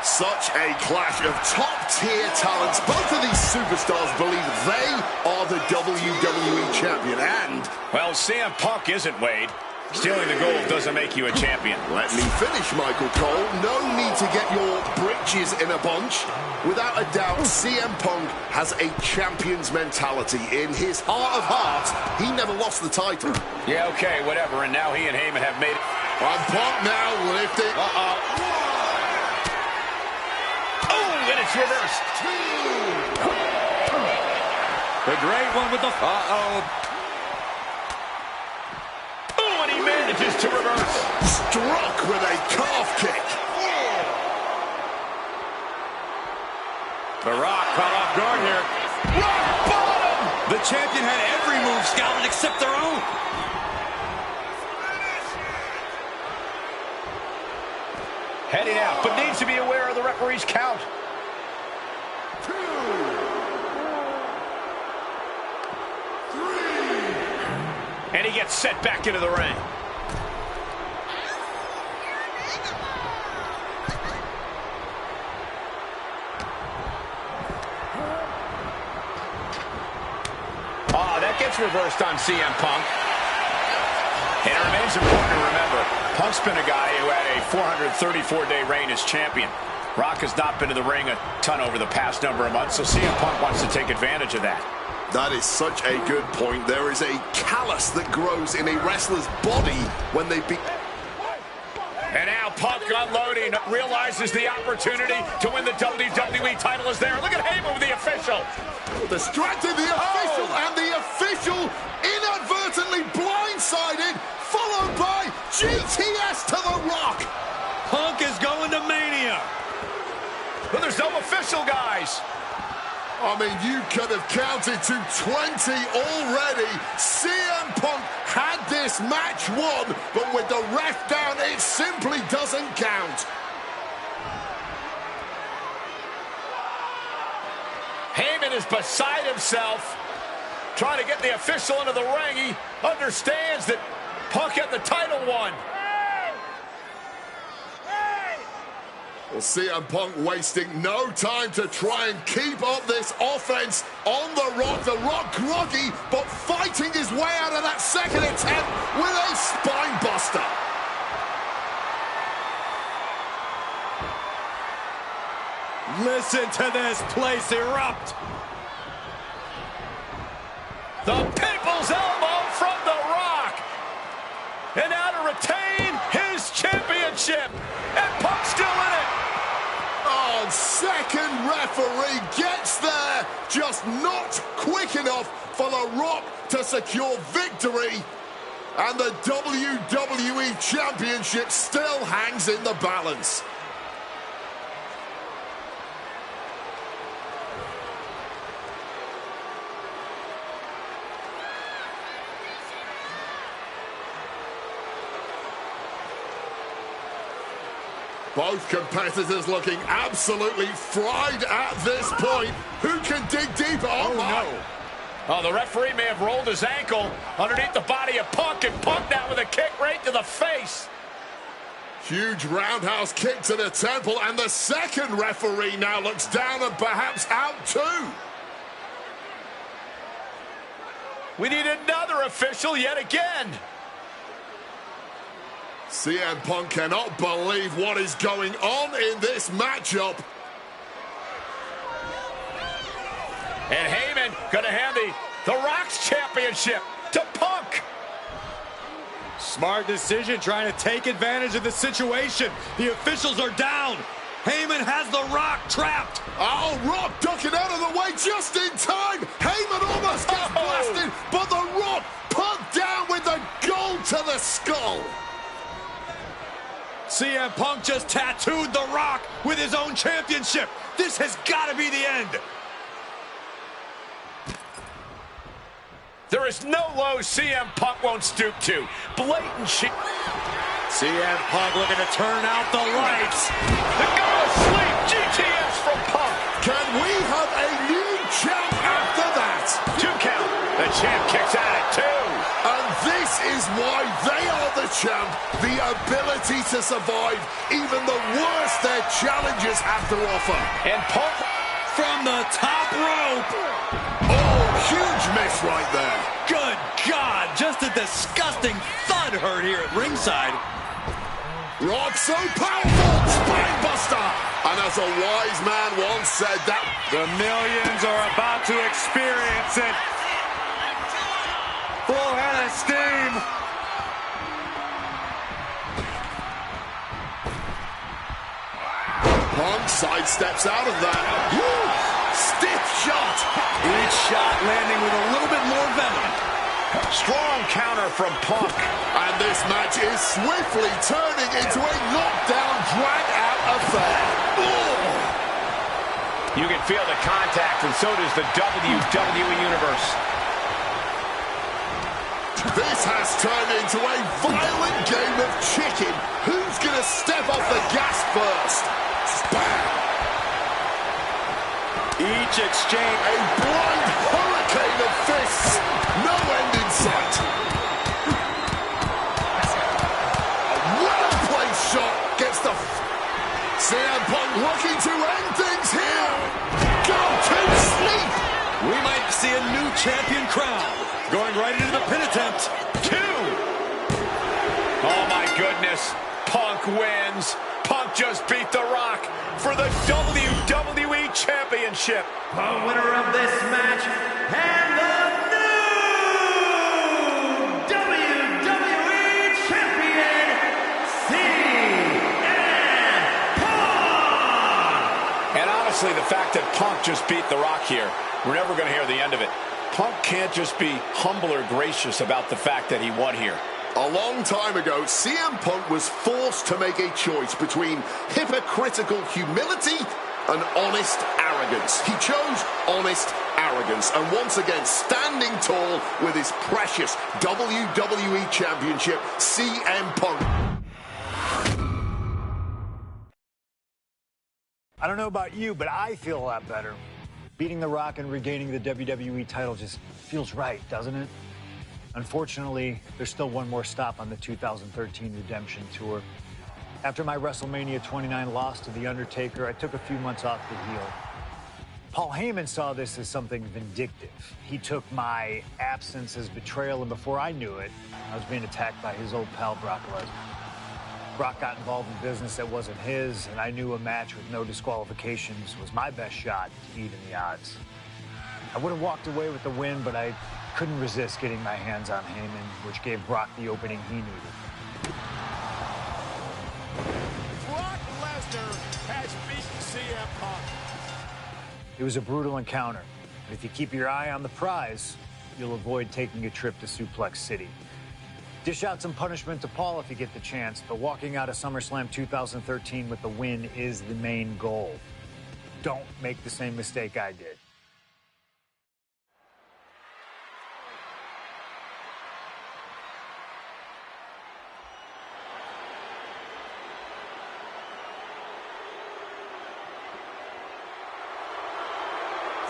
Such a clash of top-tier talents. Both of these superstars believe they are the WWE champion. And, Well, CM Punk isn't, Wade. Stealing the gold doesn't make you a champion. let me finish, Michael Cole. No need to get your britches in a bunch. Without a doubt, CM Punk has a champion's mentality. In his heart of hearts, he never lost the title. Yeah, okay, whatever. And now he and Heyman have made it. And Punk now lifted. Oh, and it's reversed. The great one with the... Oh, and he manages to reverse. Struck with a calf kick. The Rock caught off guard here. Rock bottom. The champion had every move scouted except their own. Heading out, but needs to be aware of the referee's count. 2, 3. And he gets set back into the ring. That gets reversed on CM Punk. And it remains important to remember, Punk's been a guy who had a 434-day reign as champion. Rock has not been to the ring a ton over the past number of months, so CM Punk wants to take advantage of that. That is such a good point. There is a callus that grows in a wrestler's body when they beat. And now Punk unloading, realizes the opportunity to win the WWE title is there. Look at Heyman with the official. Distracted the official, and the official inadvertently blindsided, followed by GTS to the Rock. Punk is going to Mania. But there's no official, guys. I mean, you could have counted to 20 already. CM Punk had this match won, but with the ref down, it simply doesn't count. Heyman is beside himself, trying to get the official into the ring. He understands that Punk had the title won. Well, CM Punk wasting no time to try and keep up this offense on the Rock. The Rock groggy, but fighting his way out of that second attempt with a spine buster. Listen to this place erupt. The People's Elbow from The Rock. And now to retain his championship. And Punk still in referee gets there, just not quick enough for The Rock to secure victory. And the WWE Championship still hangs in the balance. Both competitors looking absolutely fried at this point. Who can dig deeper? Oh, no. Oh, the referee may have rolled his ankle underneath the body of Punk, and Punk now with a kick right to the face. Huge roundhouse kick to the temple, and the second referee now looks down and perhaps out too. We need another official yet again. CM Punk cannot believe what is going on in this matchup. And Heyman going to hand the Rock's championship to Punk. Smart decision, trying to take advantage of the situation. The officials are down. Heyman has The Rock trapped. Oh, Rock ducking out of the way just in time. Heyman almost gets blasted, but The Rock put down with the gold to the skull. CM Punk just tattooed The Rock with his own championship. This has got to be the end. There is no low CM Punk won't stoop to. Blatant shit. CM Punk looking to turn out the lights. The go to sleep GTS from Punk. Can we have a new champ after that? 2 count. The champ kicks out at 2. And this is why they are the champ. The ability to survive even the worst their challenges have to offer. And Punk from the top rope. Oh, huge miss right there. Good God, just a disgusting thud heard here at ringside. Rock so powerful, spinebuster. And as a wise man once said, that the millions are about to experience it. Full head of steam. Punk sidesteps out of that. Woo! Stiff shot. Each shot landing with a little bit more venom. Strong counter from Punk. And this match is swiftly turning into a knockdown, drag-out affair. Ooh. You can feel the contact, and so does the WWE Universe. This has turned into a violent game of chicken. Who's going to step off the gas first? Bam! Each exchange, a blind hurricane of fists. No end in sight. A well-placed shot gets the... CM Punk looking to end things here. Go to sleep. We might see a new champion crown. Going right into the pin attempt. 2. Oh, my goodness. Punk wins. Punk just beat The Rock for the WWE Championship. The winner of this match and the new WWE Champion, CM Punk! And honestly, the fact that Punk just beat The Rock here, we're never going to hear the end of it. Punk can't just be humble or gracious about the fact that he won here. A long time ago, CM Punk was forced to make a choice between hypocritical humility and honest arrogance. He chose honest arrogance, and once again, standing tall with his precious WWE Championship, CM Punk. I don't know about you, but I feel a lot better. Beating The Rock and regaining the WWE title just feels right, doesn't it? Unfortunately, there's still one more stop on the 2013 Redemption Tour. After my WrestleMania 29 loss to The Undertaker, I took a few months off to heal. Paul Heyman saw this as something vindictive. He took my absence as betrayal, and before I knew it, I was being attacked by his old pal, Brock Lesnar. Brock got involved in business that wasn't his, and I knew a match with no disqualifications was my best shot to even the odds. I would have walked away with the win, but I couldn't resist getting my hands on Heyman, which gave Brock the opening he needed. Brock Lesnar has beaten CM Punk. It was a brutal encounter. But if you keep your eye on the prize, you'll avoid taking a trip to Suplex City. Dish out some punishment to Paul if you get the chance, but walking out of SummerSlam 2013 with the win is the main goal. Don't make the same mistake I did.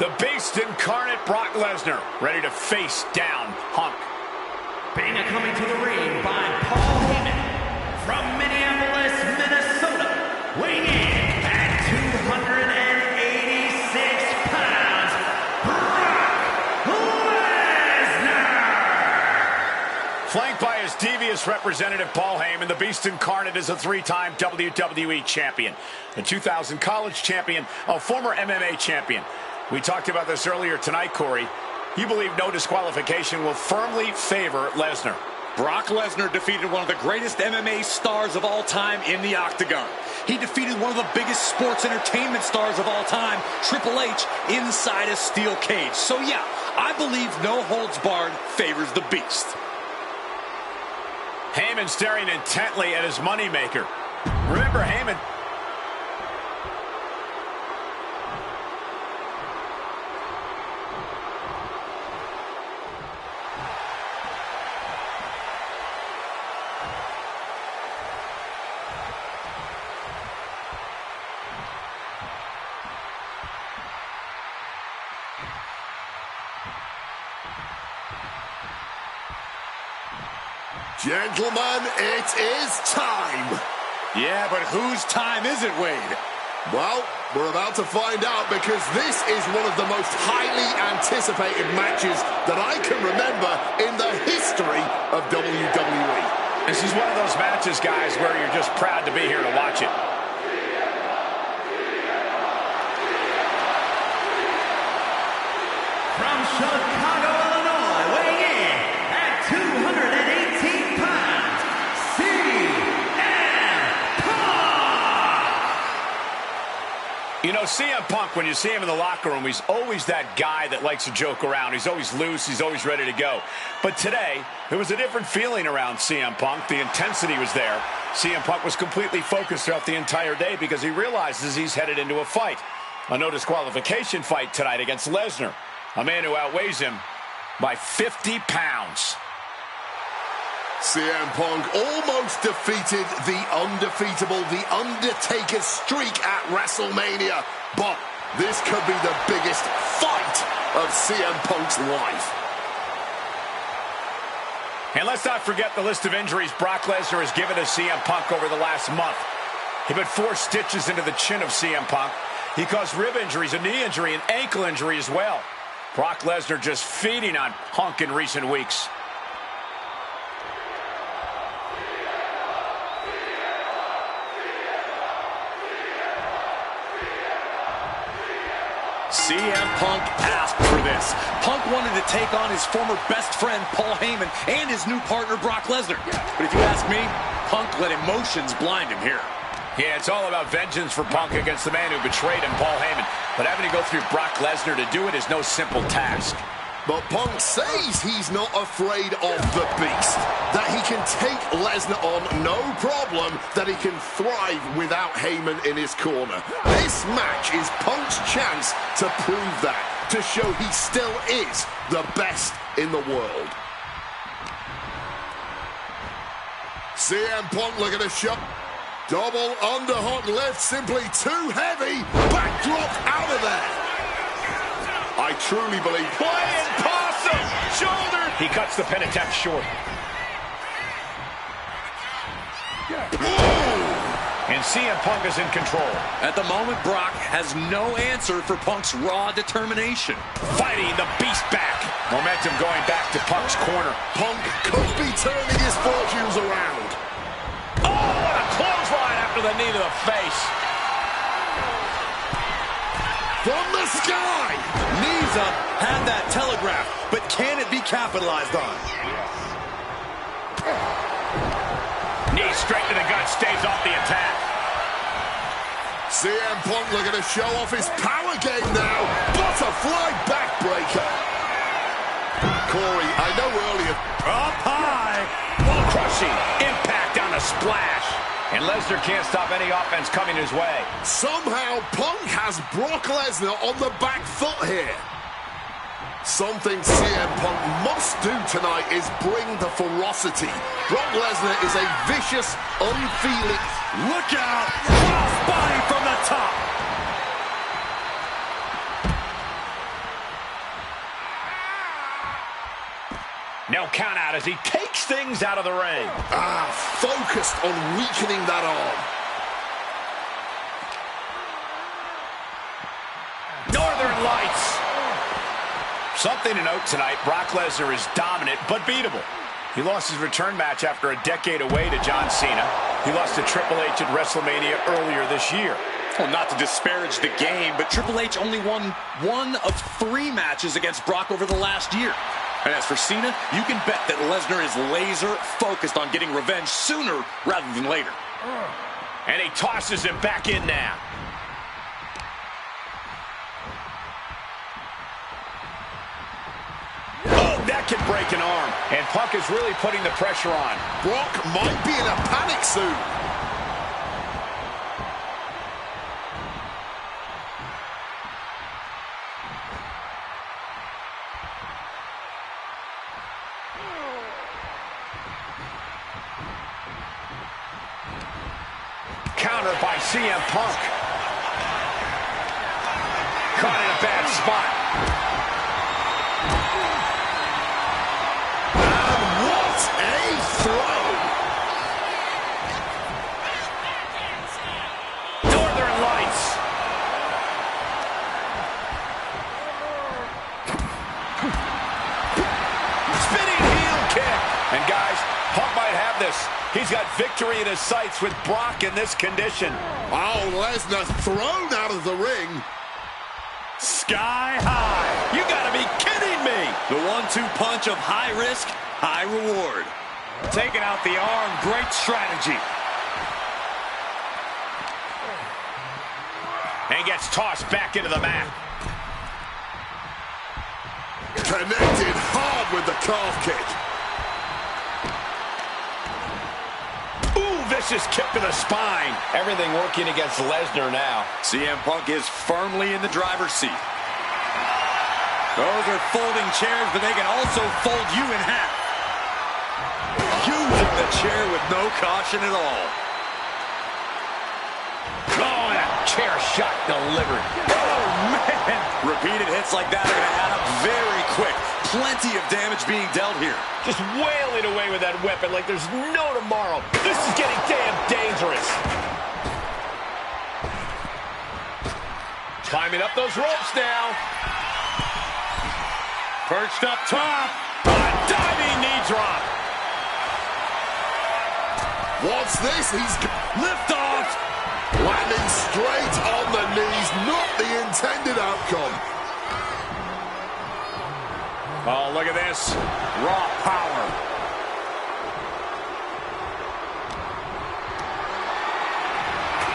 The Beast incarnate Brock Lesnar, ready to face down Punk. Being coming to the ring by Paul Heyman from Minneapolis, Minnesota, weighing in at 286 pounds, Brock Lesnar! Flanked by his devious representative Paul Heyman, the Beast incarnate is a three-time WWE champion, a 2000 college champion, a former MMA champion. We talked about this earlier tonight, Corey. You believe no disqualification will firmly favor Lesnar. Brock Lesnar defeated one of the greatest MMA stars of all time in the Octagon. He defeated one of the biggest sports entertainment stars of all time, Triple H, inside a steel cage. So yeah, I believe no holds barred favors the Beast. Heyman staring intently at his moneymaker. Remember, Heyman... Gentlemen, it is time. Yeah, but whose time is it, Wade? Well, we're about to find out because this is one of the most highly anticipated matches that I can remember in the history of WWE. This is one of those matches, guys, where you're just proud to be here to watch it. From Chicago, Illinois, weighing in at 218 pounds, CM Punk! You know, CM Punk, when you see him in the locker room, he's always that guy that likes to joke around. He's always loose. He's always ready to go. But today, there was a different feeling around CM Punk. The intensity was there. CM Punk was completely focused throughout the entire day because he realizes he's headed into a fight. A no disqualification fight tonight against Lesnar, a man who outweighs him by 50 pounds. CM Punk almost defeated the undefeatable, the Undertaker's streak at WrestleMania. But this could be the biggest fight of CM Punk's life. And let's not forget the list of injuries Brock Lesnar has given to CM Punk over the last month. He put 4 stitches into the chin of CM Punk. He caused rib injuries, a knee injury, an ankle injury as well. Brock Lesnar just feeding on Punk in recent weeks. CM Punk asked for this. Punk wanted to take on his former best friend, Paul Heyman, and his new partner, Brock Lesnar. But if you ask me, Punk let emotions blind him here. Yeah, it's all about vengeance for Punk against the man who betrayed him, Paul Heyman. But having to go through Brock Lesnar to do it is no simple task. But Punk says he's not afraid of the Beast, that he can take Lesnar on no problem, that he can thrive without Heyman in his corner. This match is Punk's chance to prove that, to show he still is the best in the world. CM Punk looking to shot. Double underhook lift, simply too heavy. Backdrop out of there. I truly believe. Flying possum! Shoulder! He cuts the pin attempt short. And CM Punk is in control. At the moment, Brock has no answer for Punk's raw determination. Fighting the Beast back. Momentum going back to Punk's corner. Punk could be turning his fortunes around. Oh, what a clothesline after the knee to the face. From the sky. Knees up, had that telegraph, but can it be capitalized on? Knee straight to the gut, stays off the attack. CM Punk looking to show off his power game now. Butterfly backbreaker. Corey, I know earlier. Up high. Crushing impact on the splash. And Lesnar can't stop any offense coming his way. Somehow, Punk has Brock Lesnar on the back foot here. Something CM Punk must do tonight is bring the ferocity. Brock Lesnar is a vicious, unfeeling... Look out! Cross body from the top. No count out as he takes things out of the ring. Focused on weakening that arm. Northern Lights. Something to note tonight, Brock Lesnar is dominant but beatable. He lost his return match after a decade away to John Cena. He lost to Triple H at WrestleMania earlier this year. Well, not to disparage the game, but Triple H only won 1 of 3 matches against Brock over the last year. And as for Cena, you can bet that Lesnar is laser focused on getting revenge sooner rather than later. And he tosses him back in now. Oh, that can break an arm. And Punk is really putting the pressure on. Brock might be in a panic soon. Counter by CM Punk. Caught in a bad spot. And what a throw! Northern Lights. Spinning heel kick. And guys, Punk might have this. He's got victory in his sights with Brock in this condition. Oh, Lesnar thrown out of the ring. Sky high. You gotta be kidding me. The 1-2 punch of high risk, high reward. Taking out the arm, great strategy. And he gets tossed back into the mat. Connected hard with the calf kick. Vicious kick to the spine. Everything working against Lesnar now. CM Punk is firmly in the driver's seat. Those are folding chairs, but they can also fold you in half. Using the chair with no caution at all. Oh, that chair shot delivered. Oh, man. Repeated hits like that are going to add up very quick. Plenty of damage being dealt here. Just wailing away with that weapon like there's no tomorrow. This is getting damn dangerous. Climbing up those ropes now. Perched up top. A diving knee drop. What's this? He's lift off. Landing straight on the knees. Not the intended outcome. Oh, look at this. Raw power.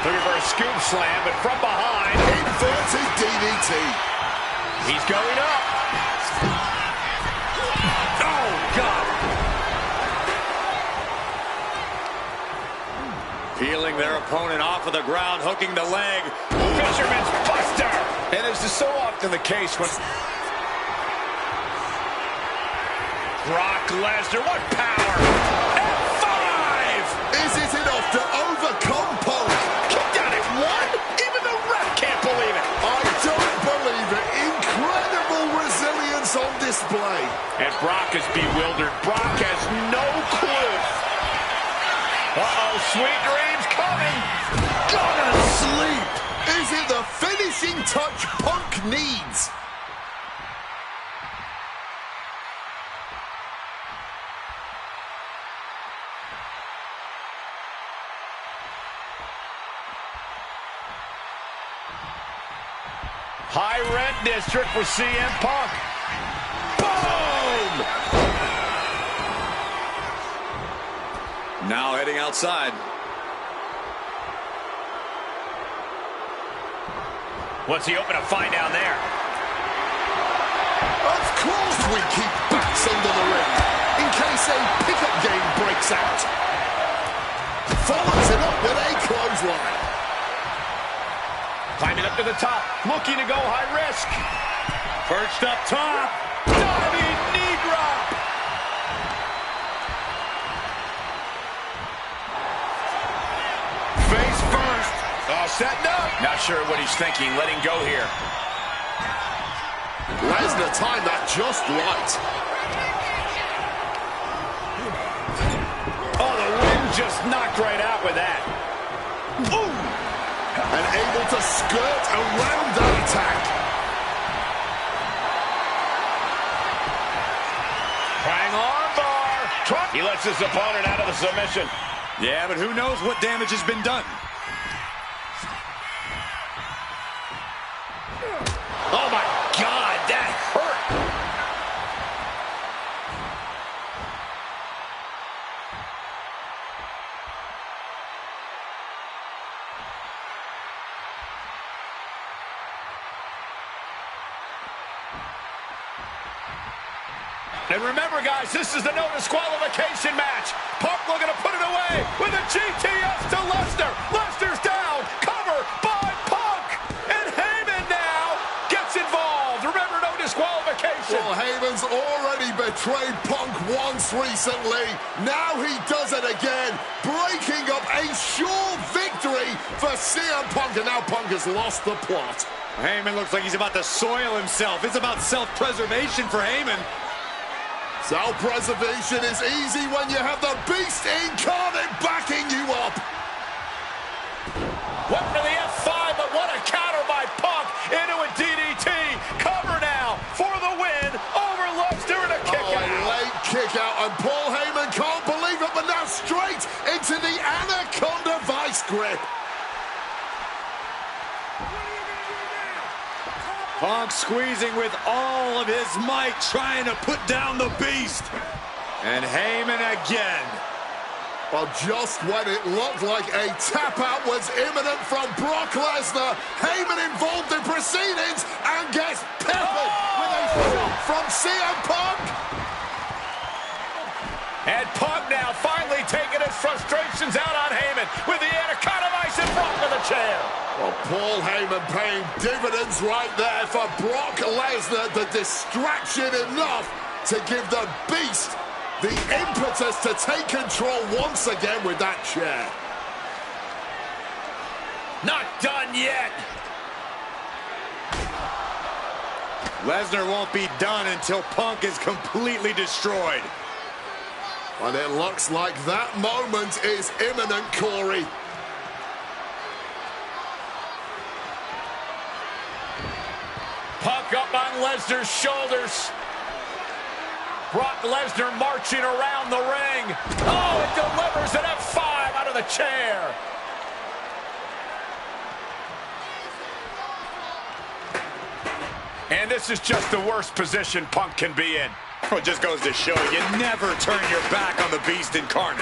Looking for a scoop slam, but from behind. Inverted DDT. He's going up. Oh, God. Peeling their opponent off of the ground, hooking the leg. Fisherman's Buster. And as is so often the case when... Brock Lesnar, what power! F5! Is it enough to overcome Punk? Kicked out at 1? Even the ref can't believe it! I don't believe it. Incredible resilience on display. And Brock is bewildered. Brock has no clue. Uh-oh, sweet dreams coming! Gonna sleep. Is it the finishing touch Punk needs? High rent district for CM Punk. Boom! Now heading outside. What's he hoping to find down there? Of course we keep backs under the ring, in case a pickup game breaks out. Follows it up with a clothesline. Climbing up to the top, looking to go high risk. Perched up top. Diving knee drop. Face first. Setting up. Not sure what he's thinking, letting go here. Lesnar timed that just right. Oh, the wind just knocked right out with that. Ooh. And able to skirt around that attack. Trying armbar. He lets his opponent out of the submission. Yeah, but who knows what damage has been done. Oh, my God, that hurt. And remember, guys, this is the no disqualification match. Punk looking to put it away with a GTS to Lesnar. Lesnar's down. Cover by Punk. And Heyman now gets involved. Remember, no disqualification. Well, Heyman's already betrayed Punk once recently. Now he does it again, breaking up a sure victory for CM Punk. And now Punk has lost the plot. Heyman looks like he's about to soil himself. It's about self-preservation for Heyman. Self-preservation is easy when you have the Beast incarnate backing you up. Went to the F5, but what a counter by Punk into a DDT. Cover now for the win over Lesnar and a kick out. A late kick out, and Paul Heyman can't believe it, but now straight into the Anaconda Vice grip. Punk squeezing with all of his might, trying to put down the Beast. And Heyman again. Well, just when it looked like a tap-out was imminent from Brock Lesnar, Heyman involved in proceedings and gets peppered with a shot from CM Punk. And Punk now finally taking his frustrations out on Heyman with the Anaconda Vice in front of the chair. Well, Paul Heyman paying dividends right there for Brock Lesnar. The distraction enough to give the Beast the impetus to take control once again with that chair. Not done yet. Lesnar won't be done until Punk is completely destroyed. And it looks like that moment is imminent, Corey. Punk up on Lesnar's shoulders. Brock Lesnar marching around the ring. Oh, it delivers an F5 out of the chair. And this is just the worst position Punk can be in. Well, it just goes to show you never turn your back on the Beast incarnate.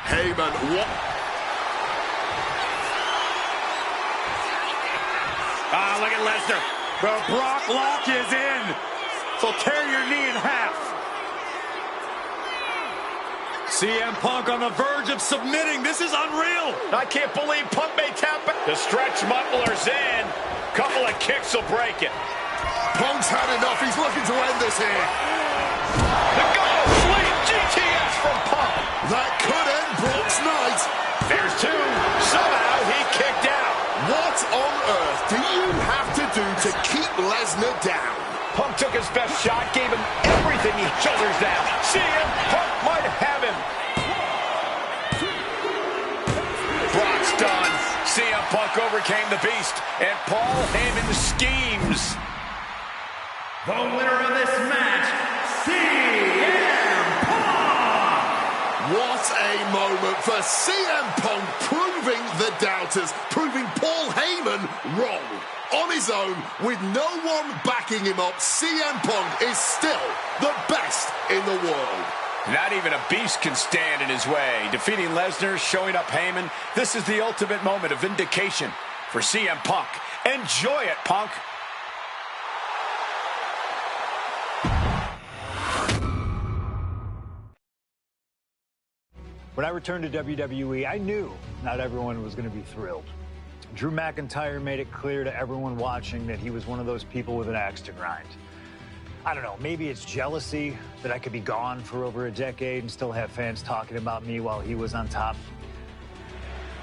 Heyman, what? Ah, look at Lesnar. The Brock lock is in. So tear your knee in half. CM Punk on the verge of submitting. This is unreal. I can't believe Punk may tap it. The stretch muffler's in. Couple of kicks will break it. Punk's had enough. He's looking to end this here. The goal sleep GTS from Punk. That could end Brock's night. There's two. Somehow he kicked out. What on earth do you have to do to keep Lesnar down? Punk took his best shot, gave him everything. He shoulders down. CM Punk might have him. Brock's done. CM Punk overcame the Beast, and Paul Heyman schemes. The winner of this match, CM Punk! What a moment for CM Punk, proving the doubters, proving Paul Heyman wrong. On his own, with no one backing him up, CM Punk is still the best in the world. Not even a Beast can stand in his way. Defeating Lesnar, showing up Heyman, this is the ultimate moment of vindication. for CM Punk. Enjoy it, Punk. When I returned to WWE, I knew not everyone was going to be thrilled. Drew McIntyre made it clear to everyone watching that he was one of those people with an axe to grind. I don't know, maybe it's jealousy that I could be gone for over a decade and still have fans talking about me while he was on top.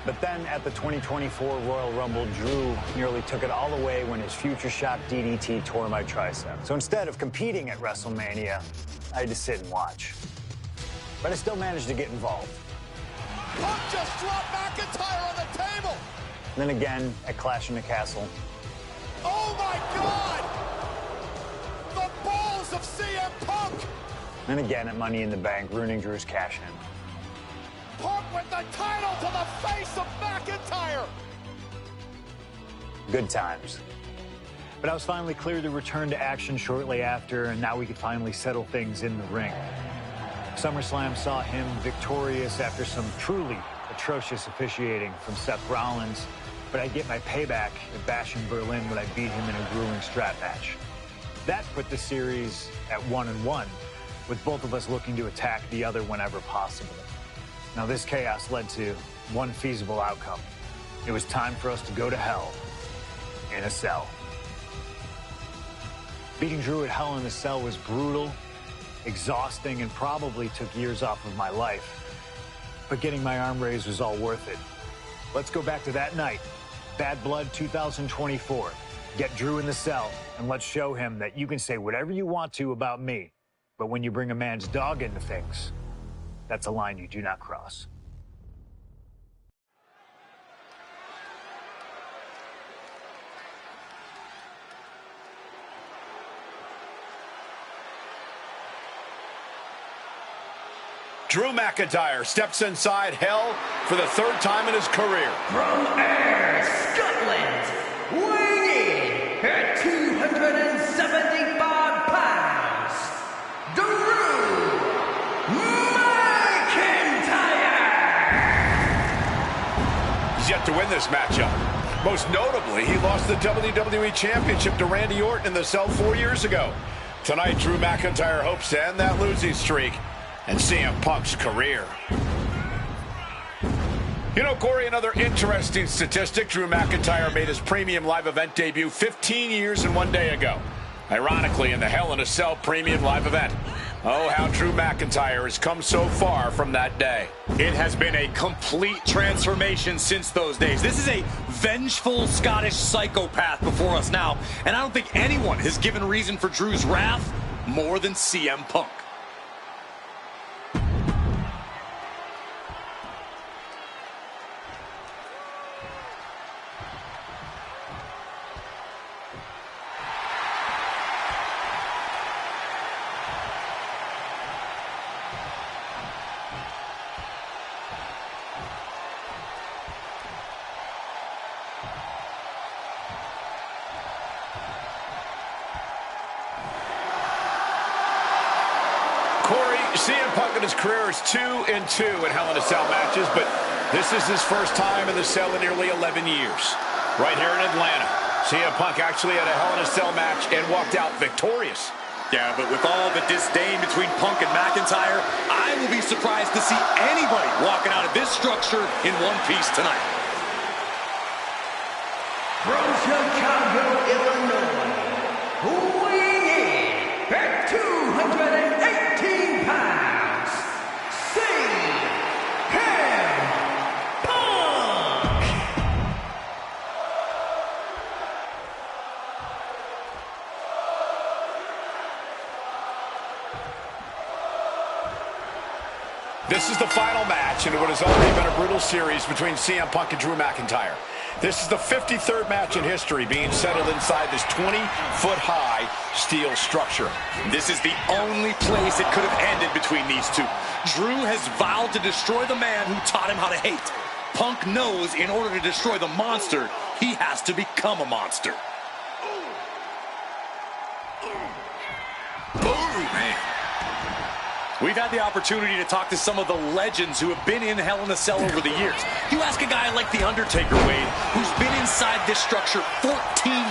But then at the 2024 Royal Rumble, Drew nearly took it all away when his future shock DDT tore my tricep. So instead of competing at WrestleMania, I had to sit and watch. But I still managed to get involved. Punk just dropped McIntyre on the table. And then again at Clash in the Castle. Oh my God! The balls of CM Punk! And again at Money in the Bank, ruining Drew's cash-in. Punk with the title to the face of McIntyre! Good times. But I was finally cleared to return to action shortly after, and now we could finally settle things in the ring. SummerSlam saw him victorious after some truly atrocious officiating from Seth Rollins, but I get my payback at Bash in Berlin when I beat him in a grueling strap match. That put the series at 1-1, with both of us looking to attack the other whenever possible. Now this chaos led to one feasible outcome. It was time for us to go to hell in a cell. Beating Drew at Hell in a Cell was brutal, exhausting, and probably took years off of my life. But getting my arm raised was all worth it. Let's go back to that night. Bad Blood 2024. Get Drew in the cell, and let's show him that you can say whatever you want to about me, but when you bring a man's dog into things, that's a line you do not cross. Drew McIntyre steps inside hell for the third time in his career. From Ayr, Scotland, weighing in at 275 pounds, Drew McIntyre! He's yet to win this matchup. Most notably, he lost the WWE Championship to Randy Orton in the cell 4 years ago. Tonight, Drew McIntyre hopes to end that losing streak and CM Punk's career. You know, Corey, another interesting statistic. Drew McIntyre made his premium live event debut 15 years and 1 day ago. Ironically, in the Hell in a Cell premium live event. Oh, how Drew McIntyre has come so far from that day. It has been a complete transformation since those days. This is a vengeful Scottish psychopath before us now, and I don't think anyone has given reason for Drew's wrath more than CM Punk. Corey, CM Punk in his career is 2-2 in Hell in a Cell matches, but this is his first time in the cell in nearly 11 years. Right here in Atlanta, CM Punk actually had a Hell in a Cell match and walked out victorious. Yeah, but with all the disdain between Punk and McIntyre, I will be surprised to see anybody walking out of this structure in one piece tonight. From Chicago, Illinois, weighing in at 218 pounds, CM Punk! This is the final match in what has already been a brutal series between CM Punk and Drew McIntyre. This is the 53rd match in history being settled inside this 20-foot-high steel structure. This is the only place it could have ended between these two. Drew has vowed to destroy the man who taught him how to hate. Punk knows in order to destroy the monster, he has to become a monster. Oh, man. We've had the opportunity to talk to some of the legends who have been in Hell in a Cell over the years. You ask a guy like The Undertaker, Wade, who's been inside this structure 14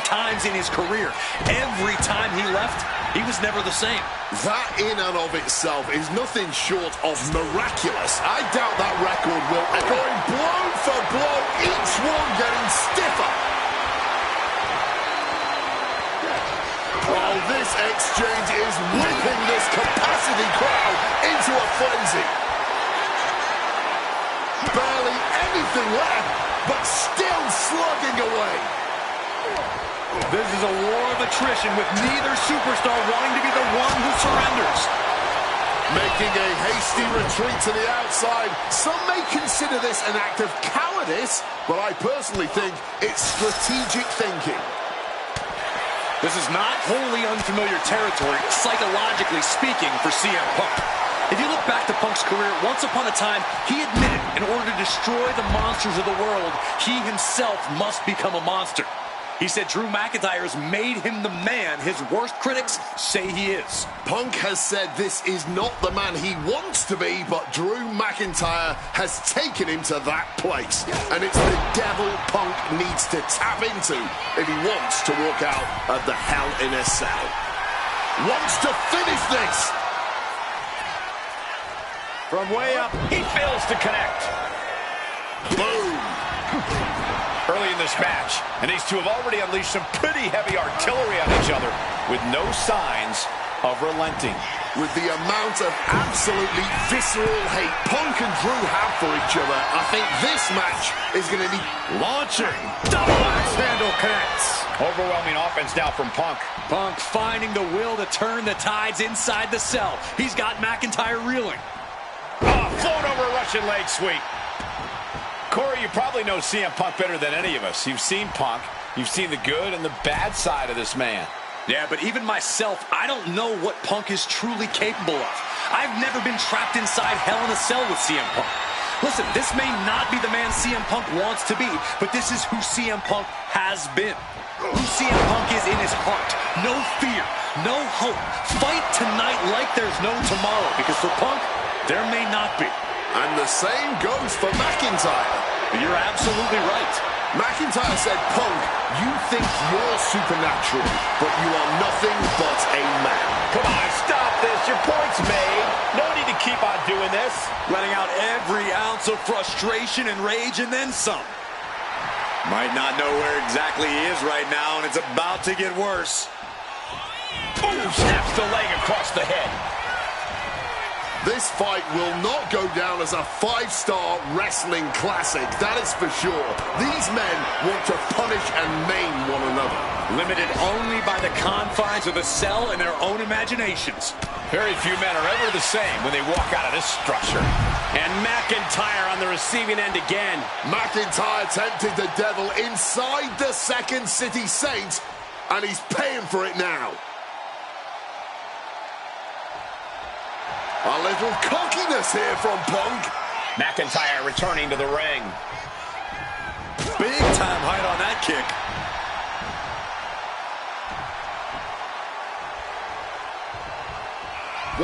times in his career. Every time he left, he was never the same. That in and of itself is nothing short of miraculous. I doubt that record will ever. Going blow for blow, each one getting stiffer. Oh, this exchange is whipping this capacity crowd into a frenzy. Barely anything left, but still slugging away. This is a war of attrition with neither superstar wanting to be the one who surrenders. Making a hasty retreat to the outside. Some may consider this an act of cowardice, but I personally think it's strategic thinking. This is not wholly unfamiliar territory, psychologically speaking, for CM Punk. If you look back to Punk's career, once upon a time, he admitted in order to destroy the monsters of the world, he himself must become a monster. He said Drew McIntyre has made him the man his worst critics say he is. Punk has said this is not the man he wants to be, but Drew McIntyre has taken him to that place. And it's the devil Punk needs to tap into if he wants to walk out of the Hell in a Cell. Wants to finish this. From way up, he fails to connect. Boom. Early in this match, and these two have already unleashed some pretty heavy artillery on each other with no signs of relenting. With the amount of absolutely visceral hate Punk and Drew have for each other, I think this match is going to be Launching. Double axe handle connects. Overwhelming offense now from Punk. Punk finding the will to turn the tides inside the cell. He's got McIntyre reeling. Oh, flown over a Russian leg sweep. Corey, you probably know CM Punk better than any of us. You've seen Punk. You've seen the good and the bad side of this man. Yeah, but even myself, I don't know what Punk is truly capable of. I've never been trapped inside Hell in a Cell with CM Punk. Listen, this may not be the man CM Punk wants to be, but this is who CM Punk has been. Who CM Punk is in his heart. No fear, no hope. Fight tonight like there's no tomorrow, because for Punk, there may not be. And the same goes for McIntyre. You're absolutely right. McIntyre said, Punk, you think you're supernatural, but you are nothing but a man. Come on, stop this. Your point's made. No need to keep on doing this. Letting out every ounce of frustration and rage and then some. Might not know where exactly he is right now, and it's about to get worse. Ooh, snaps the leg across the head. This fight will not go down as a 5-star wrestling classic, that is for sure. These men want to punish and maim one another. Limited only by the confines of the cell and their own imaginations. Very few men are ever the same when they walk out of this structure. And McIntyre on the receiving end again. McIntyre tempted the devil inside the Second City Saints, and he's paying for it now. A little cockiness here from Punk. McIntyre returning to the ring. Big time height on that kick.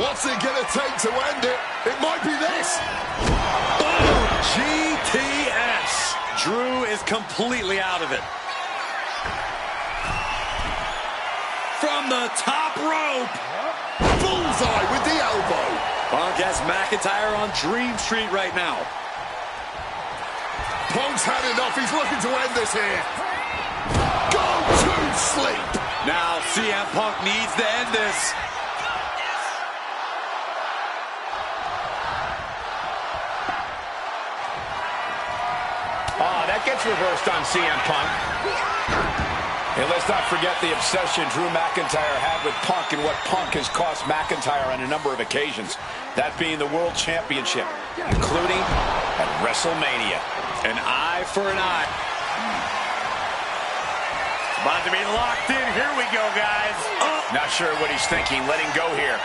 What's it gonna take to end it? It might be this. Boom! GTS. Drew is completely out of it. From the top rope. Bullseye with the elbow. Punk has McIntyre on Dream Street right now. Punk's had enough. He's looking to end this here. Go to sleep. Now CM Punk needs to end this. That gets reversed on CM Punk. And let's not forget the obsession Drew McIntyre had with Punk and what Punk has cost McIntyre on a number of occasions. That being the World Championship, including at WrestleMania. An eye for an eye. About to be locked in. Here we go, guys. Not sure what he's thinking. Letting go here.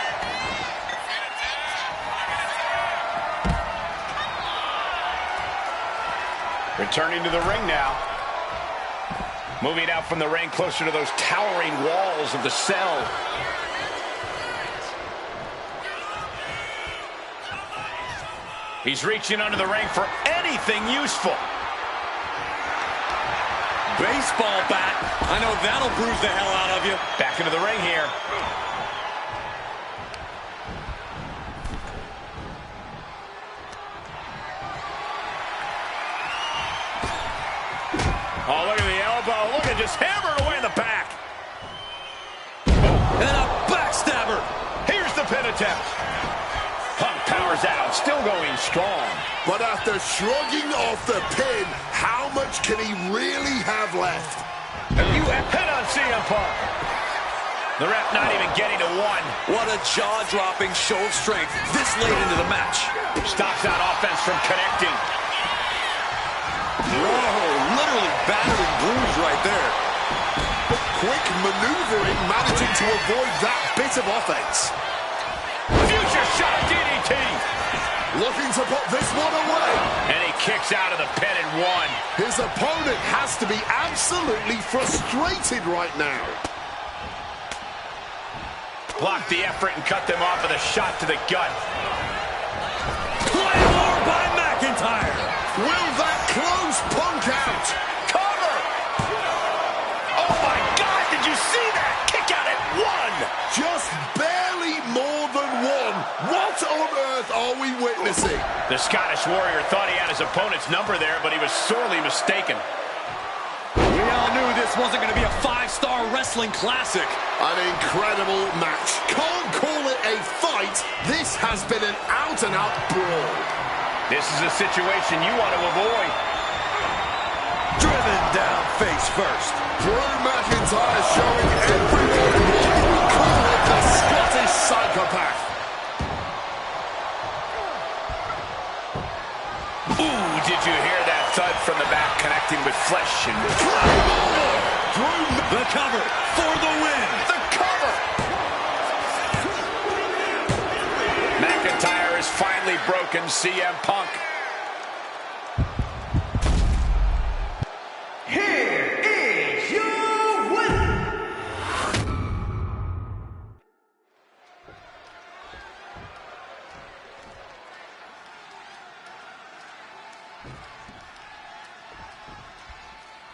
Returning to the ring now. Moving out from the ring closer to those towering walls of the cell. He's reaching under the ring for anything useful. Baseball bat. I know that'll bruise the hell out of you. Back into the ring here. Oh, look at the elbow. Look at just hammered away in the back. And a backstabber. Here's the pin attempt. Punk powers out, still going strong. But after shrugging off the pin, how much can he really have left? Pin on CM Punk. The ref not even getting to one. What a jaw-dropping show of strength this late into the match. Stops that offense from connecting. Whoa, literally battered and bruised right there. Quick maneuvering, managing to avoid that bit of offense. Future shot DDT. Looking to put this one away. And he kicks out of the pin and one. His opponent has to be absolutely frustrated right now. Blocked the effort and cut them off with a shot to the gut. Claymore by McIntyre. Will that close Punk out? Cover! Oh my God, did you see that? Kick out at one! Just barely more than one. What on earth are we witnessing? The Scottish Warrior thought he had his opponent's number there, but he was sorely mistaken. We all knew this wasn't going to be a 5-star wrestling classic. An incredible match. Can't call it a fight. This has been an out-and-out brawl. This is a situation you want to avoid. Driven down face first. Drew McIntyre showing everyone why we call it the Scottish Psychopath. Ooh, did you hear that thud from the back connecting with flesh and The cover for the win. the cover! McIntyre has finally broken CM Punk. Here is your winner.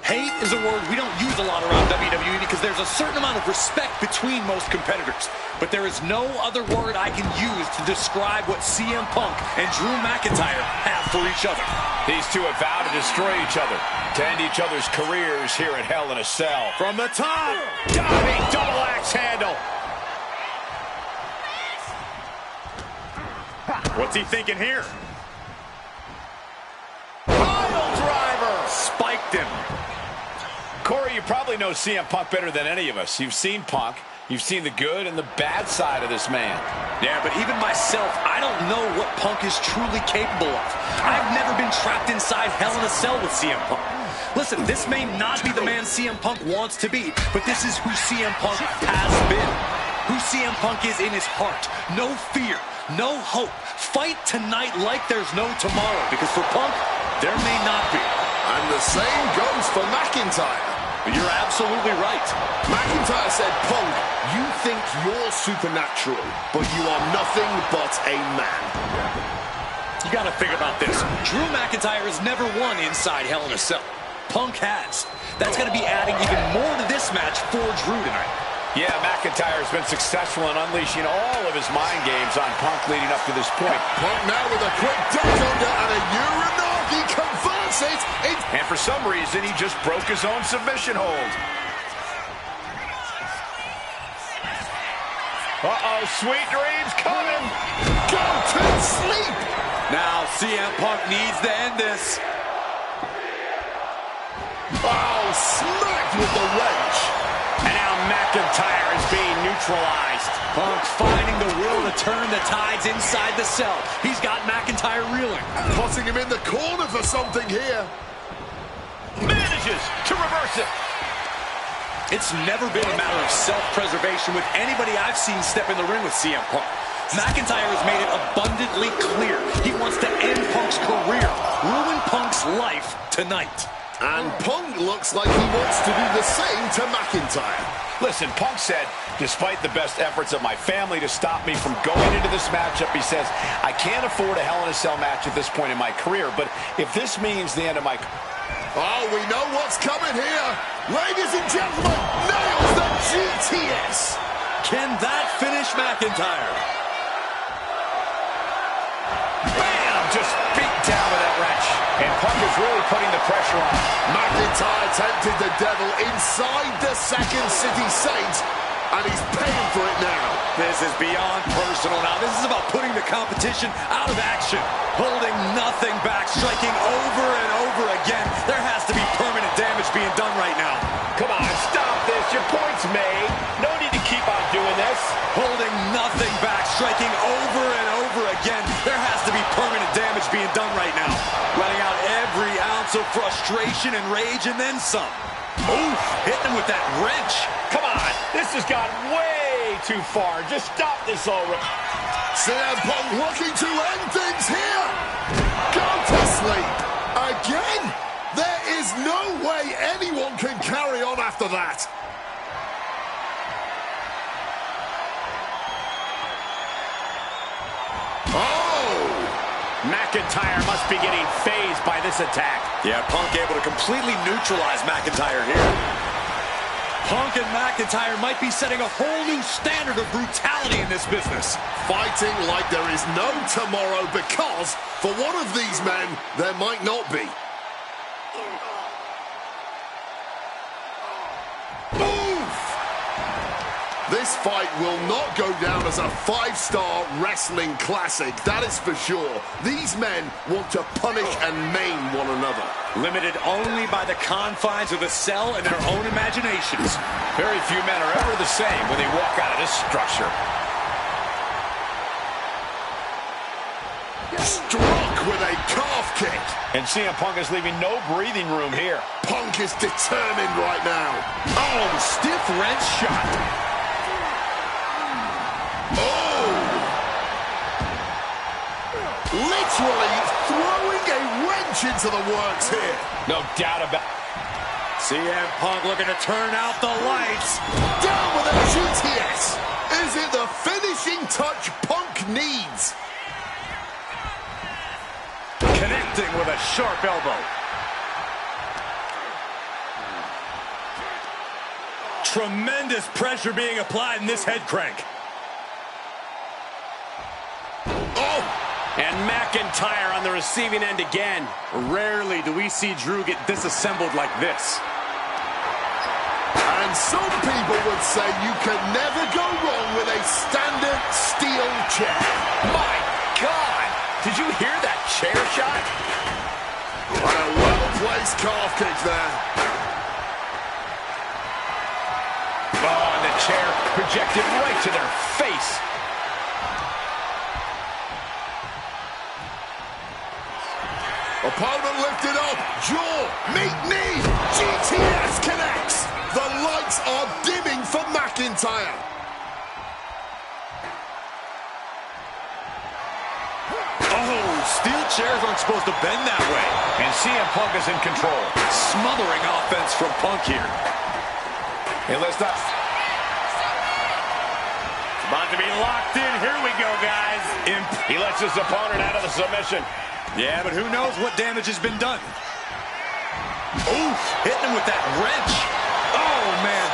Hate is a word we don't use a lot around WWE because there's a certain amount of respect between most competitors. But there is no other word I can use to describe what CM Punk and Drew McIntyre have for each other. These two have vowed to destroy each other, to end each other's careers here at Hell in a Cell. From the top, Diving double axe handle. what's he thinking here? Pile driver. Spiked him. Corey, you probably know CM Punk better than any of us. You've seen Punk. You've seen the good and the bad side of this man. Yeah, but even myself, I don't know what Punk is truly capable of. I've never been trapped inside Hell in a Cell with CM Punk. Listen, this may not be the man CM Punk wants to be, but this is who CM Punk has been. Who CM Punk is in his heart. No fear, no hope. Fight tonight like there's no tomorrow, because for Punk, there may not be. And the same goes for McIntyre. You're absolutely right. McIntyre said, Punk, you think you're supernatural, but you are nothing but a man. You got to think about this. Drew McIntyre has never won inside Hell in a Cell. Punk has. That's going to be adding even more to this match for Drew tonight. Yeah, McIntyre has been successful in unleashing all of his mind games on Punk leading up to this point. Punk now with a quick duck under and a Uranagi converts it. And for some reason, he just broke his own submission hold. Uh-oh, sweet dreams coming. Go to sleep. Now CM Punk needs to end this. Oh, smacked with the wrench. And now McIntyre is being neutralized. Punk finding the will to turn the tides inside the cell. He's got McIntyre reeling. Putting him in the corner for something here. Manages to reverse it. It's never been a matter of self-preservation with anybody I've seen step in the ring with CM Punk. McIntyre has made it abundantly clear he wants to end Punk's career, ruin Punk's life tonight. And Punk looks like he wants to do the same to McIntyre. Listen, Punk said, despite the best efforts of my family to stop me from going into this matchup, he says, I can't afford a Hell in a Cell match at this point in my career, but if this means the end of my... Oh, we know what's coming here. Ladies and gentlemen, nails the GTS. Can that finish McIntyre? Bam! Just beat down with that wrench. And Punk is really putting the pressure on. McIntyre tempted the devil inside the Second City Saints, and he's paying for it now. This is beyond personal now. This is about putting the competition out of action. Holding nothing back, striking over and over again. There has to be permanent damage being done right now. Come on, stop this. Your point's made. No need to keep on doing this. Holding nothing back, striking over and over again. There has to be permanent damage being done right now. Letting out every ounce of frustration and rage and then some. Oof, hitting him with that wrench. Come on, this has gone way too far. Just stop this already. CM Punk looking to end things here. Go to sleep. Again? There is no way anyone can carry on after that. Oh! McIntyre must be getting phased by this attack. Yeah, Punk able to completely neutralize McIntyre here. Punk and McIntyre might be setting a whole new standard of brutality in this business. Fighting like there is no tomorrow because, for one of these men, there might not be. This fight will not go down as a 5-star wrestling classic, that is for sure. These men want to punish and maim one another. Limited only by the confines of the cell and their own imaginations. Very few men are ever the same when they walk out of this structure. Struck with a calf kick. And CM Punk is leaving no breathing room here. Punk is determined right now. Oh, stiff wrench shot. Literally throwing a wrench into the works here. No doubt about it. CM Punk looking to turn out the lights. Down with a GTS. Is it the finishing touch Punk needs? Connecting with a sharp elbow. Tremendous pressure being applied in this head crank. And McIntyre on the receiving end again. Rarely do we see Drew get disassembled like this. And some people would say you can never go wrong with a standard steel chair. My God! Did you hear that chair shot? And a well-placed calf kick there. Oh, and the chair projected right to their face. Opponent lifted up, jaw, meet knee, GTS connects. The lights are dimming for McIntyre. Oh, steel chairs aren't supposed to bend that way. And CM Punk is in control. Smothering offense from Punk here. And let's not... About to be locked in. Here we go, guys. He lets his opponent out of the submission. Yeah, but who knows what damage has been done. Oof, hitting him with that wrench. Oh, man.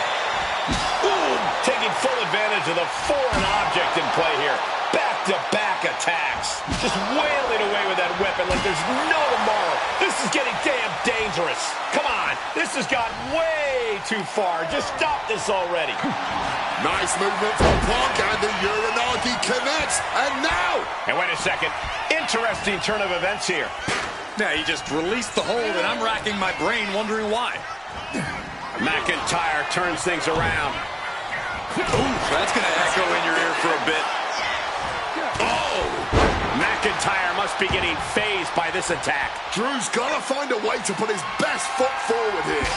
Ooh, taking full advantage of the foreign object in play here. Back-to-back attacks. Just wailing away with that weapon like there's no tomorrow. This is getting damn dangerous. Come on, this has gone way too far. Just stop this already. Nice movement from Punk, and the Uranagi connects, and now... And wait a second, interesting turn of events here. Yeah, he just released the hold, and I'm racking my brain wondering why. McIntyre turns things around. Ooh, that's going to echo in your ear for a bit. Oh! McIntyre must be getting phased by this attack. Drew's got to find a way to put his best foot forward here.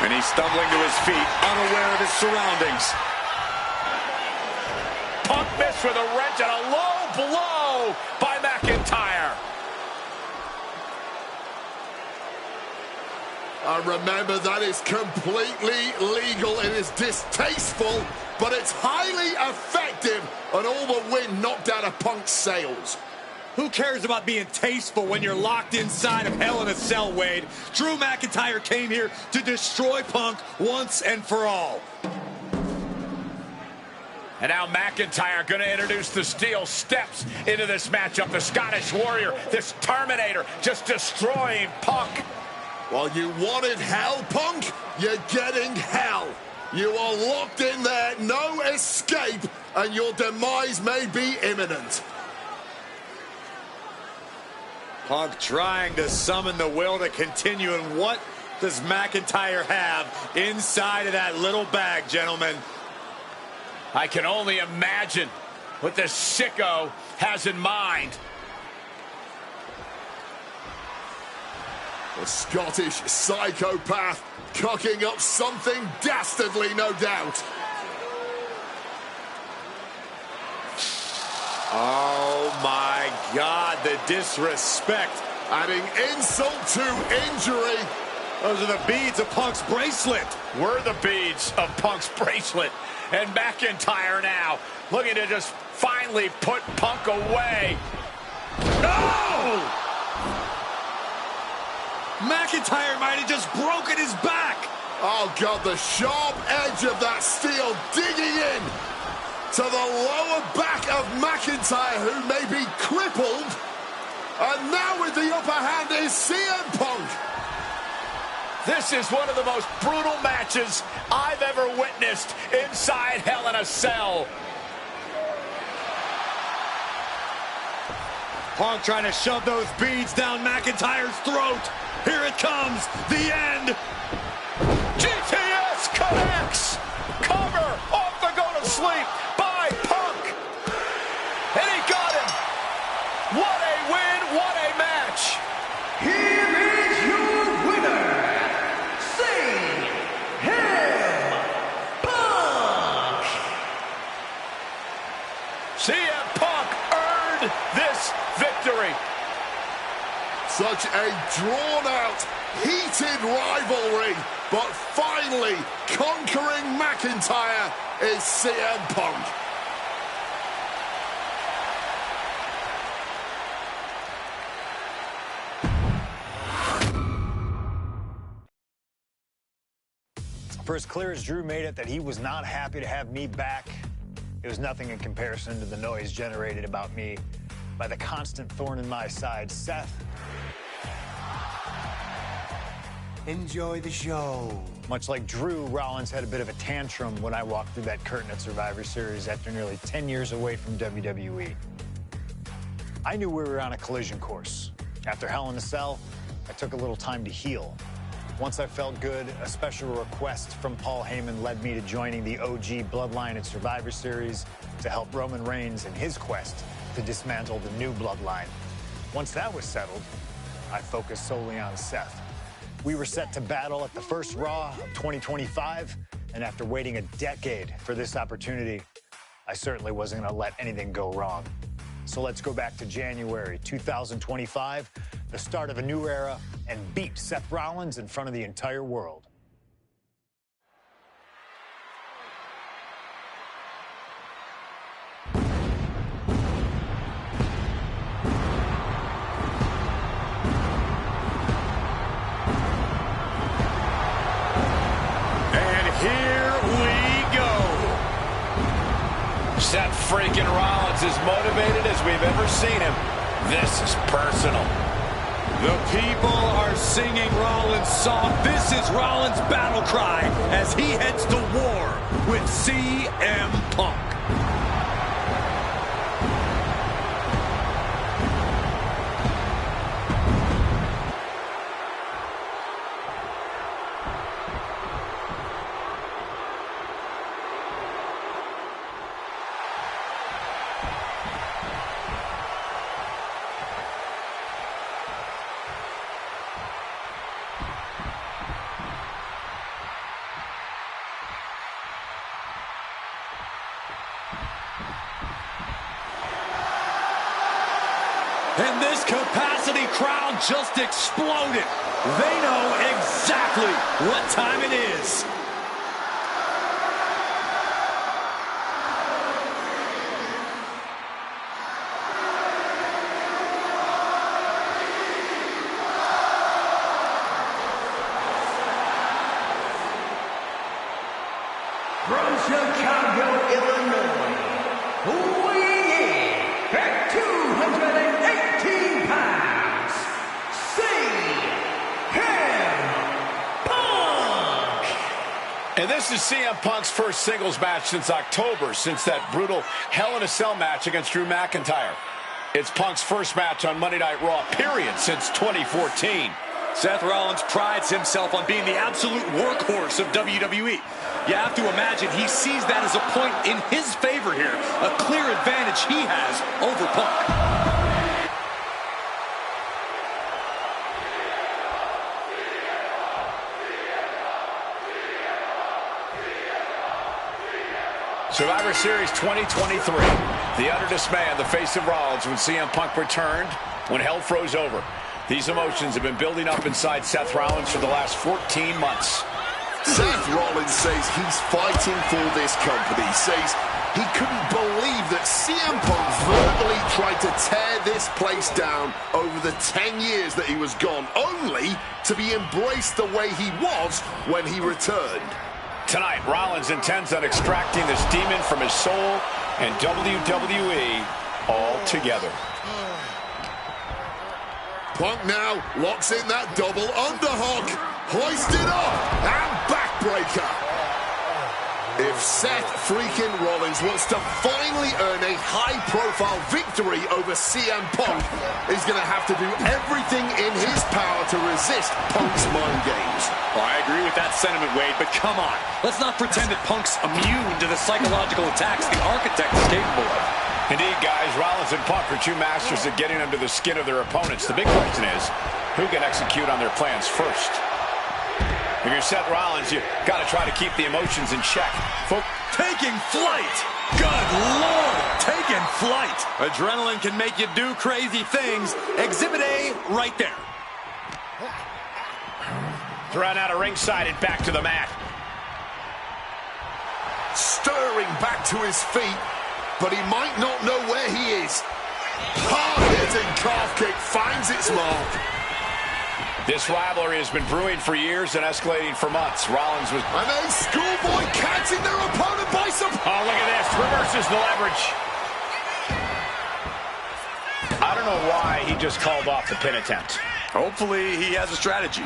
And he's stumbling to his feet, unaware of his surroundings. Punk missed with a wrench and a low blow by McIntyre. And remember, that is completely legal. It is distasteful, but it's highly effective. And all the wind knocked out of Punk's sails. Who cares about being tasteful when you're locked inside of Hell in a Cell, Wade? Drew McIntyre came here to destroy Punk once and for all. And now McIntyre going to introduce the steel steps into this matchup. The Scottish Warrior, this Terminator, just destroying Punk. Well, you wanted hell, Punk? You're getting hell. You are locked in there, no escape, and your demise may be imminent. Punk trying to summon the will to continue, and what does McIntyre have inside of that little bag, gentlemen? I can only imagine what this sicko has in mind. The Scottish psychopath cooking up something dastardly, no doubt. Oh my God, the disrespect. Adding insult to injury. Those are the beads of Punk's bracelet. Were the beads of Punk's bracelet. And McIntyre now looking to just finally put Punk away. No! McIntyre might have just broken his back. Oh, God, the sharp edge of that steel digging in to the lower back of McIntyre, who may be crippled. And now with the upper hand is CM Punk. This is one of the most brutal matches I've ever witnessed inside Hell in a Cell. Punk trying to shove those beads down McIntyre's throat. Here it comes, the end. GTS connects. Cover off the go to sleep by Punk. And he got him. What a win, what a match. Here is your winner, CM Punk. CM Punk earned this victory. Such a drawn-out, heated rivalry, but finally conquering McIntyre is CM Punk. For as clear as Drew made it that he was not happy to have me back, it was nothing in comparison to the noise generated about me by the constant thorn in my side, Seth. Enjoy the show. Much like Drew, Rollins had a bit of a tantrum when I walked through that curtain at Survivor Series after nearly 10 years away from WWE. I knew we were on a collision course. After Hell in a Cell, I took a little time to heal. Once I felt good, a special request from Paul Heyman led me to joining the OG Bloodline at Survivor Series to help Roman Reigns in his quest to dismantle the new Bloodline. Once that was settled, I focused solely on Seth. We were set to battle at the first Raw of 2025, and after waiting a decade for this opportunity, I certainly wasn't going to let anything go wrong. So let's go back to January 2025, the start of a new era, and beat Seth Rollins in front of the entire world. Seth freaking Rollins is motivated as we've ever seen him. This is personal. The people are singing Rollins' song. This is Rollins' battle cry as he heads to war with CM Punk. And this capacity crowd just exploded. They know exactly what time it is. From Chicago, Illinois, weighing in at 218 pounds, CM Punk! And this is CM Punk's first singles match since October, since that brutal Hell in a Cell match against Drew McIntyre. It's Punk's first match on Monday Night Raw, period, since 2014. Seth Rollins prides himself on being the absolute workhorse of WWE. You have to imagine he sees that as a point in his favor here. A clear advantage he has over Punk. Survivor Series 2023. The utter dismay on the face of Rollins when CM Punk returned, when hell froze over. These emotions have been building up inside Seth Rollins for the last 14 months. Seth Rollins says he's fighting for this company. Says he couldn't believe that CM Punk verbally tried to tear this place down over the 10 years that he was gone, only to be embraced the way he was when he returned. Tonight, Rollins intends on extracting this demon from his soul and WWE altogether. Punk now locks in that double underhook, hoisted up, and backbreaker. If Seth freaking Rollins wants to finally earn a high-profile victory over CM Punk, he's going to have to do everything in his power to resist Punk's mind games. Well, I agree with that sentiment, Wade, but come on. Let's not pretend that Punk's immune to the psychological attacks the Architect is capable of. Indeed, guys, Rollins and Punk are two masters at getting under the skin of their opponents. The big question is, who can execute on their plans first? If you're Seth Rollins, you got to try to keep the emotions in check. Taking flight! Good Lord! Taking flight! Adrenaline can make you do crazy things. Exhibit A, right there. Thrown out of ringside and back to the mat. Stirring back to his feet, but he might not know where he is. Hard-hitting calf kick finds its mark. This rivalry has been brewing for years and escalating for months. Rollins was... And a schoolboy catching their opponent by surprise. Oh, look at this. Reverses the leverage. I don't know why he just called off the pin attempt. Hopefully he has a strategy.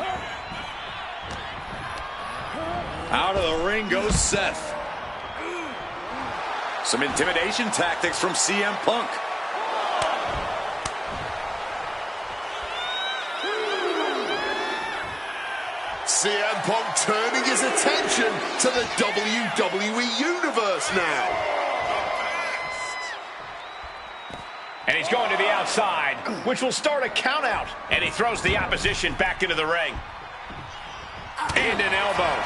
Out of the ring goes Seth. Some intimidation tactics from CM Punk. CM Punk turning his attention to the WWE Universe now. And he's going to the outside, which will start a count out. And he throws the opposition back into the ring. And an elbow.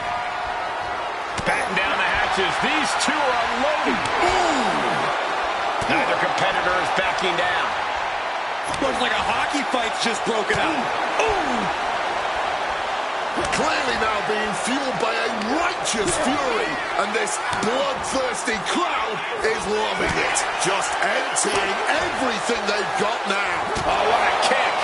Batten down the hatches. These two are unloading. Ooh. Neither competitor is backing down. Looks like a hockey fight's just broken out. Ooh. Clearly now being fueled by a righteous fury, and this bloodthirsty crowd is loving it. Just emptying everything they've got now. Oh, what a kick.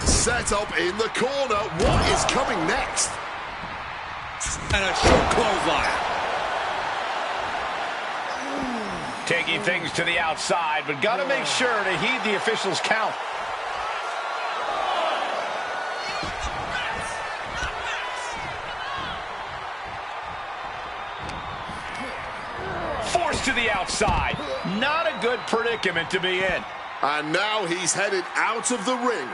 Set up in the corner. What is coming next? And a short clothesline. Taking things to the outside, but got to make sure to heed the official's count. Forced to the outside. Not a good predicament to be in. And now he's headed out of the ring.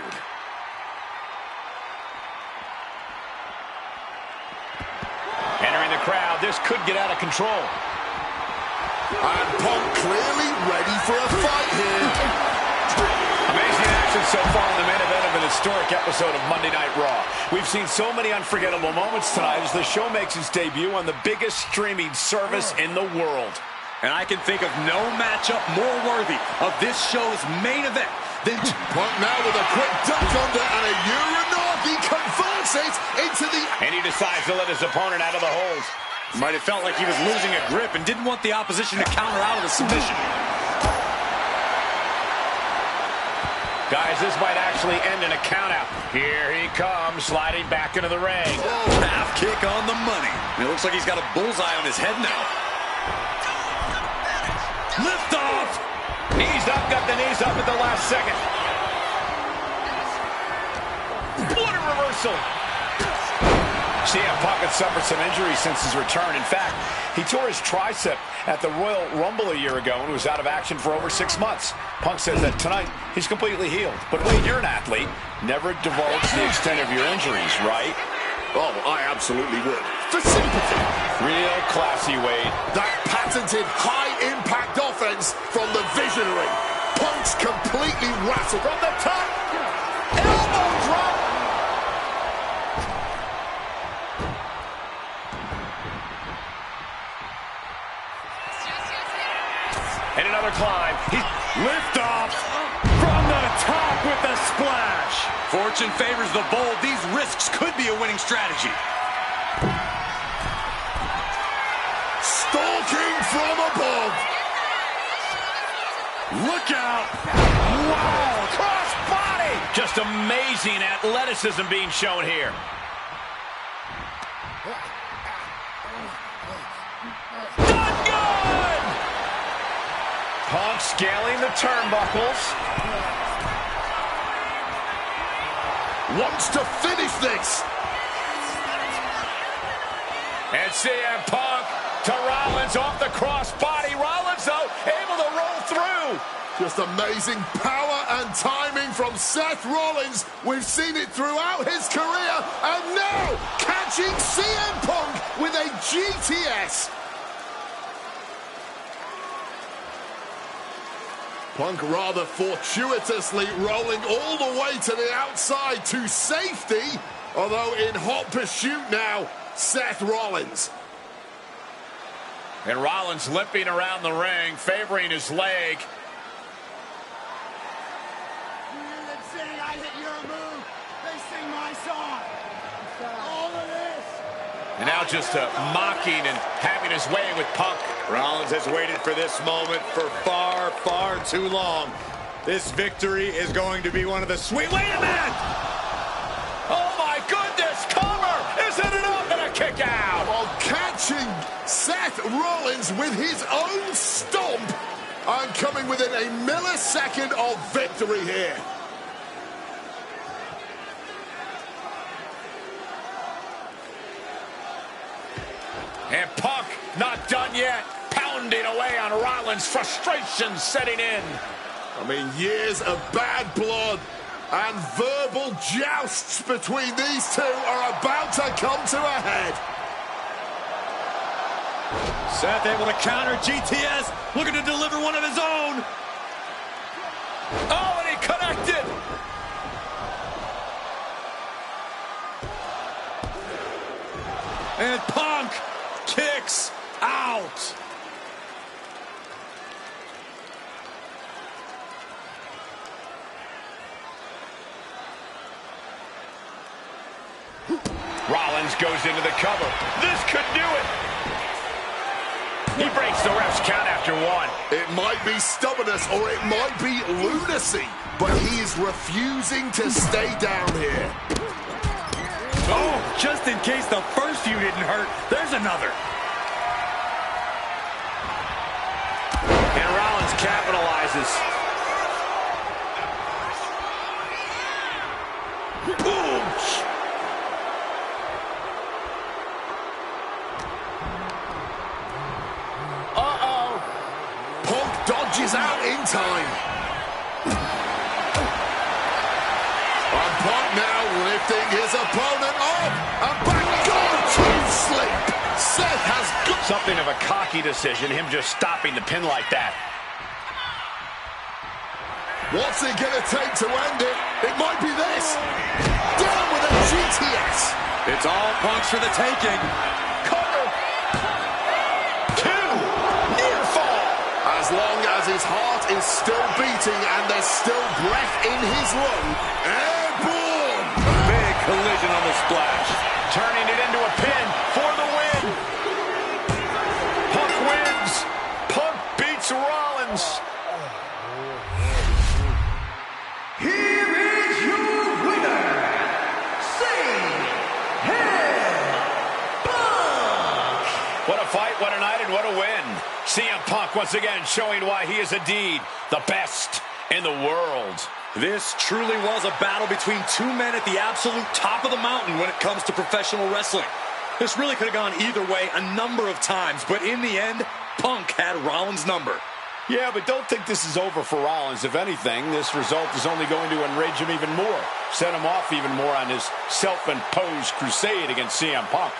Entering the crowd, this could get out of control. And Punk clearly ready for a fight here. Amazing action so far in the main event of an historic episode of Monday Night Raw. We've seen so many unforgettable moments tonight as the show makes its debut on the biggest streaming service in the world. And I can think of no matchup more worthy of this show's main event than... Punk now with a quick duck under and a Uranagi converts it into the... And he decides to let his opponent out of the hold. Might have felt like he was losing a grip and didn't want the opposition to counter out of the submission. Guys, this might actually end in a countout. Here he comes, sliding back into the ring. Oh, half kick on the money. And it looks like he's got a bullseye on his head now. Lift off! Knees up, got the knees up at the last second. What a reversal! CM Punk had suffered some injuries since his return. In fact, he tore his tricep at the Royal Rumble a year ago and was out of action for over 6 months. Punk says that tonight he's completely healed. But Wade, you're an athlete. Never divulge the extent of your injuries, right? Oh, I absolutely would. For sympathy. Real classy, Wade. That patented high-impact offense from the visionary. Punk's completely rattled from the top. Elbow drop. And another climb. Lift off from the top with the splash. Fortune favors the bold. These risks could be a winning strategy. Stalking from above. Look out. Wow, cross body. Just amazing athleticism being shown here. Done good. Punk scaling the turnbuckles. Wants to finish this. And CM Punk to Rollins off the crossbody. Rollins, though, able to roll through. Just amazing power and timing from Seth Rollins. We've seen it throughout his career. And now, catching CM Punk with a GTS. Punk rather fortuitously rolling all the way to the outside to safety. Although in hot pursuit now, Seth Rollins. And Rollins limping around the ring, favoring his leg. They sing, I hit your move. They sing my song. All of this. And now just mocking and having his way with Punk. Rollins has waited for this moment for far, far too long. This victory is going to be one of the sweet... Wait a minute! Oh my goodness, cover! Isn't it up and a kick out? While catching Seth Rollins with his own stomp and coming within a millisecond of victory here. And Punk not done yet. Pounding away on Rollins, frustration setting in. I mean, years of bad blood and verbal jousts between these two are about to come to a head. Seth able to counter GTS, looking to deliver one of his own. Oh, and he connected. And Punk kicks out. Rollins goes into the cover. This could do it. He breaks the ref's count after one. It might be stubbornness or it might be lunacy, but he is refusing to stay down here. Oh, just in case the first few didn't hurt, there's another. And Rollins capitalizes. Ooch! Uh-oh. Punk dodges out in time. And Punk now lifting his opponent up. And back go to sleep. Seth has got... Something of a cocky decision, him just stopping the pin like that. What's it going to take to end it? It might be this. Down with a GTS. It's all Punk's for the taking. Cover. 2. Near fall. as long as his heart is still beating and there's still breath in his lung. Airborne! Big collision on the splash. Turning it into a pin for the win. Punk wins. Punk beats Rollins. Here is your winner, Punk! What a fight, what a night, and what a win. CM Punk once again showing why he is indeed the best in the world. This truly was a battle between two men at the absolute top of the mountain when it comes to professional wrestling. This really could have gone either way a number of times, but in the end, Punk had Rollins' number. Yeah, but don't think this is over for Rollins. If anything, this result is only going to enrage him even more, set him off even more on his self-imposed crusade against CM Punk.